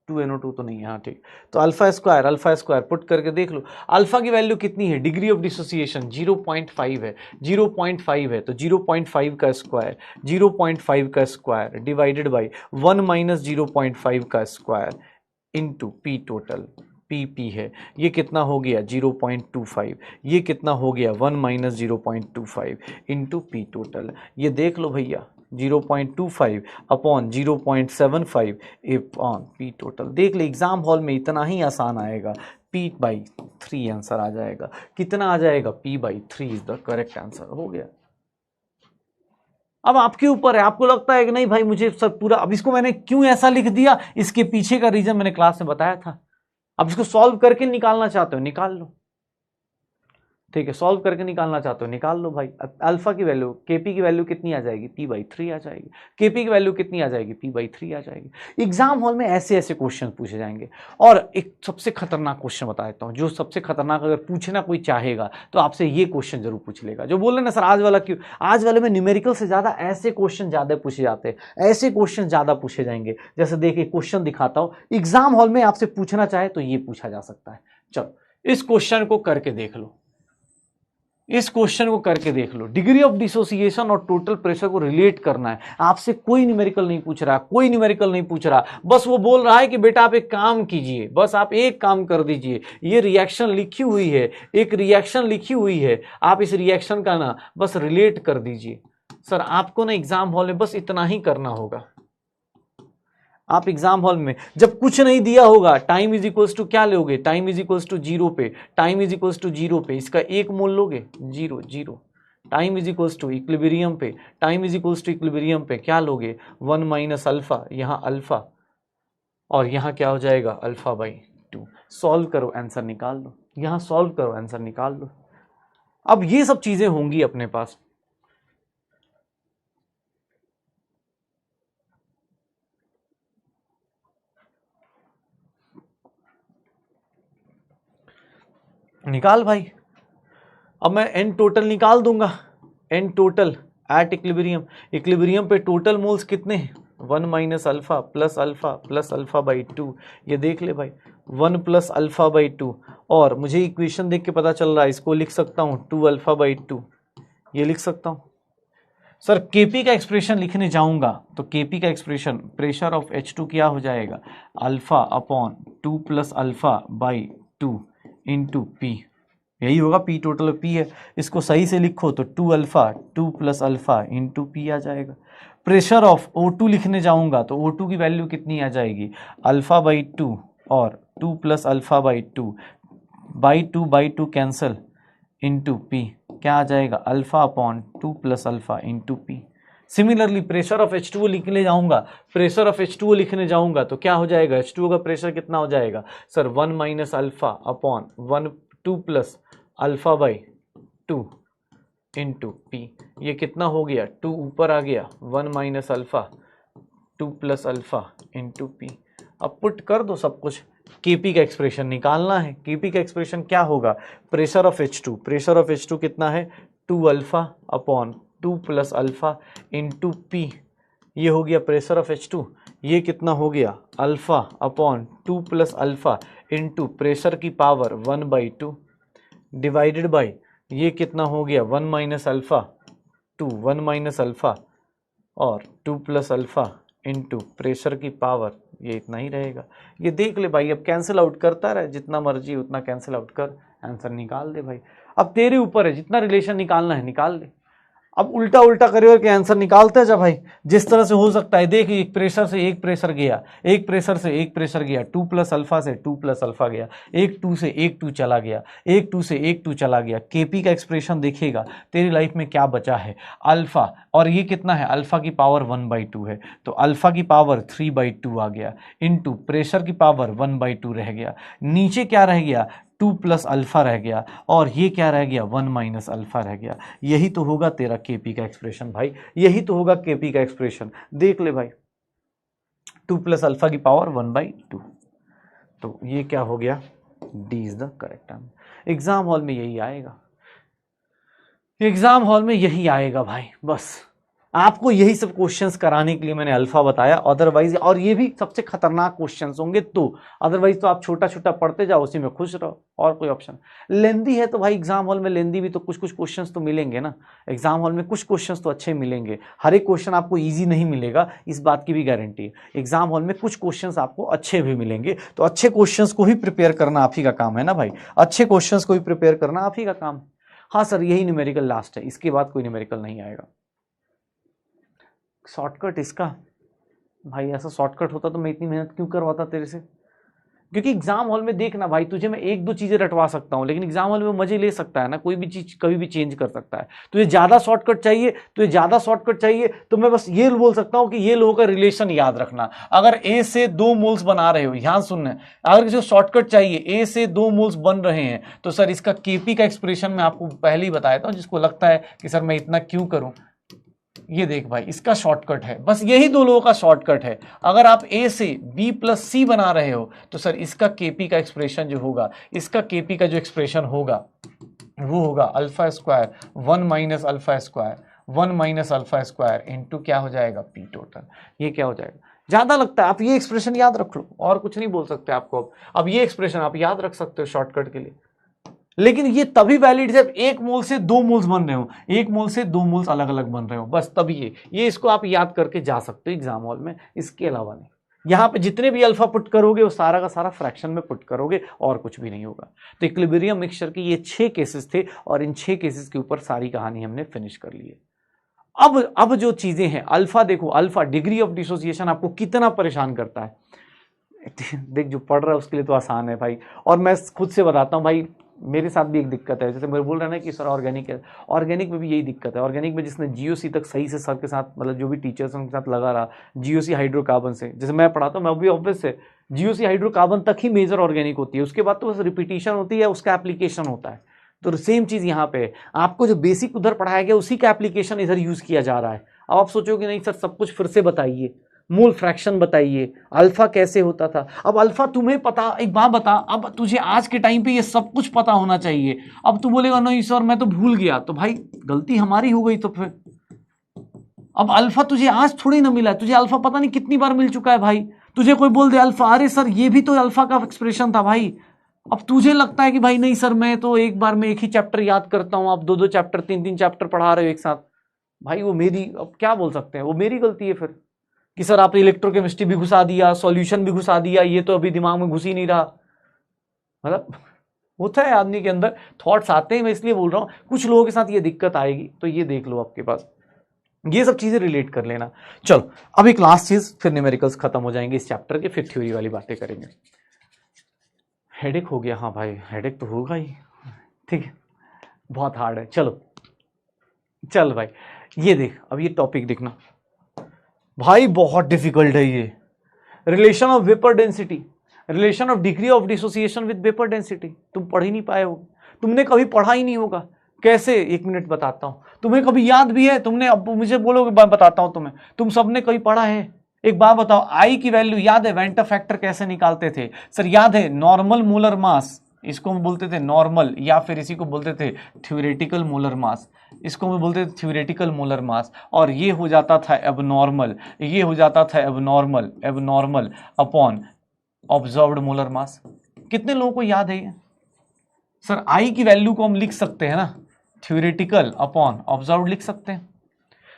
2NO2 तो नहीं है, हाँ ठीक। तो अल्फा स्क्वायर पुट करके देख लो, अल्फा की वैल्यू कितनी है, डिग्री ऑफ डिसोसिएशन 0.5 है, 0.5 है तो 0.5 का स्क्वायर, 0.5 का स्क्वायर डिवाइडेड बाई 1 माइनस 0.5 का square into P total, P है, ये कितना हो गया 0.25, ये कितना हो गया 1 माइनस 0.25 इंटू पी टोटल। ये देख लो भैया 0.25 अपॉन 0.75 अपॉन पी टोटल, देख ले एग्जाम हॉल में इतना ही आसान आएगा, P/3 आंसर आ जाएगा। कितना आ जाएगा, P/3 is the correct answer, हो गया। अब आपके ऊपर है, आपको लगता है कि नहीं भाई मुझे सब पूरा, अब इसको मैंने क्यों ऐसा लिख दिया, इसके पीछे का रीजन मैंने क्लास में बताया था। अब इसको सॉल्व करके निकालना चाहते हो निकाल लो, ठीक है, सॉल्व करके निकालना चाहते हो निकाल लो भाई। अल्फा की वैल्यू, केपी की वैल्यू कितनी आ जाएगी, P/3 आ जाएगी, केपी की वैल्यू कितनी आ जाएगी, P/3 आ जाएगी। एग्जाम हॉल में ऐसे ऐसे क्वेश्चन पूछे जाएंगे। और एक सबसे खतरनाक क्वेश्चन बता देता हूँ, जो सबसे खतरनाक अगर पूछना कोई चाहेगा तो आपसे ये क्वेश्चन जरूर पूछ लेगा, जो बोल रहे ना सर आज वाला क्यों, आज वाले में न्यूमेरिकल से ज्यादा ऐसे क्वेश्चन ज्यादा पूछे जाते हैं, ऐसे क्वेश्चन ज्यादा पूछे जाएंगे। जैसे देखिए क्वेश्चन दिखाता हूँ, एग्जाम हॉल में आपसे पूछना चाहे तो ये पूछा जा सकता है। चलो इस क्वेश्चन को करके देख लो, इस क्वेश्चन को करके देख लो, डिग्री ऑफ डिसोसिएशन और टोटल प्रेशर को रिलेट करना है। आपसे कोई न्यूमेरिकल नहीं पूछ रहा, कोई न्यूमेरिकल नहीं पूछ रहा, बस वो बोल रहा है कि बेटा आप एक काम कीजिए, बस आप एक काम कर दीजिए, ये रिएक्शन लिखी हुई है, एक रिएक्शन लिखी हुई है, आप इस रिएक्शन का ना बस रिलेट कर दीजिए। सर आपको ना एग्जाम हॉल में बस इतना ही करना होगा। आप एग्जाम हॉल में जब कुछ नहीं दिया होगा, टाइम इज इक्वल्स टू क्या लोगे, टाइम इज इक्वल्स टू 0 पे, टाइम इज इक्वल्स टू 0 पे इसका एक मोल लोगे, 0 time is equals to equilibrium पे, time is equals to equilibrium पे क्या लोगे, 1 माइनस अल्फा, यहाँ अल्फा और यहाँ क्या हो जाएगा अल्फा/2। सॉल्व करो आंसर निकाल लो, यहाँ सॉल्व करो आंसर निकाल लो। अब ये सब चीजें होंगी अपने पास, निकाल भाई। अब मैं एन टोटल निकाल दूंगा, n total at equilibrium, equilibrium पे टोटल मोल्स कितने हैं, 1 माइनस अल्फा प्लस अल्फा/2। ये देख ले भाई 1 प्लस अल्फा/2, और मुझे इक्वेशन देख के पता चल रहा है इसको लिख सकता हूँ 2 अल्फा/2, ये लिख सकता हूँ। सर केपी का एक्सप्रेशन लिखने जाऊंगा तो केपी का एक्सप्रेशन प्रेशर ऑफ H2 क्या हो जाएगा, alpha upon 2 plus alpha into P, यही होगा, पी टोटल पी है, इसको सही से लिखो तो 2 alpha 2 plus alpha into P आ जाएगा। प्रेशर ऑफ O2 लिखने जाऊंगा तो O2 की वैल्यू कितनी आ जाएगी, अल्फा/2 और 2 प्लस अल्फा/2 2 कैंसल इंटू पी, क्या आ जाएगा alpha upon 2 plus alpha into P. Similarly pressure of H2O लिखने जाऊंगा, प्रेशर ऑफ H2O लिखने जाऊंगा तो क्या हो जाएगा, H2O का प्रेशर कितना हो जाएगा sir 1 minus alpha upon 2 plus alpha into P. ये कितना हो गया, 2 ऊपर आ गया, 1 minus alpha 2 plus alpha into P. अब पुट कर दो सब कुछ, केपी का एक्सप्रेशन निकालना है। केपी का एक्सप्रेशन क्या होगा, pressure of H2, pressure of H2 कितना है 2 alpha upon 2 plus alpha into P, ये हो गया प्रेशर ऑफ H2। ये कितना हो गया alpha upon 2 plus alpha into pressure की पावर 1/2 डिवाइडेड बाई, ये कितना हो गया 1 माइनस अल्फा 1 माइनस अल्फा और 2 प्लस अल्फा इंटू प्रेशर की पावर, ये इतना ही रहेगा। ये देख ले भाई, अब कैंसिल आउट करता रहे, जितना मर्जी उतना कैंसिल आउट कर, आंसर निकाल दे भाई। अब तेरे ऊपर है, जितना रिलेशन निकालना है निकाल ले। अब उल्टा उल्टा करके के आंसर निकालते जा भाई, जिस तरह से हो सकता है। देख, एक प्रेशर से एक प्रेशर गया, एक प्रेशर से एक प्रेशर गया, 2 प्लस अल्फा से 2 प्लस अल्फा गया, एक 2 से एक 2 चला गया, एक 2 से एक 2 चला गया। केपी का एक्सप्रेशन देखेगा तेरी लाइफ में क्या बचा है, अल्फा, और ये कितना है, अल्फा की पावर 1/2 है, तो अल्फा की पावर 3/2 आ गया, इनटू प्रेशर की पावर 1/2 रह गया, नीचे क्या रह गया, 2 प्लस अल्फा रह गया, और ये क्या रह गया, 1 माइनस अल्फा रह गया। यही तो होगा तेरा केपी का एक्सप्रेशन भाई, यही तो होगा केपी का एक्सप्रेशन। देख ले भाई, 2 प्लस अल्फा की पावर 1/2, तो ये क्या हो गया, D is the correct answer. Exam hall में यही आएगा, एग्जाम हॉल में यही आएगा भाई। बस आपको यही सब क्वेश्चंस कराने के लिए मैंने अल्फा बताया, अदरवाइज, और ये भी सबसे खतरनाक क्वेश्चंस होंगे, तो अदरवाइज तो आप छोटा छोटा पढ़ते जाओ, उसी में खुश रहो, और कोई ऑप्शन। लेंदी है तो भाई एग्जाम हॉल में लेंदी भी तो कुछ कुछ क्वेश्चंस तो मिलेंगे ना, एग्जाम हॉल में कुछ क्वेश्चंस तो अच्छे मिलेंगे। हर एक क्वेश्चन आपको ईजी नहीं मिलेगा, इस बात की भी गारंटी है। एग्जाम हॉल में कुछ क्वेश्चंस आपको अच्छे भी मिलेंगे, तो अच्छे क्वेश्चंस को ही प्रिपेयर करना आप ही का काम है ना भाई, अच्छे क्वेश्चंस को ही प्रिपेयर करना आप ही का काम। हाँ सर, यही न्यूमेरिकल लास्ट है, इसके बाद कोई न्यूमेरिकल नहीं आएगा। शॉर्टकट इसका, भाई ऐसा शॉर्टकट होता तो मैं इतनी मेहनत क्यों करवाता तेरे से। क्योंकि एग्जाम हॉल में देखना भाई, तुझे मैं एक दो चीजें रटवा सकता हूं, लेकिन एग्जाम हॉल में मजे ले सकता है ना, कोई भी चीज कभी भी चेंज कर सकता है। तुझे ज्यादा शॉर्टकट चाहिए, तो मैं बस ये बोल सकता हूं कि ये लोगों का रिलेशन याद रखना। अगर ए से 2 मोल्स बना रहे हो, ध्यान सुनना, अगर किसी को शॉर्टकट चाहिए, ए से 2 मोल्स बन रहे हैं, तो सर इसका केपी का एक्सप्रेशन मैं आपको पहले ही बताया था। जिसको लगता है कि सर मैं इतना क्यों करूं, ये देख भाई, इसका शॉर्टकट है, बस यही दो लोगों का शॉर्टकट है। अगर आप ए से बी प्लस सी बना रहे हो, तो सर इसका केपी का एक्सप्रेशन जो होगा, इसका केपी का जो एक्सप्रेशन होगा वो होगा alpha square 1 minus alpha square 1 minus alpha square into क्या हो जाएगा, पी टोटल। ये क्या हो जाएगा, ज्यादा लगता है, आप ये एक्सप्रेशन याद रख लो, और कुछ नहीं बोल सकते आपको। अब ये एक्सप्रेशन आप याद रख सकते हो शॉर्टकट के लिए, लेकिन ये तभी वैलिड जब 1 मोल से 2 मोल्स बन रहे हो, 1 मोल से 2 मोल्स अलग अलग बन रहे हो, बस तभी ये इसको आप याद करके जा सकते हो एग्जाम हॉल में, इसके अलावा नहीं। यहां पे जितने भी अल्फा पुट करोगे वो सारा का सारा फ्रैक्शन में पुट करोगे, और कुछ भी नहीं होगा। तो इक्विलिब्रियम मिक्सचर के ये 6 केसेस थे, और इन 6 केसेस के ऊपर सारी कहानी हमने फिनिश कर ली है। अब जो चीजें हैं, अल्फा देखो, अल्फा डिग्री ऑफ डिसोसिएशन आपको कितना परेशान करता है। देख, जो पढ़ रहा है उसके लिए तो आसान है भाई, और मैं खुद से बताता हूँ भाई, मेरे साथ भी एक दिक्कत है। जैसे मेरे बोल रहे हैं ना कि सर ऑर्गेनिक है, ऑर्गेनिक में भी यही दिक्कत है। ऑर्गेनिक में जिसने जीओसी तक सही से सर के साथ, मतलब जो भी टीचर्स उनके साथ लगा रहा, जीओसी हाइड्रोकार्बन से, जैसे मैं पढ़ाता हूँ, मैं भी ऑब्वियस से जीओसी हाइड्रोकार्बन तक ही मेजर ऑर्गेनिक होती है, उसके बाद तो बस रिपीटिशन होती है, उसका एप्लीकेशन होता है। तो सेम चीज यहाँ पे है, आपको जो बेसिक उधर पढ़ाया गया उसी का एप्लीकेशन इधर यूज किया जा रहा है। अब आप सोचोगे नहीं सर सब कुछ फिर से बताइए, मोल फ्रैक्शन बताइए, अल्फा कैसे होता था। अब अल्फा तुम्हें पता, एक बात बता, अब तुझे आज के टाइम पे ये सब कुछ पता होना चाहिए। अब तू बोलेगा नहीं सर मैं तो भूल गया, तो भाई गलती हमारी हो गई। तो फिर अब अल्फा तुझे आज थोड़ी ना मिला, तुझे अल्फा पता नहीं कितनी बार मिल चुका है भाई। तुझे कोई बोल दे अल्फा, अरे सर ये भी तो अल्फा का एक्सप्रेशन था भाई। अब तुझे लगता है कि भाई नहीं सर मैं तो एक बार में एक ही चैप्टर याद करता हूं, आप 2-2 चैप्टर 3-3 चैप्टर पढ़ा रहे हो एक साथ। भाई वो मेरी, अब क्या बोल सकते हैं, वो मेरी गलती है फिर कि सर आपने इलेक्ट्रोकेमिस्ट्री भी घुसा दिया, सॉल्यूशन भी घुसा दिया, ये तो अभी दिमाग में घुस ही नहीं रहा। मतलब होता है आदमी के अंदर थॉट्स आते हैं, मैं इसलिए बोल रहा हूं कुछ लोगों के साथ ये दिक्कत आएगी, तो ये देख लो आपके पास, ये सब चीजें रिलेट कर लेना। चलो अब एक लास्ट चीज, फिर न्यूमेरिकल्स खत्म हो जाएंगे इस चैप्टर के, फिर थ्योरी वाली बातें करेंगे। हेडेक हो गया, हाँ भाई हेडेक तो होगा ही, ठीक है, बहुत हार्ड है। चलो चल भाई, ये देख, अब ये टॉपिक देखना भाई, बहुत डिफिकल्ट है ये। Relation of vapour density, relation of degree of dissociation with vapour density, तुम पढ़ ही नहीं पाए हो, तुमने कभी पढ़ा ही नहीं होगा। कैसे, एक मिनट बताता हूं, तुम्हें कभी याद भी है, तुमने, अब मुझे बोलोगे बताता हूं तुम्हें, तुम सबने कभी पढ़ा है। एक बात बताओ, आई की वैल्यू याद है, वेंटर फैक्टर कैसे निकालते थे सर, याद है, नॉर्मल मोलर मास, इसको हम बोलते थे नॉर्मल, या फिर इसी को बोलते थे थ्योरेटिकल मोलर मास, इसको हम बोलते थे थ्योरेटिकल मोलर मास, और ये हो जाता था एबनॉर्मल, ये हो जाता था abnormal, abnormal upon observed molar mass. कितने लोगों को याद है ये सर? आई की वैल्यू को हम लिख सकते हैं ना, थ्योरेटिकल अपॉन ऑब्जर्व्ड लिख सकते हैं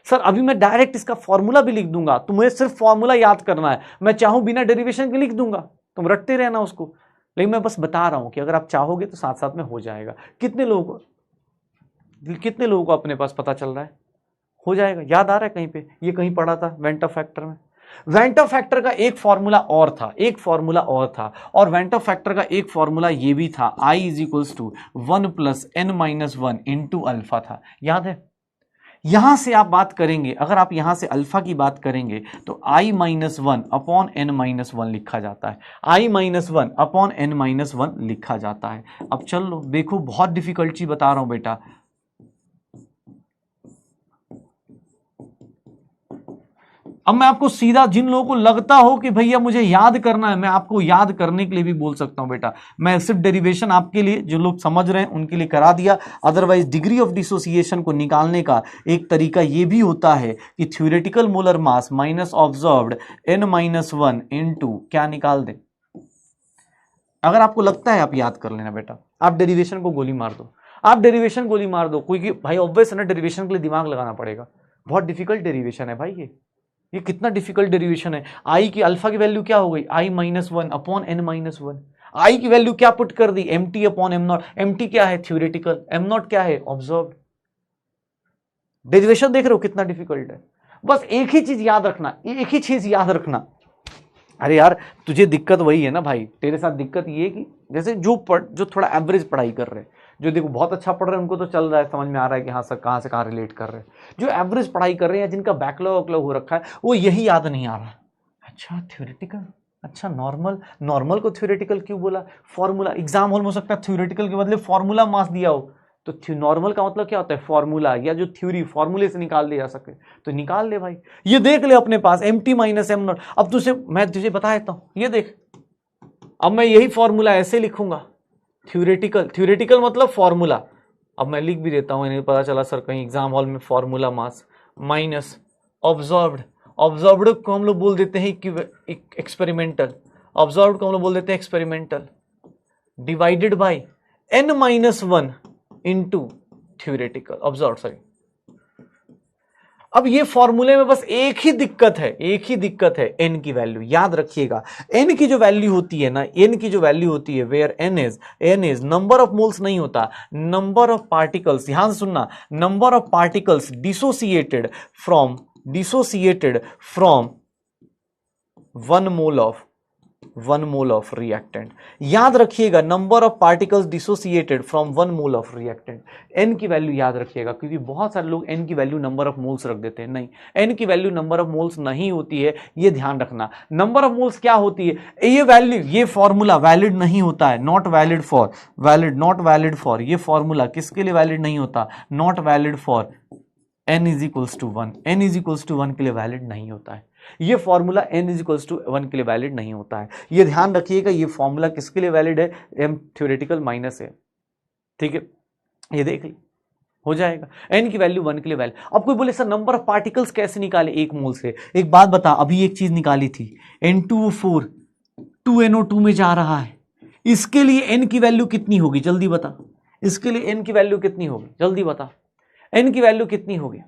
सर। अभी मैं डायरेक्ट इसका फॉर्मूला भी लिख दूंगा, तुम्हें सिर्फ फॉर्मूला याद करना है, मैं चाहूं बिना डेरिवेशन के लिख दूंगा, तुम रटते रहना उसको, लेकिन मैं बस बता रहा हूं कि अगर आप चाहोगे तो साथ साथ में हो जाएगा। कितने लोगों को अपने पास पता चल रहा है? हो जाएगा, याद आ रहा है कहीं पे, ये कहीं पढ़ा था वेंट ऑफ फैक्टर में। वेंट ऑफ फैक्टर का एक फॉर्मूला और था, एक फॉर्मूला और था, और वेंट ऑफ फैक्टर का एक फॉर्मूला ये भी था, I is equals to 1 plus n minus 1 into alpha था, याद है। यहां से आप बात करेंगे, अगर आप यहां से अल्फा की बात करेंगे तो I minus 1 upon n minus 1 लिखा जाता है, I minus 1 upon n minus 1 लिखा जाता है। अब चल लो देखो, बहुत डिफिकल्ट चीज बता रहा हूं बेटा। अब मैं आपको सीधा, जिन लोगों को लगता हो कि भैया मुझे याद करना है, मैं आपको याद करने के लिए भी बोल सकता हूं बेटा। मैं सिर्फ डेरिवेशन आपके लिए, जो लोग समझ रहे हैं उनके लिए करा दिया। अदरवाइज डिग्री ऑफ डिसोसिएशन को निकालने का एक तरीका यह भी होता है कि theoretical molar mass minus observed n minus 1 into क्या निकाल दें। अगर आपको लगता है आप याद कर लेना बेटा, आप डेरिवेशन को गोली मार दो, आप डेरिवेशन गोली मार दो, क्योंकि भाई ऑब्वियस है ना, डेरिवेशन के लिए दिमाग लगाना पड़ेगा। बहुत डिफिकल्ट डेरिवेशन है भाई ये कितना डिफिकल्ट डेरिवेशन है। आई की अल्फा की वैल्यू क्या हो गई, I minus 1 upon n minus 1। I की वैल्यू क्या पुट कर दी, M T upon M naught. M T क्या है, थ्योरेटिकल, एम नॉट क्या है, ऑब्जर्व। डेरिवेशन देख रहे हो कितना डिफिकल्ट है। बस एक ही चीज याद रखना, एक ही चीज याद रखना। अरे यार तुझे दिक्कत वही है ना भाई, तेरे साथ दिक्कत ये कि जैसे जो थोड़ा एवरेज पढ़ाई कर रहे हैं, जो देखो बहुत अच्छा पढ़ रहे हैं उनको तो चल रहा है, समझ में आ रहा है कि हाँ सर कहाँ से कहाँ रिलेट कर रहे हैं। जो एवरेज पढ़ाई कर रहे हैं, जिनका बैकलॉग वैकलॉग हो रखा है, वो यही याद नहीं आ रहा। अच्छा थ्योरेटिकल, अच्छा नॉर्मल, नॉर्मल को थ्योरेटिकल क्यों बोला, फॉर्मूला। एग्जाम हॉल में हो सकता है थ्योरेटिकल के बदले फॉर्मूला मास दिया हो, तो नॉर्मल का मतलब क्या होता है, फॉर्मूला, या जो थ्योरी फॉर्मूले से निकाल दिया जा सके तो निकाल ले भाई। ये देख ले अपने पास M T minus M naught. अब तुझे मैं तुझे बता देता हूं, ये देख, अब मैं यही फॉर्मूला ऐसे लिखूंगा, थ्योरेटिकल, थ्योरेटिकल मतलब फॉर्मूला। अब मैं लिख भी देता हूं, इन्हें पता चला सर कहीं एग्जाम हॉल में formula mass minus observed, observed को हम लोग बोल देते हैं एक्सपेरिमेंटल, ऑब्जर्व्ड को हम लोग बोल देते हैं experimental, divided by n minus 1 into theoretical observe, sorry. अब ये फॉर्मूले में बस एक ही दिक्कत है, एक ही दिक्कत है, n की वैल्यू याद रखिएगा। n की जो वैल्यू होती है ना, n की जो वैल्यू होती है, where n is number of moles नहीं होता, नंबर ऑफ पार्टिकल्स, ध्यान से सुनना, number of particles dissociated from 1 mole of reactant. याद रखिएगा, number of particles dissociated from 1 mole of reactant. n की वैल्यू याद रखिएगा, क्योंकि बहुत सारे लोग n की वैल्यू नंबर ऑफ मोल्स रख देते हैं, नहीं, n की वैल्यू नंबर ऑफ मोल्स नहीं होती है, ये ध्यान रखना। नंबर ऑफ मोल्स क्या होती है, ये वैल्यू, ये फॉर्मूला वैलिड नहीं होता है, not valid for, valid not valid for, ये फॉर्मूला किसके लिए वैलिड नहीं होता, not valid for n is equals to 1, n is equals to 1 के लिए वैलिड नहीं होता है। ये formula n is equals to 1 के लिए वैलिड नहीं होता है, ये ध्यान रखिएगा। ये फॉर्मूला किसके लिए वैलिड है, m थ्योरेटिकल माइनस है, ठीक है, ये देख ली, हो जाएगा। n की वैल्यू 1 के लिए वैलिड। अब कोई बोले सर नंबर ऑफ पार्टिकल्स कैसे निकाले एक मोल से, एक बात बता, अभी एक चीज निकाली थी, N2O4 2NO2 में जा रहा है, इसके लिए n की वैल्यू कितनी होगी, जल्दी बता, इसके लिए n की वैल्यू कितनी होगी, जल्दी बता, n की वैल्यू कितनी होगी,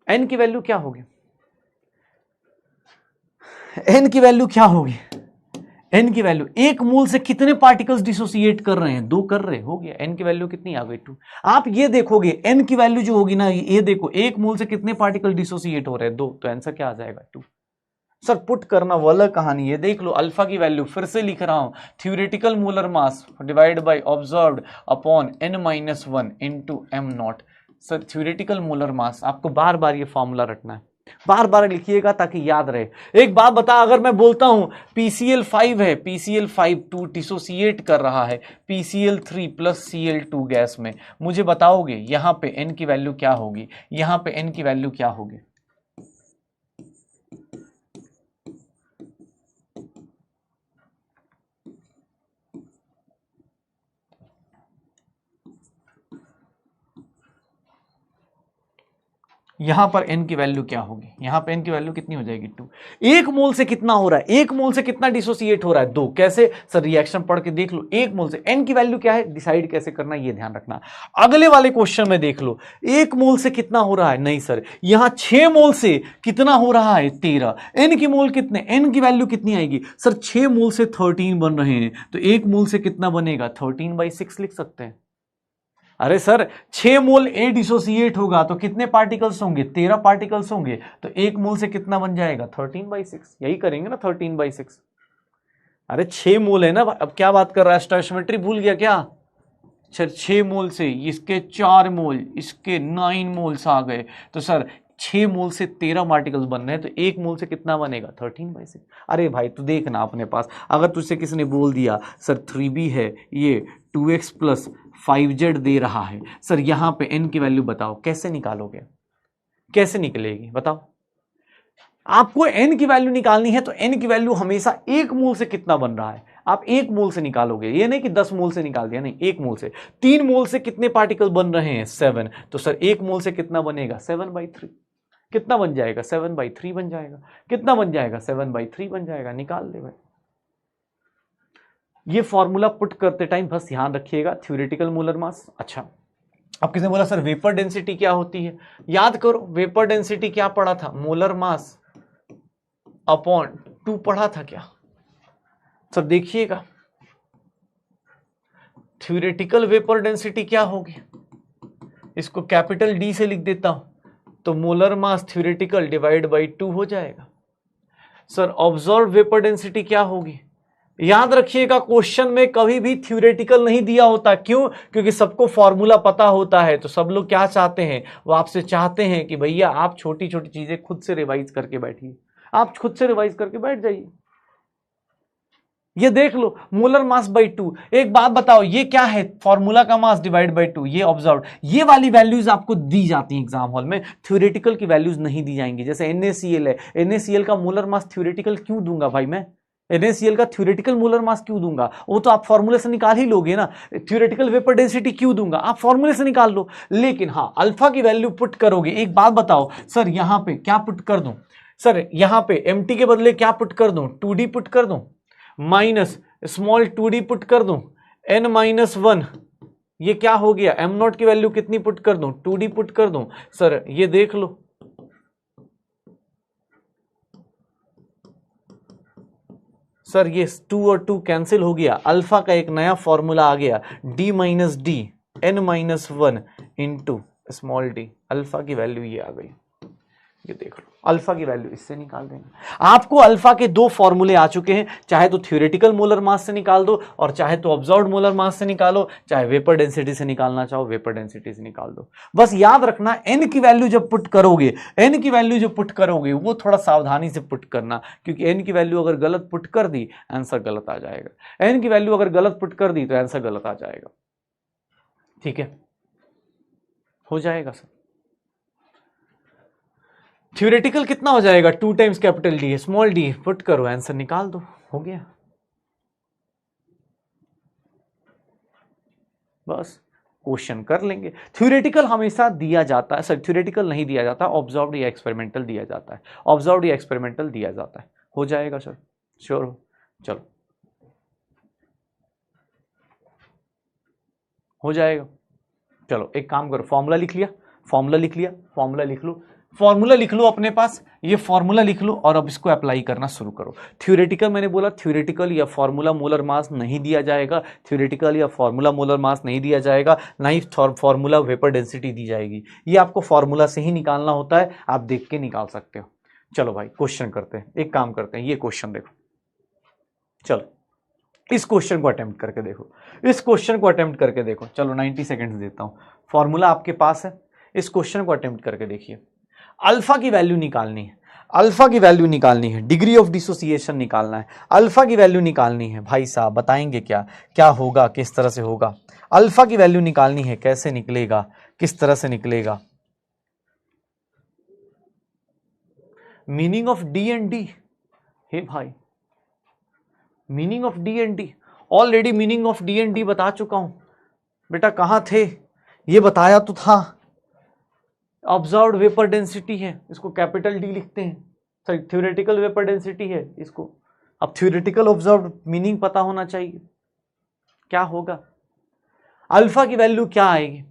n की वैल्यू क्या होगी, n की वैल्यू क्या होगी, n की वैल्यू, एक मोल से कितने पार्टिकल्स डिसोसिएट कर रहे हैं, 2 कर रहे, हो गया, n की वैल्यू कितनी आ गई, 2। आप ये देखोगे n की वैल्यू जो होगी ना, ये देखो एक मोल से कितने पार्टिकल डिसोसिएट हो रहे हैं, 2, तो आंसर क्या आ जाएगा, 2। सर पुट करना वो अलग कहानी है, देख लो अल्फा की वैल्यू फिर से लिख रहा हूं, theoretical molar mass divide by observed upon n minus 1 into M not. Sir theoretical molar mass, आपको बार बार ये फॉर्मूला रखना है, बार बार लिखिएगा ताकि याद रहे। एक बात बता, अगर मैं बोलता हूं PCl5 है, PCl5 2 डिसोसिएट कर रहा है PCl3 प्लस Cl2 गैस में, मुझे बताओगे यहां पे n की वैल्यू क्या होगी, यहां पे n की वैल्यू क्या होगी, यहां पर n की वैल्यू क्या होगी, यहां पर n की वैल्यू कितनी हो जाएगी 2। एक मोल से कितना हो रहा है, एक मोल से कितना डिसोसिएट हो रहा है 2। कैसे सर, रिएक्शन पढ़ के देख लो, एक मोल से n की वैल्यू क्या है डिसाइड कैसे करना ये ध्यान रखना। अगले वाले क्वेश्चन में देख लो, एक मोल से कितना हो रहा है, नहीं सर यहां 6 मोल से कितना हो रहा है 13। n की मोल कितने, n की वैल्यू कितनी आएगी सर, 6 मोल से 13 बन रहे हैं, तो एक मोल से कितना बनेगा 13/6 लिख सकते हैं। अरे सर 6 मोल ए डिसोसिएट होगा तो कितने पार्टिकल्स होंगे, 13 पार्टिकल्स होंगे, तो एक मोल से कितना बन जाएगा 13/6, यही करेंगे ना 13/6। अरे 6 मोल है ना, अब क्या बात कर रहा है, स्टोइचियोमेट्री भूल गया क्या। 6 मोल से इसके 4 मोल, इसके 9 मोल्स आ गए, तो सर 6 मोल से 13 पार्टिकल्स बन रहे हैं, तो एक मोल से कितना बनेगा 13/6। अरे भाई तू देखना अपने पास, अगर तुझसे किसी ने बोल दिया सर 3b है, ये 2x + 5z दे रहा है, सर यहां पे n की वैल्यू बताओ, कैसे निकालोगे, कैसे निकलेगी बताओ। आपको n की वैल्यू निकालनी है तो n की वैल्यू हमेशा एक मोल से कितना बन रहा है आप एक मोल से निकालोगे, ये नहीं कि 10 मोल से निकाल दिया, नहीं एक मोल से। 3 मोल से कितने पार्टिकल बन रहे हैं 7, तो सर एक मोल से कितना बनेगा 7/3, कितना बन जाएगा 7/3 बन जाएगा, कितना बन जाएगा 7/3 बन जाएगा, निकाल ले भाई। ये फॉर्मूला पुट करते टाइम बस ध्यान रखिएगा, थ्योरेटिकल मोलर मास। अच्छा अब किसने बोला सर वेपर डेंसिटी क्या होती है, याद करो वेपर डेंसिटी क्या पढ़ा था, मोलर मास अपॉन 2 पढ़ा था क्या। सब देखिएगा, थ्योरेटिकल वेपर डेंसिटी क्या होगी, इसको कैपिटल डी से लिख देता हूं, तो molar mass theoretical divide by 2 हो जाएगा। सर ऑब्जर्व वेपर डेंसिटी क्या होगी, याद रखिएगा क्वेश्चन में कभी भी थ्योरेटिकल नहीं दिया होता, क्यों, क्योंकि सबको फॉर्मूला पता होता है। तो सब लोग क्या चाहते हैं, वो आपसे चाहते हैं कि भैया आप छोटी छोटी चीजें खुद से रिवाइज करके बैठिए, आप खुद से रिवाइज करके बैठ जाइए। ये देख लो मोलर मास बाई 2, एक बात बताओ ये क्या है, फॉर्मूला का मास डिवाइड बाई 2, ये ऑब्जर्व, ये वाली वैल्यूज आपको दी जाती हैं एग्जाम हॉल में, थ्योरेटिकल की वैल्यूज नहीं दी जाएंगी। जैसे NaCl है, NaCl का मोलर मास थ्योरेटिकल क्यों दूंगा भाई मैं, NaCl का थ्योरेटिकल मोलर मास क्यों दूंगा, वो तो आप फॉर्मूले से निकाल ही लोगे ना। थ्योरेटिकल वेपर डेंसिटी क्यों दूंगा, आप फॉर्मूले से निकाल लो। लेकिन हाँ अल्फा की वैल्यू पुट करोगे, एक बात बताओ सर यहां पे क्या पुट कर दूं, सर यहां पे mt के बदले क्या पुट कर दूं, 2d पुट कर दूं, माइनस स्मॉल 2d पुट कर दूं, n-1, ये क्या हो गया, m0 की वैल्यू कितनी पुट कर दूं, 2d पुट कर दूं। सर ये देख लो, सर ये 2 और 2 कैंसिल हो गया, अल्फा का एक नया फॉर्मूला आ गया, d minus D n-1 into small d, alpha की वैल्यू ये आ गई, ये देख लो अल्फा की वैल्यू इससे निकाल देंगे। आपको अल्फा के 2 फॉर्मूले आ चुके हैं, चाहे तो थ्योरेटिकल मोलर मास से निकाल दो और चाहे तो ऑब्जर्व्ड मोलर मास से निकालो, चाहे वेपर डेंसिटी से निकालना चाहो वेपर डेंसिटी से निकाल दो। बस याद रखना n की वैल्यू जब पुट करोगे, n की वैल्यू जो पुट करोगे वो थोड़ा सावधानी से पुट करना, क्योंकि n की वैल्यू अगर गलत पुट कर दी आंसर गलत आ जाएगा, n की वैल्यू अगर गलत पुट कर दी तो आंसर गलत आ जाएगा। ठीक है, हो जाएगा सर। थ्योरेटिकल कितना हो जाएगा, 2 times capital D small D, put करो आंसर निकाल दो, हो गया। बस क्वेश्चन कर लेंगे। थ्योरेटिकल हमेशा दिया जाता है सर, थ्योरेटिकल नहीं दिया जाता, ऑब्जर्व्ड या एक्सपेरिमेंटल दिया जाता है, ऑब्जर्व्ड या एक्सपेरिमेंटल दिया जाता है। हो जाएगा सर, श्योर हो, चलो हो जाएगा। चलो एक काम करो, फॉर्मूला लिख लिया, फॉर्मूला लिख लिया, फॉर्मूला लिख लो, फॉर्मूला लिख लो अपने पास, ये फॉर्मूला लिख लो और अब इसको अप्लाई करना शुरू करो। थ्योरेटिकल मैंने बोला थ्योरेटिकल या फॉर्मूला मोलर मास नहीं दिया जाएगा, थ्योरेटिकल या फॉर्मूला मोलर मास नहीं दिया जाएगा, ना ही फॉर्मूला वेपर डेंसिटी दी जाएगी, ये आपको फॉर्मूला से ही निकालना होता है, आप देख के निकाल सकते हो। चलो भाई क्वेश्चन करते हैं, एक काम करते हैं, ये क्वेश्चन देखो, चलो इस क्वेश्चन को अटेम्प्ट करके देखो, इस क्वेश्चन को अटेम्प्ट करके देखो। चलो 90 सेकंड्स देता हूं, फॉर्मूला आपके पास है, इस क्वेश्चन को अटेम्प्ट करके देखिए। अल्फा की वैल्यू निकालनी है, अल्फा की वैल्यू निकालनी है, डिग्री ऑफ डिसोसिएशन निकालना है, अल्फा की वैल्यू निकालनी है। भाई साहब बताएंगे क्या क्या होगा, किस तरह से होगा, अल्फा की वैल्यू निकालनी है, कैसे निकलेगा, किस तरह से निकलेगा। Meaning of D and D, हे भाई meaning of D and D, already meaning of D and D बता चुका हूं बेटा, कहां थे, ये बताया तो था। ऑब्जर्व्ड वेपर डेंसिटी है, इसको कैपिटल डी लिखते हैं, सॉरी थ्योरेटिकल वेपर डेंसिटी है इसको। अब थ्योरेटिकल ऑब्जर्व्ड मीनिंग पता होना चाहिए, क्या होगा, अल्फा की वैल्यू क्या आएगी।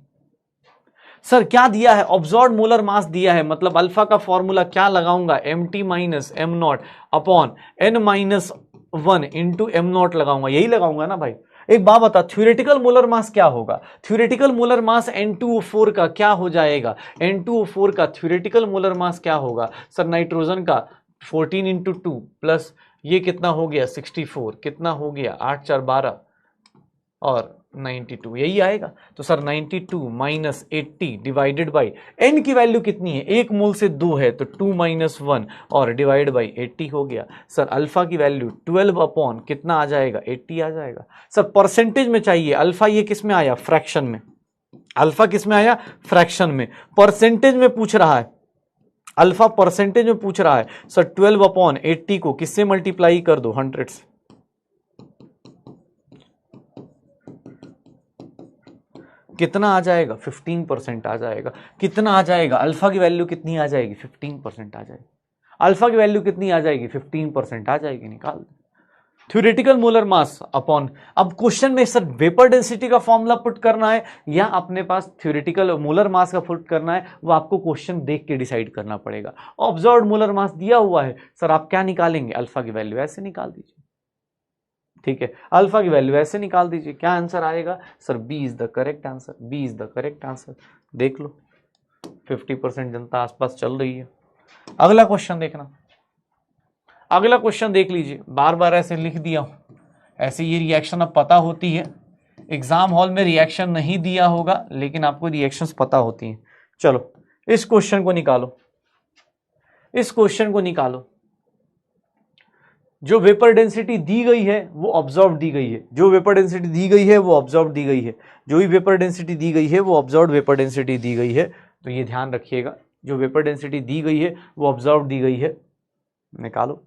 सर क्या दिया है, ऑब्जर्व्ड मोलर मास दिया है, मतलब अल्फा का फॉर्मूला क्या लगाऊंगा, M T minus M not upon n minus 1 into M not लगाऊंगा, यही लगाऊंगा ना भाई। एक बात बता, थ्योरेटिकल मोलर मास क्या होगा, थ्योरेटिकल मोलर मास N2O4 का क्या हो जाएगा, N2O4 का थ्योरेटिकल मोलर मास क्या होगा सर, नाइट्रोजन का 14 इंटू 2 प्लस ये कितना हो गया 64, कितना हो गया 8 4 12 और 92, यही आएगा। तो sir 92 minus 80 divided by n की वैल्यू कितनी है, एक मोल से 2 है तो 2 माइनस 1 और डिवाइड बाई 80 हो गया। सर अल्फा की वैल्यू 12 अपॉन कितना आ जाएगा, 80 आ जाएगा। सर परसेंटेज में चाहिए, अल्फा ये किस में आया, फ्रैक्शन में, अल्फा किस में आया, फ्रैक्शन में, परसेंटेज में पूछ रहा है, अल्फा परसेंटेज में पूछ रहा है। सर 12 अपॉन 80 को किससे मल्टीप्लाई कर दो, 100 से, कितना आ जाएगा 15% आ जाएगा, कितना आ जाएगा, अल्फा की वैल्यू कितनी आ जाएगी 15% आ जाएगी, अल्फा की वैल्यू कितनी आ जाएगी 15% आ जाएगी, निकाल दो। थ्योरेटिकल मोलर मास अपॉन, अब क्वेश्चन में सर वेपर डेंसिटी का फॉर्मूला पुट करना है या अपने पास थ्योरेटिकल मोलर मास का पुट करना है, वो आपको क्वेश्चन देख के डिसाइड करना पड़ेगा। ऑब्जर्व्ड मोलर मास दिया हुआ है, सर आप क्या निकालेंगे, अल्फा की वैल्यू ऐसे निकाल दीजिए, ठीक है, अल्फा की वैल्यू ऐसे निकाल दीजिए, क्या आंसर आएगा sir, B is the correct answer, B is the correct answer. देख लो 50% जनता आसपास चल रही है। अगला क्वेश्चन देखना, अगला क्वेश्चन देख लीजिए, बार बार ऐसे लिख दिया हूं, ऐसे ये रिएक्शन अब पता होती है, एग्जाम हॉल में रिएक्शन नहीं दिया होगा लेकिन आपको रिएक्शंस पता होती हैं। चलो इस क्वेश्चन को निकालो, इस क्वेश्चन को निकालो, जो वेपर डेंसिटी दी गई है वो ऑब्जर्व दी गई है, जो वेपर डेंसिटी दी गई है वो ऑब्जर्व दी गई है, जो भी वेपर डेंसिटी दी गई है वो ऑब्जर्व वेपर डेंसिटी दी गई है, तो ये ध्यान रखिएगा, जो वेपर डेंसिटी दी गई है वो ऑब्जर्व दी गई है, निकालो।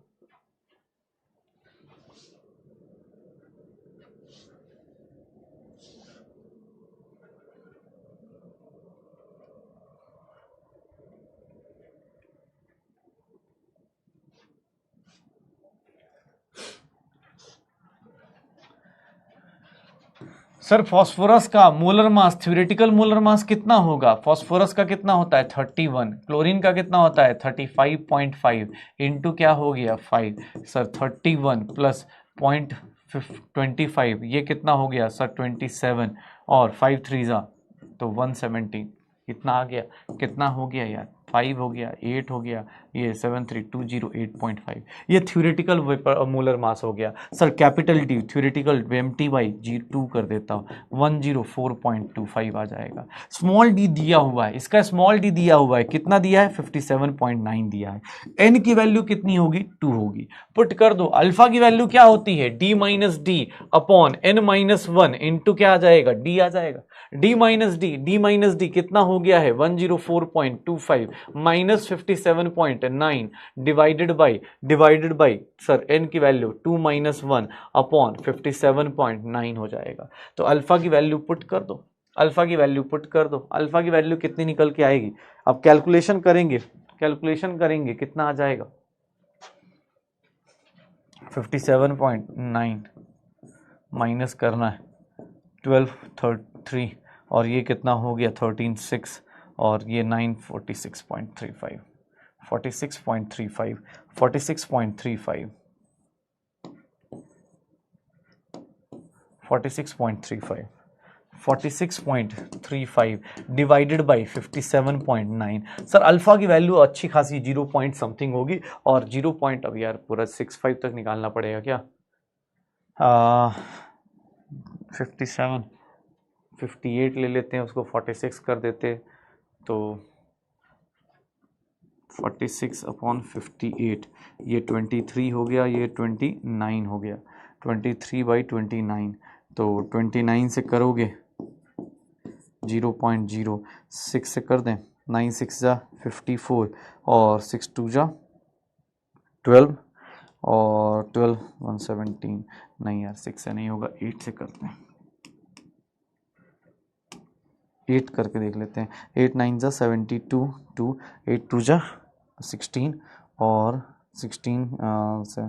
सर फास्फोरस का molar mass, theoretical molar mass कितना होगा, फास्फोरस का कितना होता है 31, क्लोरीन का कितना होता है 35.5 इंटू क्या हो गया 5, सर 31 प्लस 0.25 ये कितना हो गया सर 27 और 5 3 जा तो 170, कितना आ गया, कितना हो गया यार 5 हो गया 8 हो गया, ये 73208.5, ये थ्योरेटिकल मोलर मास हो गया। Sir capital D theoretical mt by G2 कर देता हूँ, 104.25 आ जाएगा। स्मॉल डी दिया हुआ है, इसका स्मॉल डी दिया हुआ है, कितना दिया है 57.9 दिया है, एन की वैल्यू कितनी होगी 2 होगी, पुट कर दो। अल्फा की वैल्यू क्या होती है d minus D upon n minus 1 into क्या आ जाएगा d आ जाएगा, d माइनस डी कितना हो गया है 104.25 minus 57.9 divided by sir n की वैल्यू 2 माइनस 1 अपॉन 57.9 हो जाएगा। तो अल्फा की वैल्यू पुट कर दो, अल्फा की वैल्यू पुट कर दो, अल्फा की वैल्यू कितनी निकल के आएगी, अब कैलकुलेशन करेंगे, कैलकुलेशन करेंगे कितना आ जाएगा 57.9 माइनस करना है 12.3 और ये कितना हो गया 13.6 और ये 946.35 46.35 46.35 46.35 46.35 डिवाइडेड बाई 57.9। सर अल्फा की वैल्यू अच्छी खासी 0 पॉइंट समथिंग होगी और 0 पॉइंट, अब यार पूरा 65 तक निकालना पड़ेगा क्या, 57 58 ले लेते हैं, उसको 46 कर देते तो 46 अपॉन 58 ये 23 हो गया, ये 29 हो गया, 23 बाई 29 तो 29 से करोगे 0.06 से कर दें, 9 6 जा 54 और 6 2 जा 12 और 12 117, नहीं यार 6 से नहीं होगा, 8 से करते हैं, 8 करके देख लेते हैं। 8 9 जा 72, 2 8 2 जा 16 और 16 से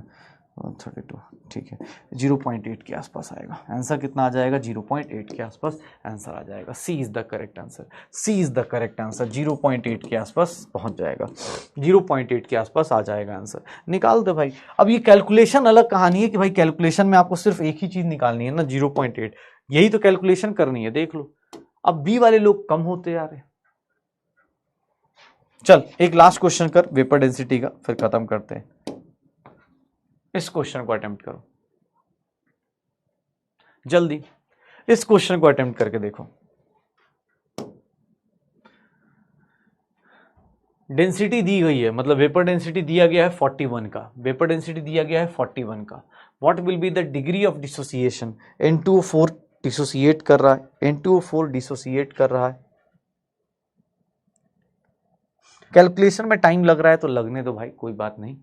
32, ठीक है। 0.8 के आसपास आएगा आंसर। कितना आ जाएगा? 0.8 के आसपास आंसर आ जाएगा। C is the correct answer. C is the correct answer. 0.8 के आसपास पहुंच जाएगा। 0.8 के आसपास आ जाएगा आंसर। निकाल दे भाई। अब ये कैलकुलेशन अलग कहानी है कि भाई कैलकुलेशन में आपको सिर्फ एक ही चीज निकालनी है ना, 0.8, यही तो कैलकुलेशन करनी है। देख लो अब बी वाले लोग कम होते जा रहे। चल एक लास्ट क्वेश्चन कर वेपर डेंसिटी का, फिर खत्म करते हैं। इस क्वेश्चन को अटेम्प्ट करो जल्दी। इस क्वेश्चन को अटेम्प्ट करके देखो। डेंसिटी दी गई है, मतलब वेपर डेंसिटी दिया गया है 41 का, वेपर डेंसिटी दिया गया है 41 का। What will be the degree of dissociation? N2O4 dissociate कर रहा है, N2O4 डिसोसिएट कर रहा है। कैलकुलेशन में टाइम लग रहा है तो लगने दो भाई, कोई बात नहीं।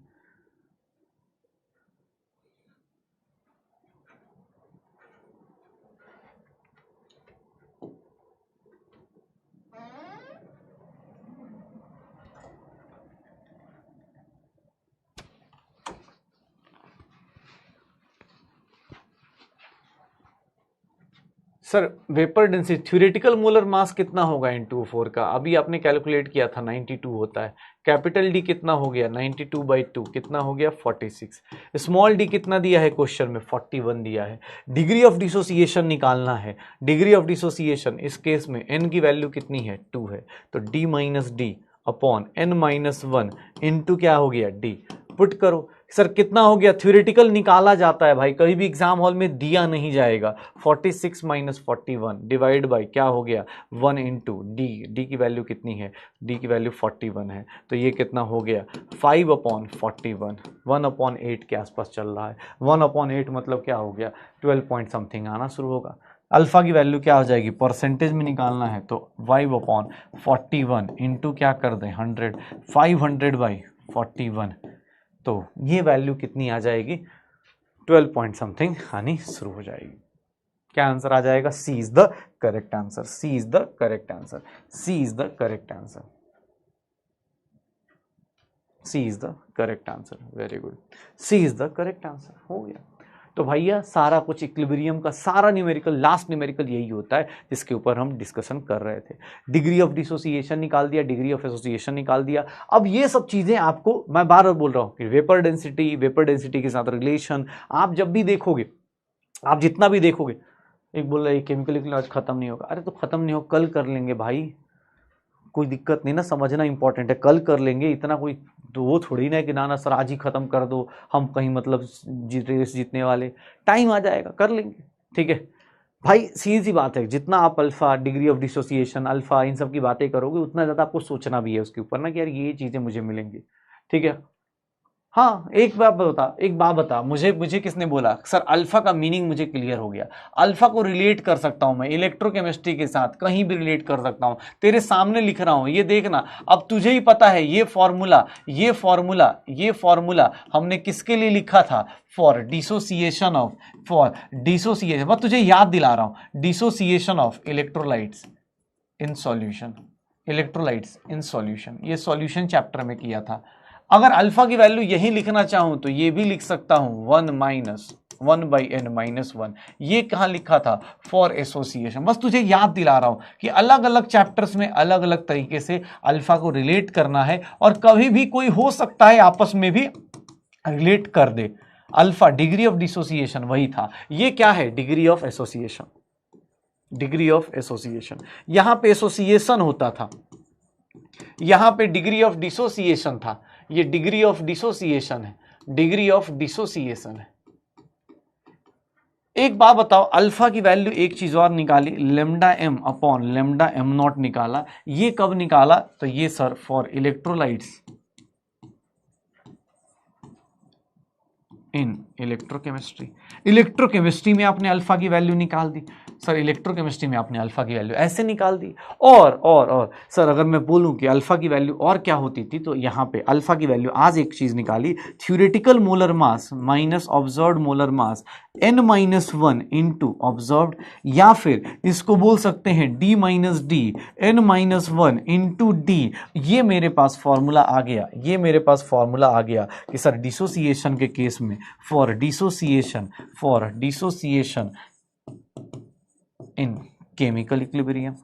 Sir vapour density theoretical molar mass कितना होगा N2O4 का? अभी आपने कैलकुलेट किया था 92 होता है। कैपिटल डी कितना हो गया? 92/2 कितना हो गया? 46। स्मॉल डी कितना दिया है क्वेश्चन में? 41 दिया है। डिग्री ऑफ डिसोसिएशन निकालना है। डिग्री ऑफ डिसोसिएशन इस केस में n की वैल्यू कितनी है? 2 है, तो d minus D upon n minus 1 into क्या हो गया? d। पुट करो। सर कितना हो गया? थ्योरेटिकल निकाला जाता है भाई, कहीं भी एग्जाम हॉल में दिया नहीं जाएगा। 46 माइनस 41 डिवाइड बाई क्या हो गया? 1 इंटू डी। डी की वैल्यू कितनी है? डी की वैल्यू 41 है, तो ये कितना हो गया? 5/41, 1/8 के आसपास चल रहा है। 1/8 मतलब क्या हो गया? 12 पॉइंट समथिंग आना शुरू होगा। अल्फा की वैल्यू क्या हो जाएगी? परसेंटेज में निकालना है तो 5/41 इंटू क्या कर दें? 100, 500/41, तो ये वैल्यू कितनी आ जाएगी? 12 पॉइंट समथिंग आनी शुरू हो जाएगी। क्या आंसर आ जाएगा? C is the correct answer. C is the correct answer. C is the correct answer. C is the correct answer. Very good. C is the correct answer. हो गया। तो भैया सारा कुछ इक्विलिब्रियम का सारा न्यूमेरिकल, लास्ट न्यूमेरिकल यही होता है जिसके ऊपर हम डिस्कशन कर रहे थे। डिग्री ऑफ डिसोसिएशन निकाल दिया, डिग्री ऑफ एसोसिएशन निकाल दिया। अब ये सब चीजें आपको मैं बार बार बोल रहा हूँ कि वेपर डेंसिटी के साथ रिलेशन आप जब भी देखोगे, आप जितना भी देखोगे, एक बोल रहा है केमिकल इक्विलिब्रियम खत्म नहीं होगा। अरे तो खत्म नहीं हो, कल कर लेंगे भाई, कोई दिक्कत नहीं ना, समझना इंपॉर्टेंट है। कल कर लेंगे, इतना कोई तो वो थोड़ी ना कि ना सर आज ही खत्म कर दो, हम कहीं मतलब रेस जीतने वाले। टाइम आ जाएगा, कर लेंगे, ठीक है भाई। सीधी सी बात है, जितना आप alpha, degree of dissociation, alpha, इन सब की बातें करोगे उतना ज़्यादा आपको सोचना भी है उसके ऊपर ना कि यार ये चीज़ें मुझे मिलेंगी, ठीक है। हाँ एक बात बता, मुझे किसने बोला? सर अल्फा का मीनिंग मुझे क्लियर हो गया। अल्फा को रिलेट कर सकता हूं मैं इलेक्ट्रोकेमिस्ट्री के साथ, कहीं भी रिलेट कर सकता हूं। तेरे सामने लिख रहा हूं, ये देखना। अब तुझे ही पता है ये फॉर्मूला हमने किसके लिए लिखा था? फॉर डिसोसिएशन मैं तुझे याद दिला रहा हूं, dissociation of electrolytes in solution. ये सॉल्यूशन चैप्टर में किया था। अगर अल्फा की वैल्यू यही लिखना चाहूं तो ये भी लिख सकता हूं 1-1/n-1। ये कहां लिखा था? For association. बस तुझे याद दिला रहा हूं कि अलग अलग चैप्टर्स में अलग अलग तरीके से अल्फा को रिलेट करना है, और कभी भी कोई हो सकता है आपस में भी रिलेट कर दे। अल्फा डिग्री ऑफ डिसोसिएशन वही था। ये क्या है? Degree of association. Degree of association, यहां पे एसोसिएशन होता था, यहां पे डिग्री ऑफ डिसोसिएशन था। ये डिग्री ऑफ डिसोसिएशन है, डिग्री ऑफ डिसोसिएशन है। एक बात बताओ, अल्फा की वैल्यू एक चीज और निकाली, lambda M upon lambda M not निकाला। ये कब निकाला? तो ये sir for electrolytes in electrochemistry में आपने अल्फा की वैल्यू निकाल दी। सर इलेक्ट्रोकेमिस्ट्री में आपने अल्फा की वैल्यू ऐसे निकाल दी। और सर अगर मैं बोलूं कि अल्फा की वैल्यू और क्या होती थी, तो यहाँ पे अल्फा की वैल्यू आज एक चीज निकाली, theoretical molar mass minus observed molar mass n-1 into observed, या फिर इसको बोल सकते हैं d minus D n-1 into D. ये मेरे पास फॉर्मूला आ गया, ये मेरे पास फॉर्मूला आ गया कि सर डिसोसिएशन के केस में for dissociation in chemical equilibrium,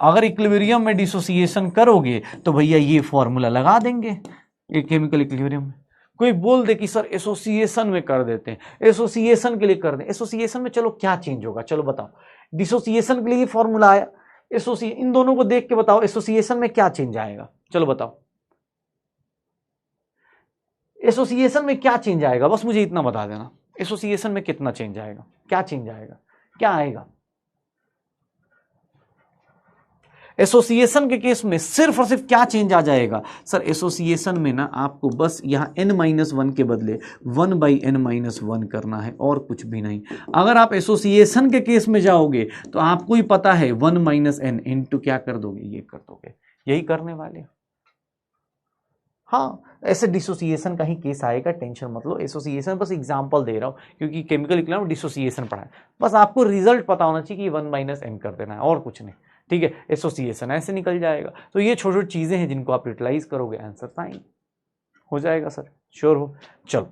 अगर इक्विलिब्रियम में डिसोसिएशन करोगे तो भैया ये फॉर्मूला लगा देंगे ये केमिकल इक्विलिब्रियम में। कोई बोल दे कि सर एसोसिएशन में कर देते हैं, एसोसिएशन के लिए कर दें, एसोसिएशन में चलो क्या चेंज होगा, चलो बताओ, डिसोसिएशन के लिए फॉर्मूला आया, इन दोनों को देख के बताओ एसोसिएशन में क्या चेंज आएगा, चलो बताओ एसोसिएशन में क्या चेंज आएगा, बस मुझे इतना बता देना, एसोसिएशन में कितना चेंज आएगा, क्या चेंज आएगा, क्या आएगा। एसोसिएशन के केस में सिर्फ और सिर्फ क्या चेंज आ जाएगा सर, एसोसिएशन में ना आपको बस यहां n-1 के बदले 1/n-1 करना है और कुछ भी नहीं। अगर आप एसोसिएशन के केस में जाओगे तो आपको ही पता है 1 - n इंटू क्या कर दोगे, ये कर दोगे, यही करने वाले। हाँ ऐसे डिसोसिएशन का ही केस आएगा, टेंशन मत लो, एसोसिएशन बस एग्जांपल दे रहा हूँ क्योंकि केमिकल इक्विलिब्रियम डिसोसिएशन पढ़ा है, बस आपको रिजल्ट पता होना चाहिए कि 1 - n कर देना है और कुछ नहीं, ठीक है। एसोसिएशन ऐसे निकल जाएगा। तो ये छोटी छोटी चीजें हैं जिनको आप यूटिलाइज करोगे, आंसर साइन हो जाएगा सर, श्योर हो। चलो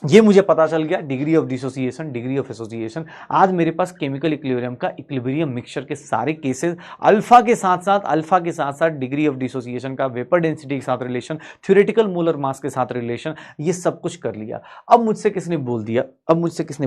ये मुझे पता चल गया degree of dissociation, degree of association. आज मेरे पास केमिकल इक्विलिब्रियम का इक्विलिब्रियम मिक्सचर के सारे केसेस, अल्फा के साथ साथ डिग्री ऑफ डिसोसिएशन का, वेपर डेंसिटी के साथ रिलेशन, थ्योरेटिकल मोलर मास के साथ रिलेशन, ये सब कुछ कर लिया। अब मुझसे किसने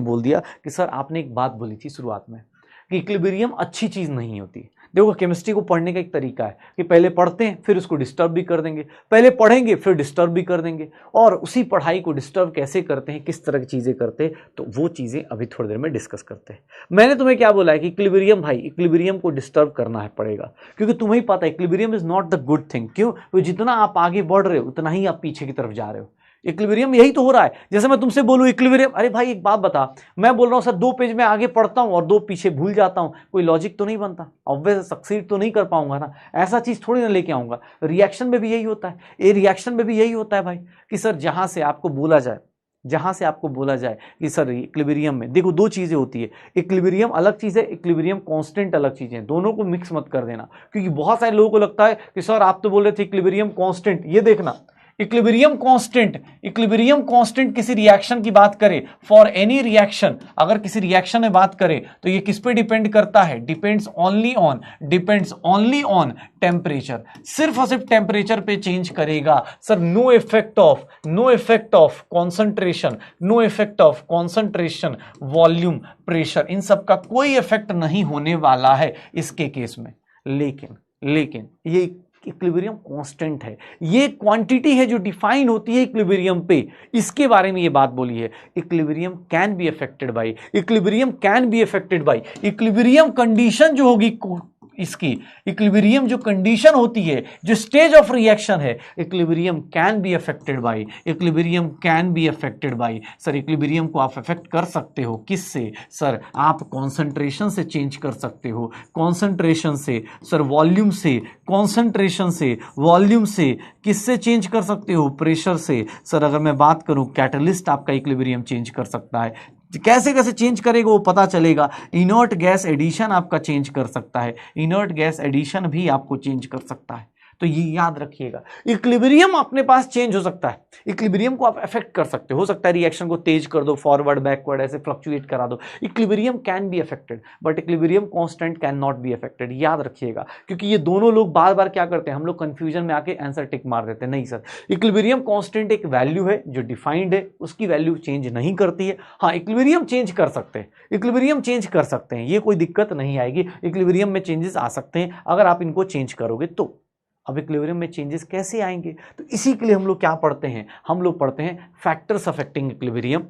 बोल दिया कि सर आपने एक बात बोली थी शुरुआत में कि इक्विलिब्रियम अच्छी चीज नहीं होती। देखो केमिस्ट्री को पढ़ने का एक तरीका है कि पहले पढ़ते हैं फिर उसको डिस्टर्ब भी कर देंगे, पहले पढ़ेंगे फिर डिस्टर्ब भी कर देंगे, और उसी पढ़ाई को डिस्टर्ब कैसे करते हैं, किस तरह की चीजें करते हैं, तो वो चीजें अभी थोड़ी देर में डिस्कस करते हैं। मैंने तुम्हें क्या बोला है कि इक्विलिब्रियम भाई, इक्विलिब्रियम को डिस्टर्ब करना है पड़ेगा, क्योंकि तुम्हें पता है equilibrium is not the good thing. क्यों? तो जितना आप आगे बढ़ रहे हो उतना ही आप पीछे की तरफ जा रहे हो। इक्विलिब्रियम यही तो हो रहा है। जैसे मैं तुमसे बोलूं इक्विलिब्रियम, अरे भाई एक बात बता, मैं बोल रहा हूं सर 2 पेज में आगे पढ़ता हूं और 2 पीछे भूल जाता हूं, कोई लॉजिक तो नहीं बनता, ऑब्वियस सक्सीड तो नहीं कर पाऊंगा ना, ऐसा चीज थोड़ी ना लेके आऊंगा। रिएक्शन में भी यही होता है, ये रिएक्शन में भी यही होता है भाई कि सर जहां से आपको बोला जाए कि सर इक्विलिब्रियम में देखो 2 चीजें होती है, इक्विलिब्रियम अलग चीज है, इक्विलिब्रियम कांस्टेंट अलग चीज है, दोनों को मिक्स मत कर देना। क्योंकि बहुत सारे लोगों को लगता है कि सर आप तो बोल रहे थे इक्विलिब्रियम कांस्टेंट, ये देखना इक्विलिब्रियम कांस्टेंट किसी रिएक्शन की बात करें, फॉर एनी रिएक्शन, अगर किसी रिएक्शन में बात करें तो ये किस पे डिपेंड करता है, डिपेंड्स ओनली ऑन टेम्परेचर, सिर्फ और सिर्फ टेम्परेचर पे चेंज करेगा sir. No effect of concentration, volume, pressure, इन सब का कोई इफेक्ट नहीं होने वाला है इसके केस में। लेकिन ये इक्विलिब्रियम कांस्टेंट है, ये क्वांटिटी है जो डिफाइन होती है इक्विलिब्रियम पे, इसके बारे में ये बात बोली है। Equilibrium can be affected by, equilibrium condition जो होगी इसकी, इक्विलिब्रियम जो कंडीशन होती है, जो स्टेज ऑफ रिएक्शन है, equilibrium can be affected by. Sir equilibrium को आप अफेक्ट कर सकते हो किससे सर, आप कॉन्सेंट्रेशन से चेंज कर सकते हो, कॉन्सेंट्रेशन से सर, वॉल्यूम से, कॉन्सेंट्रेशन से वॉल्यूम से, किससे चेंज कर सकते हो, प्रेशर से। सर अगर मैं बात करूं कैटलिस्ट आपका इक्विलिब्रियम चेंज कर सकता है, कैसे चेंज करेगा वो पता चलेगा। इनर्ट गैस एडिशन आपका चेंज कर सकता है, इनर्ट गैस एडिशन भी आपको चेंज कर सकता है। तो ये याद रखिएगा, इक्विलिब्रियम अपने पास चेंज हो सकता है, इक्विलिब्रियम को आप अफेक्ट कर सकते हो सकता है रिएक्शन को तेज कर दो, फॉरवर्ड बैकवर्ड ऐसे फ्लक्चुएट करा दो, equilibrium can be affected but equilibrium constant can not be affected, याद रखिएगा। क्योंकि ये दोनों लोग बार बार क्या करते हैं, हम लोग कंफ्यूजन में आके आंसर टिक मार देते हैं। नहीं सर, इक्विलिब्रियम कांस्टेंट एक वैल्यू है जो डिफाइंड है, उसकी वैल्यू चेंज नहीं करती है। हाँ इक्विलिब्रियम चेंज कर सकते हैं, ये कोई दिक्कत नहीं आएगी, इक्विलिब्रियम में चेंजेस आ सकते हैं अगर आप इनको चेंज करोगे तो। अब इक्विलिब्रियम में चेंजेस कैसे आएंगे, तो इसी के लिए हम लोग क्या पढ़ते हैं, फैक्टर्स अफेक्टिंग इक्विलिब्रियम,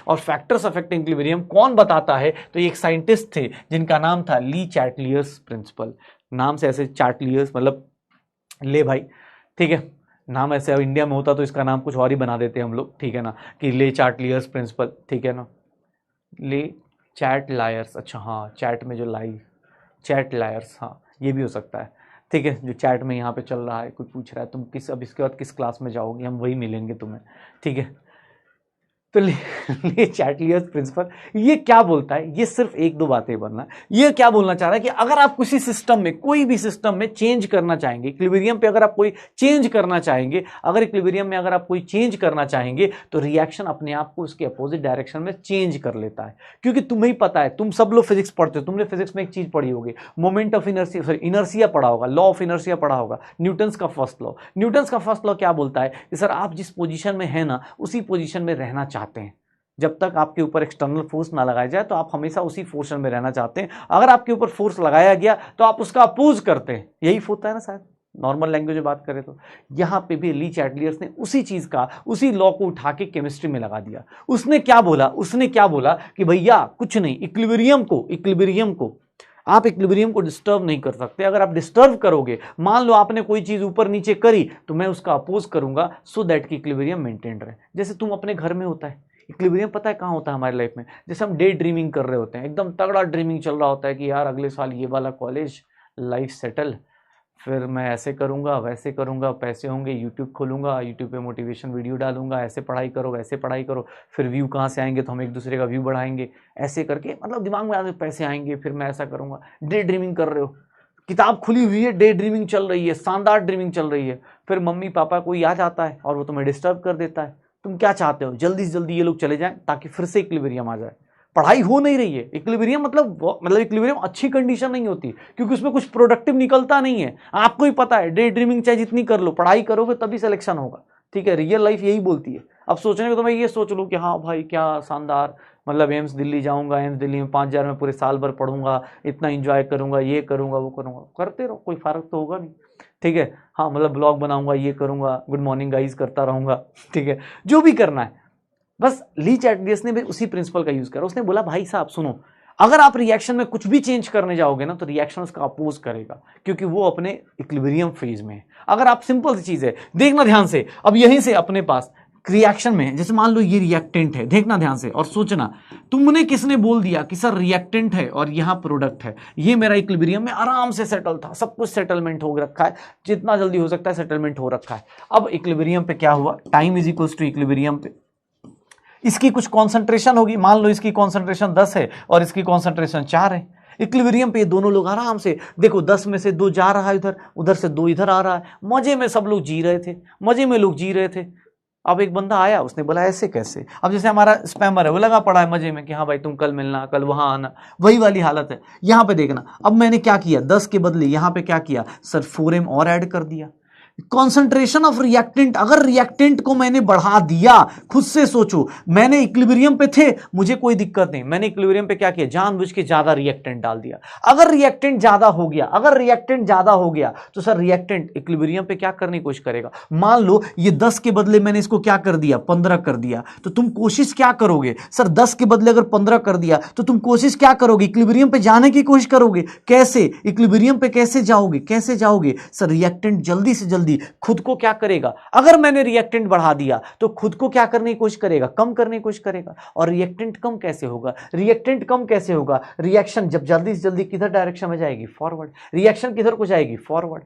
और फैक्टर्स अफेक्टिंग इक्विलिब्रियम कौन बताता है, तो एक साइंटिस्ट थे जिनका नाम था ली चार्टलियर्स प्रिंसिपल। नाम से ऐसे चार्टलियर्स मतलब ले भाई, ठीक है, नाम ऐसे अब इंडिया में होता तो इसका नाम कुछ और ही बना देते हम लोग, ठीक है ना, कि ले चार्टलियर्स प्रिंसिपल, ठीक है ना, ले चैट लायर्स, अच्छा हाँ, चैट में जो लाई, चैट लायर्स, हाँ ये भी हो सकता है। ठीक है, जो चैट में यहाँ पे चल रहा है, कोई पूछ रहा है तुम किस, अब इसके बाद किस क्लास में जाओगे, हम वही मिलेंगे तुम्हें। ठीक है, तो ले चैट लियर्स प्रिंसिपल ये क्या बोलता है, ये सिर्फ एक दो बातें बनना है। ये क्या बोलना चाह रहा है कि अगर आप किसी सिस्टम में, कोई भी सिस्टम में चेंज करना चाहेंगे, इक्विलिब्रियम पे अगर आप कोई चेंज करना चाहेंगे, अगर इक्विलिब्रियम में अगर आप कोई चेंज करना चाहेंगे, तो रिएक्शन अपने आप को उसके अपोजिट डायरेक्शन में चेंज कर लेता है। क्योंकि तुम्हें ही पता है, तुम सब लोग फिजिक्स पढ़ते हो, तुमने फिजिक्स में एक चीज पढ़ी होगी, moment of inertia, sorry inertia पढ़ा होगा, लॉ ऑफ इनर्सिया पढ़ा होगा, न्यूटन्स का फर्स्ट लॉ। न्यूटन्स का फर्स्ट लॉ क्या बोलता है कि सर आप जिस पोजीशन में है ना, उसी पोजीशन में रहना चाहते हैं। जब तक आपके ऊपर एक्सटर्नल फोर्स ना लगाया जाए तो आप हमेशा उसी पोजीशन में रहना चाहते हैं। अगर आपके ऊपर फोर्स लगाया गया तो आप उसका अपोज करते हैं, यही होता है ना शायद, नॉर्मल लैंग्वेज में बात करें तो। यहाँ पे भी ली चैटलियर्स ने उसी चीज का, उसी लॉ को उठा के केमिस्ट्री में लगा दिया। उसने क्या बोला कि भैया कुछ नहीं, इक्विलिब्रियम को आप इक्विलिब्रियम को डिस्टर्ब नहीं कर सकते। अगर आप डिस्टर्ब करोगे, मान लो आपने कोई चीज ऊपर नीचे करी, तो मैं उसका अपोज करूंगा सो दैट कि इक्विलिब्रियम मेंटेन रहे। जैसे तुम अपने घर में होता है इक्विलिब्रियम, पता है कहाँ होता है हमारी लाइफ में, जैसे हम डे ड्रीमिंग कर रहे होते हैं, एकदम तगड़ा ड्रीमिंग चल रहा होता है कि यार अगले साल ये वाला कॉलेज, लाइफ सेटल, फिर मैं ऐसे करूंगा वैसे करूंगा, पैसे होंगे, यूट्यूब खोलूंगा, यूट्यूब पे मोटिवेशन वीडियो डालूंगा, ऐसे पढ़ाई करो वैसे पढ़ाई करो, फिर व्यू कहाँ से आएंगे, तो हम एक दूसरे का व्यू बढ़ाएंगे, ऐसे करके मतलब दिमाग में आगे पैसे आएंगे, फिर मैं ऐसा करूंगा। डे ड्रीमिंग कर रहे हो, किताब खुली हुई है, डे ड्रीमिंग चल रही है, शानदार ड्रीमिंग चल रही है, फिर मम्मी पापा कोई आ जाता है और वो तुम्हें डिस्टर्ब कर देता है। तुम क्या चाहते हो, जल्दी से जल्दी ये लोग चले जाएं ताकि फिर से इक्विलिब्रियम आ जाए। पढ़ाई हो नहीं रही है, इक्विलिब्रियम मतलब इक्विलिब्रियम अच्छी कंडीशन नहीं होती, क्योंकि उसमें कुछ प्रोडक्टिव निकलता नहीं है। आपको ही पता है, डे ड्रीमिंग चाहे जितनी कर लो, पढ़ाई करोगे तभी सिलेक्शन होगा। ठीक है, रियल लाइफ यही बोलती है। अब सोचने को तो मैं ये सोच लूँ कि हाँ भाई क्या शानदार, मतलब एम्स दिल्ली जाऊंगा, एम्स दिल्ली में 5,000 में पूरे साल भर पढ़ूंगा, इतना इंजॉय करूंगा, ये करूंगा वो करूंगा, करते रहो, कोई फर्क तो होगा नहीं। ठीक है, हाँ मतलब ब्लॉग बनाऊंगा, ये करूंगा, गुड मॉर्निंग गाइज करता रहूंगा। ठीक है, जो भी करना है, बस ली चैटलियर्स ने भी उसी प्रिंसिपल का यूज करा। उसने बोला भाई साहब सुनो, अगर आप रिएक्शन में कुछ भी चेंज करने जाओगे ना, तो रिएक्शन उसका अपोज करेगा, क्योंकि वो अपने इक्विलिब्रियम फेज में है। अगर आप, सिंपल सी चीज है, देखना ध्यान से, अब यहीं से अपने पास रिएक्शन में, जैसे मान लो ये रिएक्टेंट है, देखना ध्यान से और सोचना, तुमने किसने बोल दिया कि सर रिएक्टेंट है और यहां प्रोडक्ट है, ये मेरा इक्विलिब्रियम में आराम से सेटल था, सब कुछ सेटलमेंट हो रखा है, जितना जल्दी हो सकता है सेटलमेंट हो रखा है। अब इक्विलिब्रियम पे क्या हुआ, time is equals to equilibrium पे इसकी कुछ कॉन्सेंट्रेशन होगी, मान लो इसकी कॉन्सेंट्रेशन 10 है और इसकी कॉन्सेंट्रेशन 4 है। इक्विलिब्रियम पे ये दोनों लोग आराम से, देखो 10 में से 2 जा रहा है इधर, उधर से 2 इधर आ रहा है, मजे में सब लोग जी रहे थे, मजे में लोग जी रहे थे। अब एक बंदा आया, उसने बोला ऐसे कैसे, अब जैसे हमारा स्पैमर है, वो लगा पड़ा है मजे में कि हाँ भाई तुम कल मिलना, कल वहां आना, वही वाली हालत है। यहां पे देखना, अब मैंने क्या किया, 10 के बदले यहां पे क्या किया सर, 4m और ऐड कर दिया। कॉन्सेंट्रेशन ऑफ रिएक्टेंट, अगर रिएक्टेंट को मैंने बढ़ा दिया, खुद से सोचो, मैंने इक्विलिब्रियम पे थे, मुझे कोई दिक्कत नहीं, मैंने इक्विलिब्रियम पे क्या किया, जानबूझ के ज्यादा रिएक्टेंट डाल दिया। अगर रिएक्टेंट ज्यादा हो गया, अगर रिएक्टेंट ज्यादा हो गया, तो सर रिएक्टेंट इक्विलिब्रियम पे क्या करने की कोशिश करेगा। मान लो ये 10 के बदले मैंने इसको क्या कर दिया, 15 कर दिया, तो तुम कोशिश क्या करोगे सर, 10 के बदले अगर 15 कर दिया तो तुम कोशिश क्या करोगे, इक्विलिब्रियम पे जाने की कोशिश करोगे। कैसे, इक्विलिब्रियम पे कैसे जाओगे, कैसे जाओगे सर, रिएक्टेंट जल्दी से जल्दी खुद को क्या करेगा, अगर मैंने रिएक्टेंट बढ़ा दिया तो खुद को क्या करने की कोशिश करेगा, कम करने की कोशिश करेगा। और रिएक्टेंट कम कैसे होगा, रिएक्टेंट कम कैसे होगा, रिएक्शन जब जल्दी से जल्दी किधर डायरेक्शन में जाएगी, फॉरवर्ड। रिएक्शन किधर को जाएगी, फॉरवर्ड।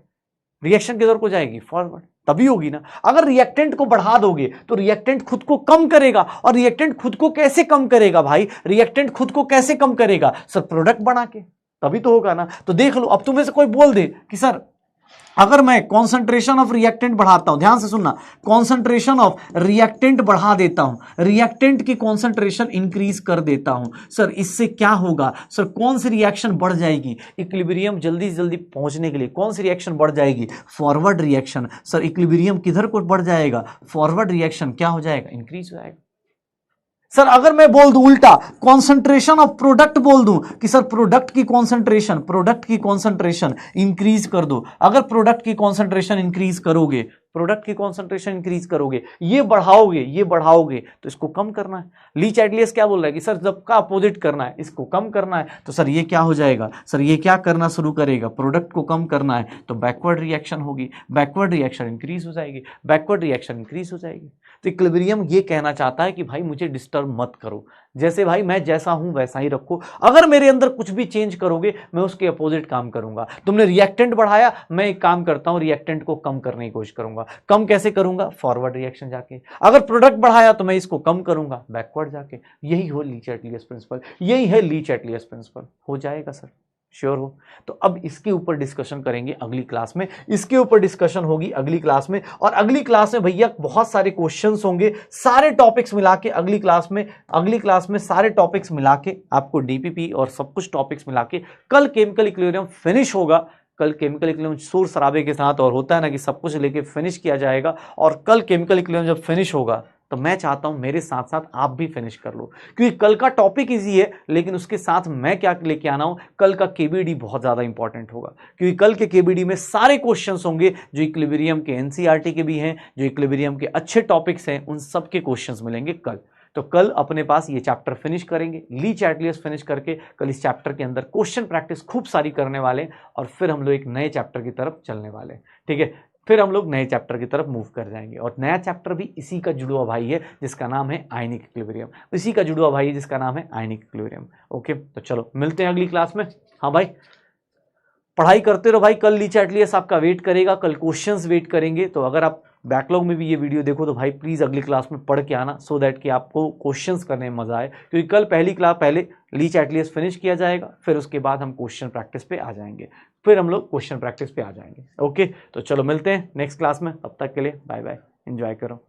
रिएक्शन किधर को जाएगी, फॉरवर्ड, तभी होगी ना। अगर रिएक्टेंट को बढ़ा दोगे तो रिएक्टेंट खुद को कम करेगा, और रिएक्टेंट खुद को कैसे कम करेगा भाई, रिएक्टेंट खुद को कैसे कम करेगा सर, प्रोडक्ट बना के, तभी तो होगा ना। तो देख लो, अब तुम्हें से कोई बोल दे कि सर अगर मैं कॉन्सेंट्रेशन ऑफ रिएक्टेंट बढ़ाता हूं, ध्यान से सुनना, कॉन्सेंट्रेशन ऑफ रिएक्टेंट बढ़ा देता हूं, रिएक्टेंट की कॉन्सेंट्रेशन इंक्रीज कर देता हूं, सर इससे क्या होगा सर, कौन सी रिएक्शन बढ़ जाएगी, इक्विलिब्रियम जल्दी से जल्दी पहुंचने के लिए कौन सी रिएक्शन बढ़ जाएगी, फॉरवर्ड रिएक्शन। सर इक्विलिब्रियम किधर को बढ़ जाएगा, फॉरवर्ड रिएक्शन क्या हो जाएगा, इंक्रीज हो जाएगा। सर अगर मैं बोल दूं उल्टा, कॉन्सेंट्रेशन ऑफ प्रोडक्ट बोल दूं कि सर प्रोडक्ट की कॉन्सेंट्रेशन इंक्रीज कर दो, अगर प्रोडक्ट की कॉन्सेंट्रेशन इंक्रीज करोगे, प्रोडक्ट की कॉन्सेंट्रेशन इंक्रीज करोगे, ये बढ़ाओगे तो इसको कम करना है। ली चैटलियर्स क्या बोल रहा है कि सर जब का अपोजिट करना है, इसको कम करना है, तो सर ये क्या हो जाएगा, सर ये क्या करना शुरू करेगा, प्रोडक्ट को कम करना है तो बैकवर्ड रिएक्शन होगी, बैकवर्ड रिएक्शन इंक्रीज हो जाएगी, बैकवर्ड रिएक्शन इंक्रीज हो जाएगी। तो इक्विलिब्रियम ये कहना चाहता है कि भाई मुझे डिस्टर्ब मत करो, जैसे भाई मैं जैसा हूं वैसा ही रखो, अगर मेरे अंदर कुछ भी चेंज करोगे मैं उसके अपोजिट काम करूंगा। तुमने रिएक्टेंट बढ़ाया, मैं एक काम करता हूं रिएक्टेंट को कम करने की कोशिश करूंगा। कम कैसे करूंगा? फॉरवर्ड रिएक्शन जाके। अगर प्रोडक्ट बढ़ाया तो मैं इसको कम करूंगा बैकवर्ड जाके। यही हो ली चैटलियस प्रिंसिपल, यही है ली चैटलियस प्रिंसिपल। हो जाएगा सर? श्योर हो? तो अब इसके ऊपर डिस्कशन करेंगे अगली क्लास में, इसके ऊपर डिस्कशन होगी अगली क्लास में। और अगली क्लास में भैया बहुत सारे क्वेश्चंस होंगे, सारे टॉपिक्स मिला के अगली क्लास में सारे टॉपिक्स मिला के आपको डीपीपी और सब कुछ टॉपिक्स मिला के कल केमिकल इक्विलिब्रियम फिनिश होगा। कल केमिकल इक्विलिब्रियम शोर शराबे के साथ, और होता है ना कि सब कुछ लेके फिनिश किया जाएगा। और कल केमिकल इक्विलिब्रियम जब फिनिश होगा तो मैं चाहता हूं मेरे साथ साथ आप भी फिनिश कर लो, क्योंकि कल का टॉपिक इजी है, लेकिन उसके साथ मैं क्या लेके आना हूं, कल का केबीडी बहुत ज्यादा इंपॉर्टेंट होगा। क्योंकि कल के केबीडी में सारे क्वेश्चंस होंगे जो इक्विलिब्रियम के एनसीईआरटी के भी हैं, जो इक्विलिब्रियम के अच्छे टॉपिक्स हैं, उन सब के क्वेश्चंस मिलेंगे कल। तो कल अपने पास ये चैप्टर फिनिश करेंगे, ली चैटलियस फिनिश करके कल इस चैप्टर के अंदर क्वेश्चन प्रैक्टिस खूब सारी करने वाले, और फिर हम लोग एक नए चैप्टर की तरफ चलने वाले। ठीक है, फिर हम लोग नए चैप्टर की तरफ मूव कर जाएंगे। और नया चैप्टर भी इसी का जुड़वा भाई है जिसका नाम है आयनिक इक्विलिब्रियम, इसी का जुड़वा भाई है जिसका नाम है आयनिक इक्विलिब्रियम। ओके, तो चलो मिलते हैं अगली क्लास में। हाँ भाई, पढ़ाई करते रहो भाई, कल ली चैटलियस आपका वेट करेगा, कल क्वेश्चंस वेट करेंगे। तो अगर आप बैकलॉग में भी ये वीडियो देखो तो भाई प्लीज अगली क्लास में पढ़ के आना, सो दैट कि आपको क्वेश्चंस करने में मजा आए। क्योंकि कल पहली क्लास पहले ली चैटलियस फिनिश किया जाएगा, फिर उसके बाद हम क्वेश्चन प्रैक्टिस पे आ जाएंगे, फिर हम लोग क्वेश्चन प्रैक्टिस पे आ जाएंगे। ओके, तो चलो मिलते हैं नेक्स्ट क्लास में, तब तक के लिए बाय बाय, एंजॉय करो।